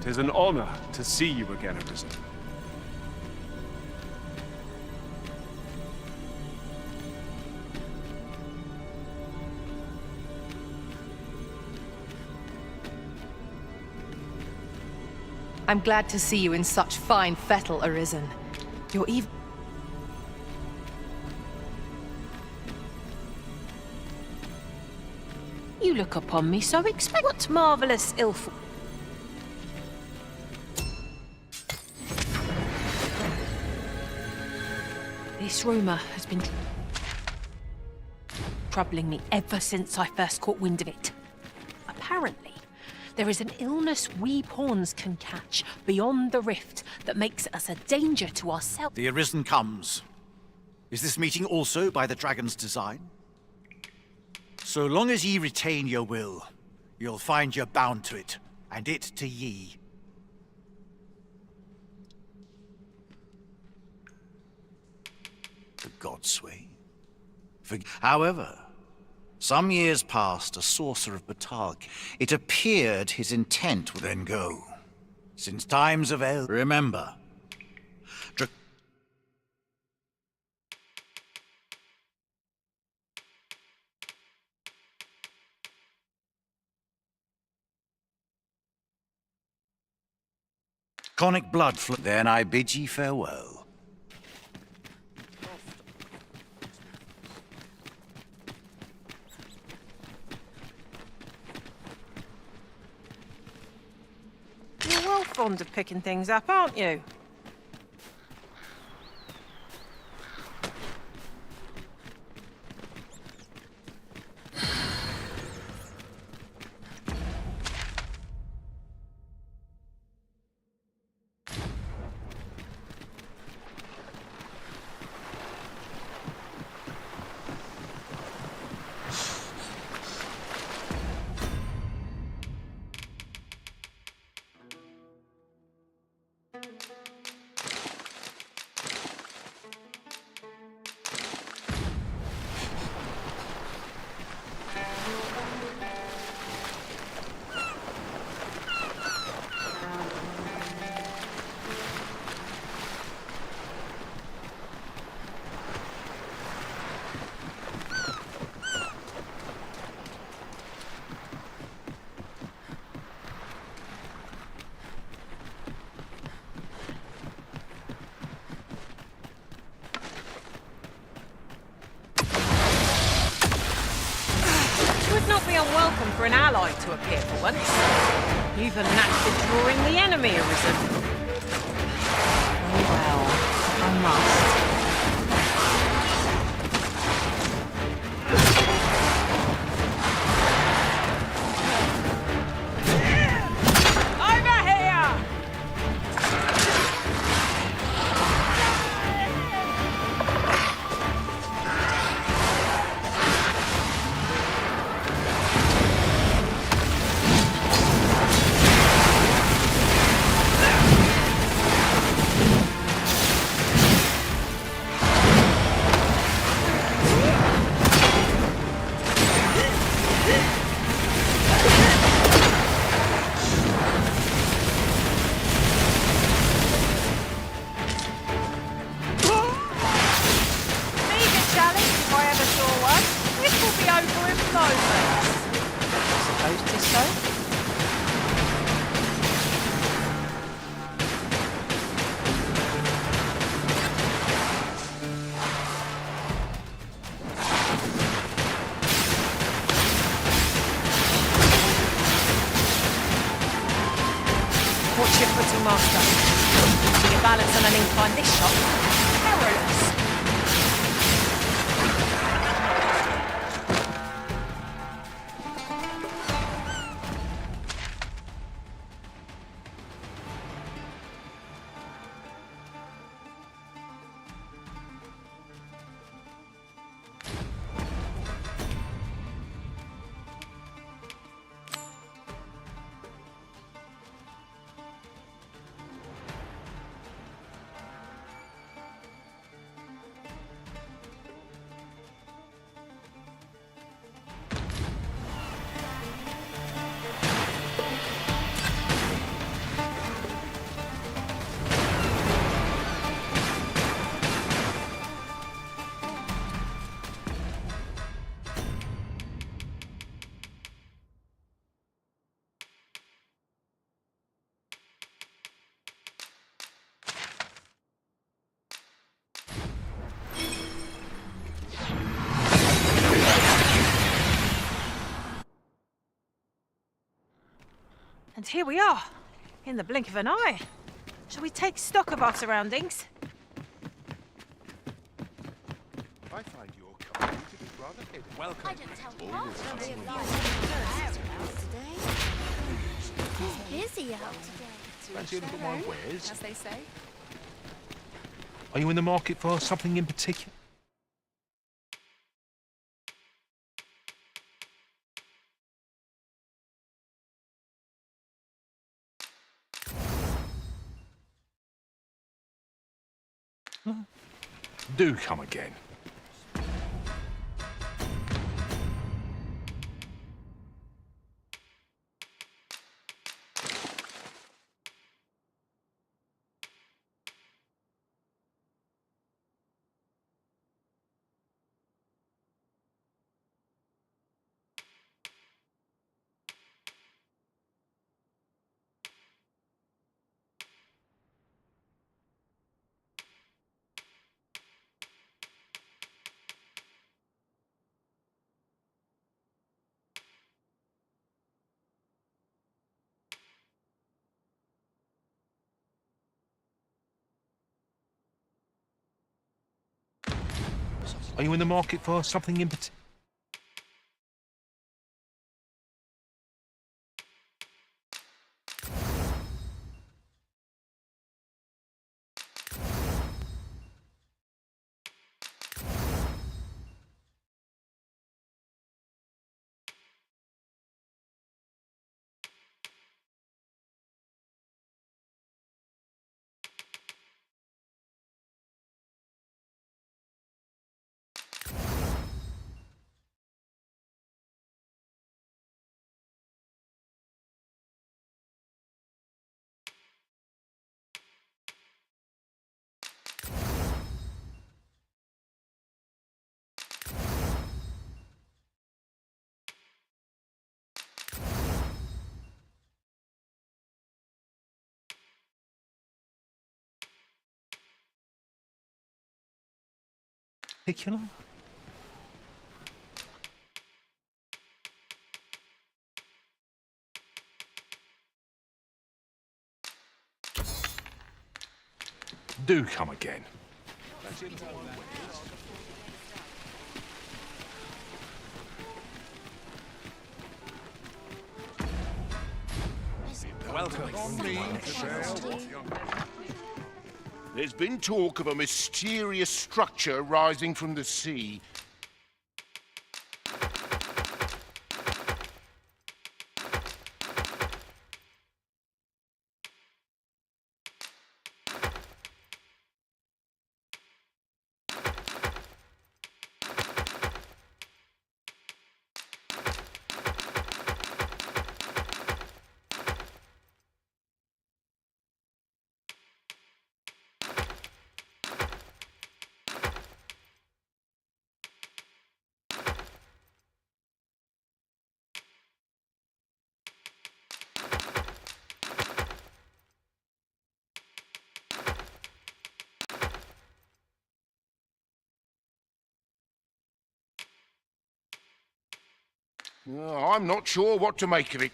P: Tis an honor to see you again, Arisen.
V: I'm glad to see you in such fine fettle, Arisen. You're even...
E: You look upon me, so expect what marvellous ill... This rumour has been troubling me ever since I first caught wind of it. Apparently, there is an illness we pawns can catch beyond the rift that makes us a danger to ourselves.
Q: The Arisen comes. Is this meeting also by the dragon's design? So long as ye retain your will, you'll find you're bound to it, and it to ye. The gods sway. However, some years past, a sorcerer of Batar, it appeared his intent would then go. Since times of remember, draconic blood flow. Then I bid ye farewell.
E: fond of picking things up, aren't you? Not be unwelcome for an ally to appear for once. Even that's for drawing the enemy arisen. Oh well, I must. Watch your footing, Master. Losing your balance on an incline this shot. Perilous. And here we are, in the blink of an eye. Shall we take stock of our surroundings?
N: I find your company to be rather heady.
T: Welcome.
C: I don't tell you what, I realise it's busy out today.
N: Fancy a little my wares?
A: As they say.
N: Are you in the market for something in particular? Do come again. Are you in the market for something in particular? Particular? Do come again. There's been talk of a mysterious structure rising from the sea. I'm not sure what to make of it.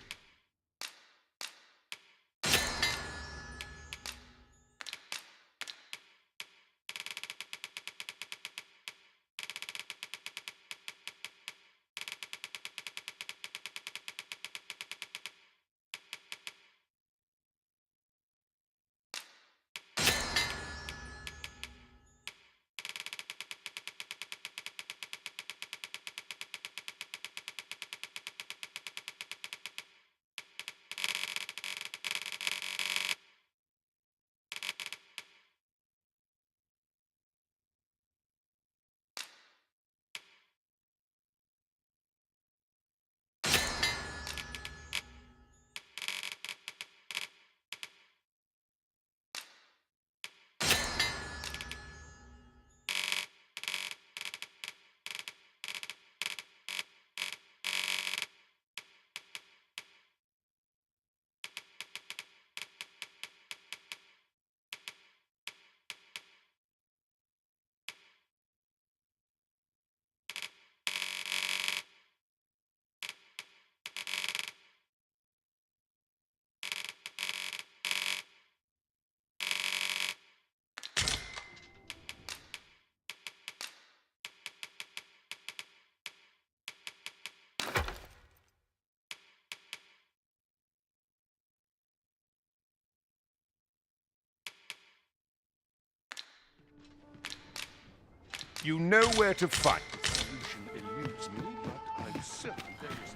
N: You know where to find the solution eludes me, but I'm certain there is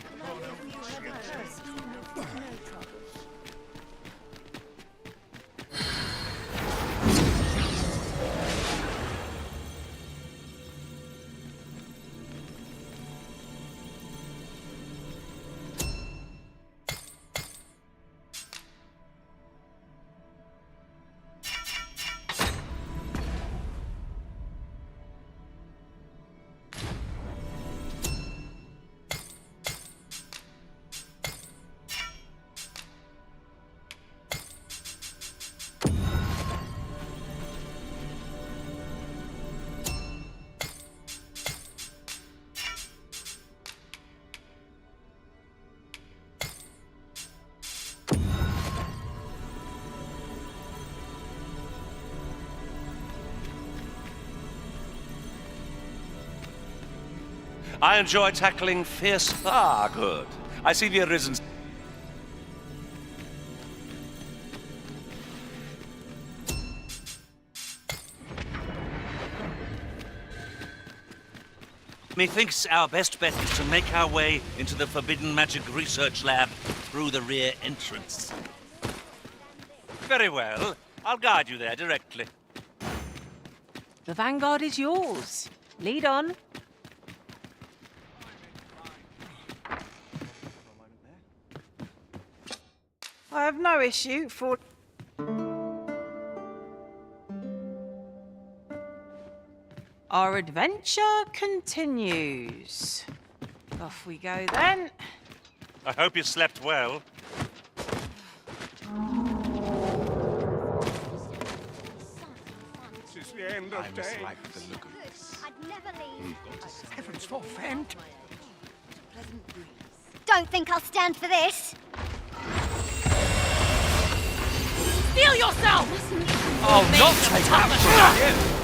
H: I enjoy tackling fierce... Ah, good. I see the Arisen... Methinks our best bet is to make our way into the Forbidden Magic Research Lab through the rear entrance. Very well. I'll guide you there directly.
E: The vanguard is yours. Lead on. I have no issue for... Our adventure continues. Off we go then.
H: I hope you slept well.
J: This is the end of
N: I
J: days.
N: mislike the look of this.
I: I'd never leave.
J: Heavens forfend.
I: Don't think I'll stand for this.
B: Steel yourself!
T: I'll not take that from you!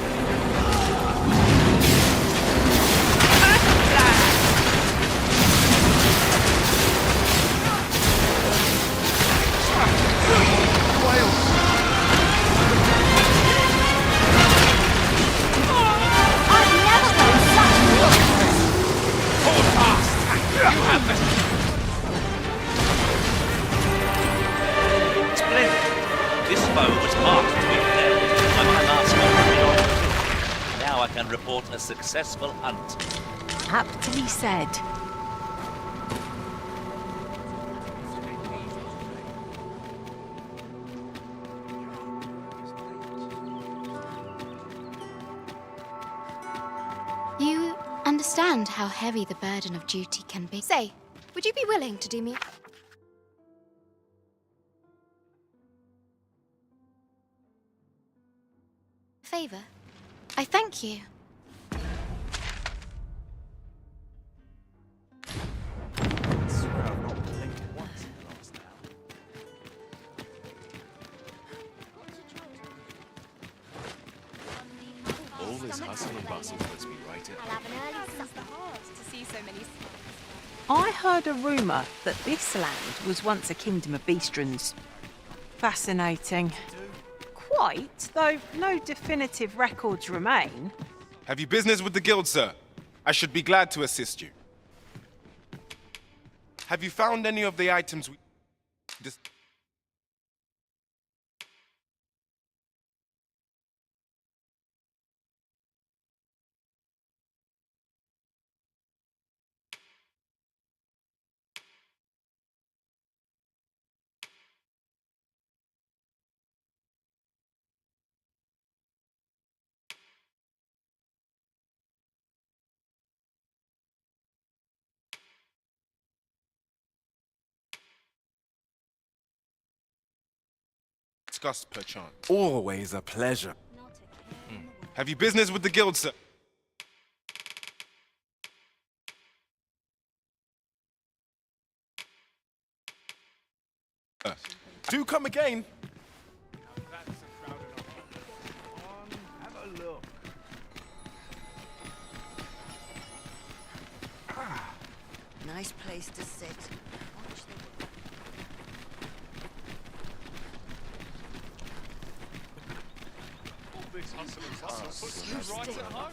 H: This foe was marked to be felled by my last opportunity. Now I can report a successful hunt.
V: Aptly said.
D: You understand how heavy the burden of duty can be. Say, would you be willing to do me a favor? I thank you.
P: All this hustle and bustle puts me right at...
E: I heard a rumour that this land was once a kingdom of beastrons. Fascinating. Quite, though no definitive records remain.
F: Have you business with the guild, sir? I should be glad to assist you. Have you found any of the items we... discussed, perchance?
W: Always a pleasure.
F: Have you business with the guild, sir?
W: Do come again.
J: Have a look.
C: Nice place to sit. Watch the...
H: All this hustle and bustle puts me right at home.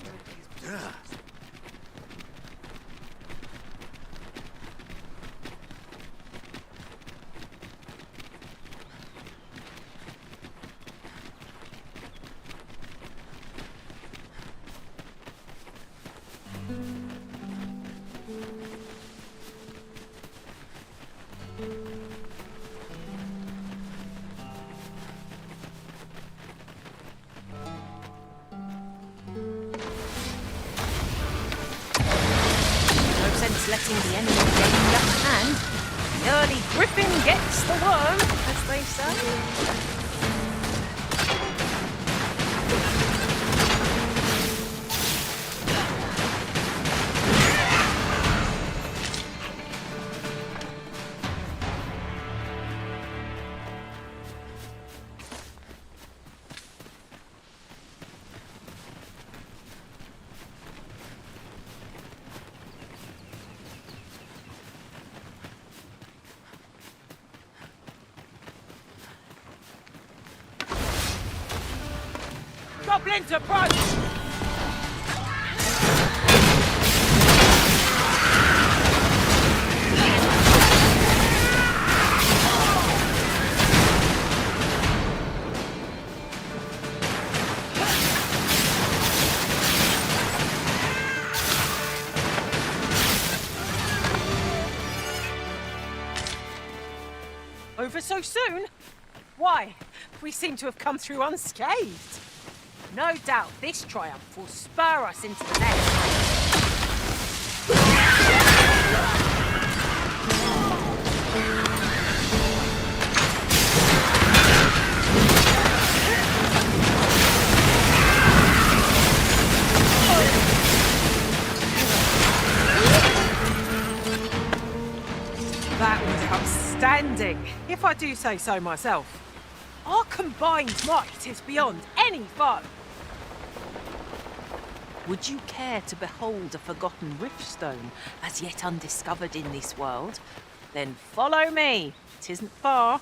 E: No sense letting the enemy gain the upper hand. The early griffin gets the worm, as they say.
B: Goblins approach!
E: Over so soon? Why? We seem to have come through unscathed. No doubt this triumph will spur us into the next. That was outstanding, if I do say so myself. Our combined might is beyond any foe. Would you care to behold a forgotten riftstone as yet undiscovered in this world? Then follow me. It isn't far.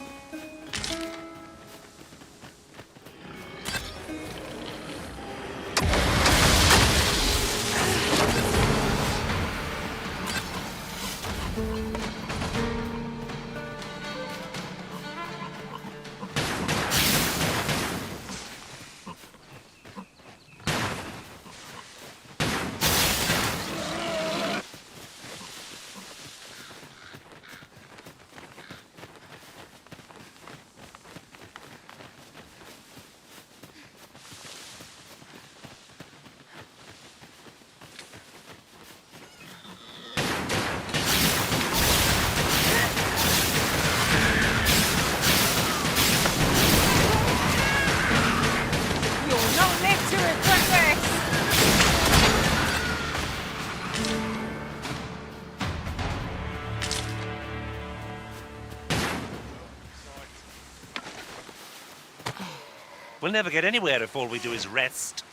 H: We'll never get anywhere if all we do is rest.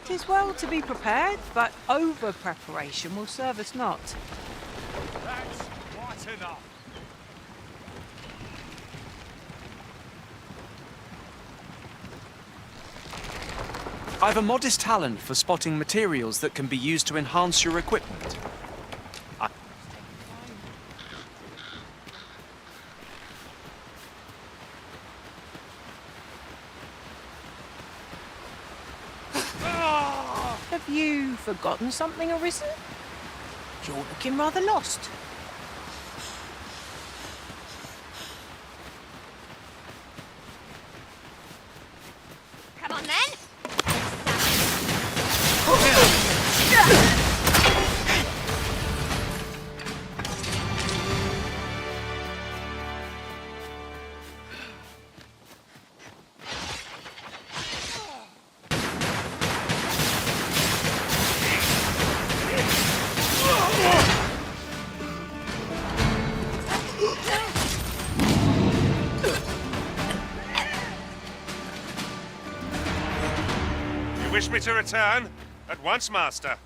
E: It is well to be prepared, but over-preparation will serve us not.
U: That's quite enough.
L: I've a modest talent for spotting materials that can be used to enhance your equipment.
E: Have you forgotten something, Arisen? You're looking rather lost.
I: Come on then.
U: You wish me to return? At once, Master.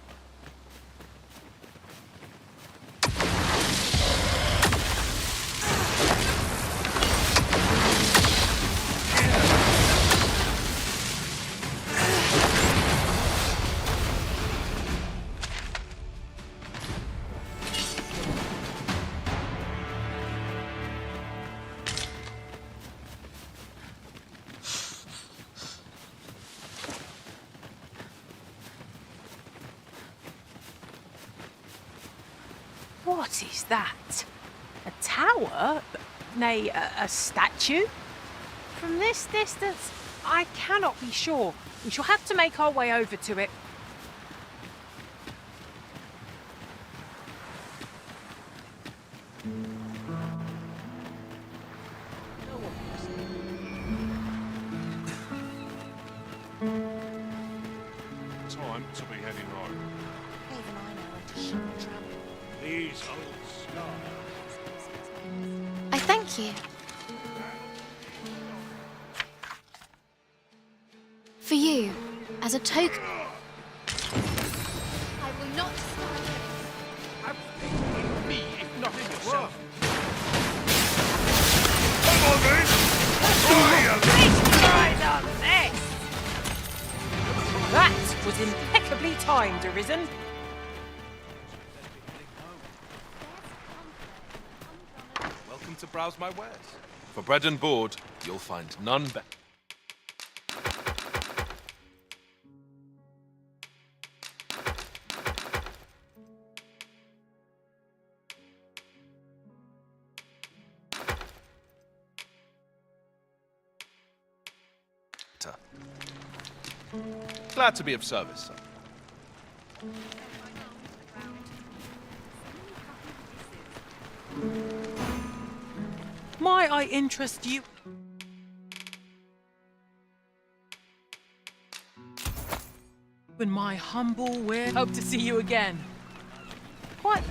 E: What is that? A tower? Nay, a statue? From this distance, I cannot be sure. We shall have to make our way over to it.
U: Time to be heading home.
C: Even I know when to shut the trap.
U: These old scars.
D: I thank you. For you, as a token. I will not
U: Me, if not in yourself.
B: Please try on this!
E: impeccably timed, Arisen.
W: Welcome to browse my wares. For bread and board, you'll find none better. Glad to be of service, sir.
E: Might I interest you? In my humble way. Hope to see you again. Quite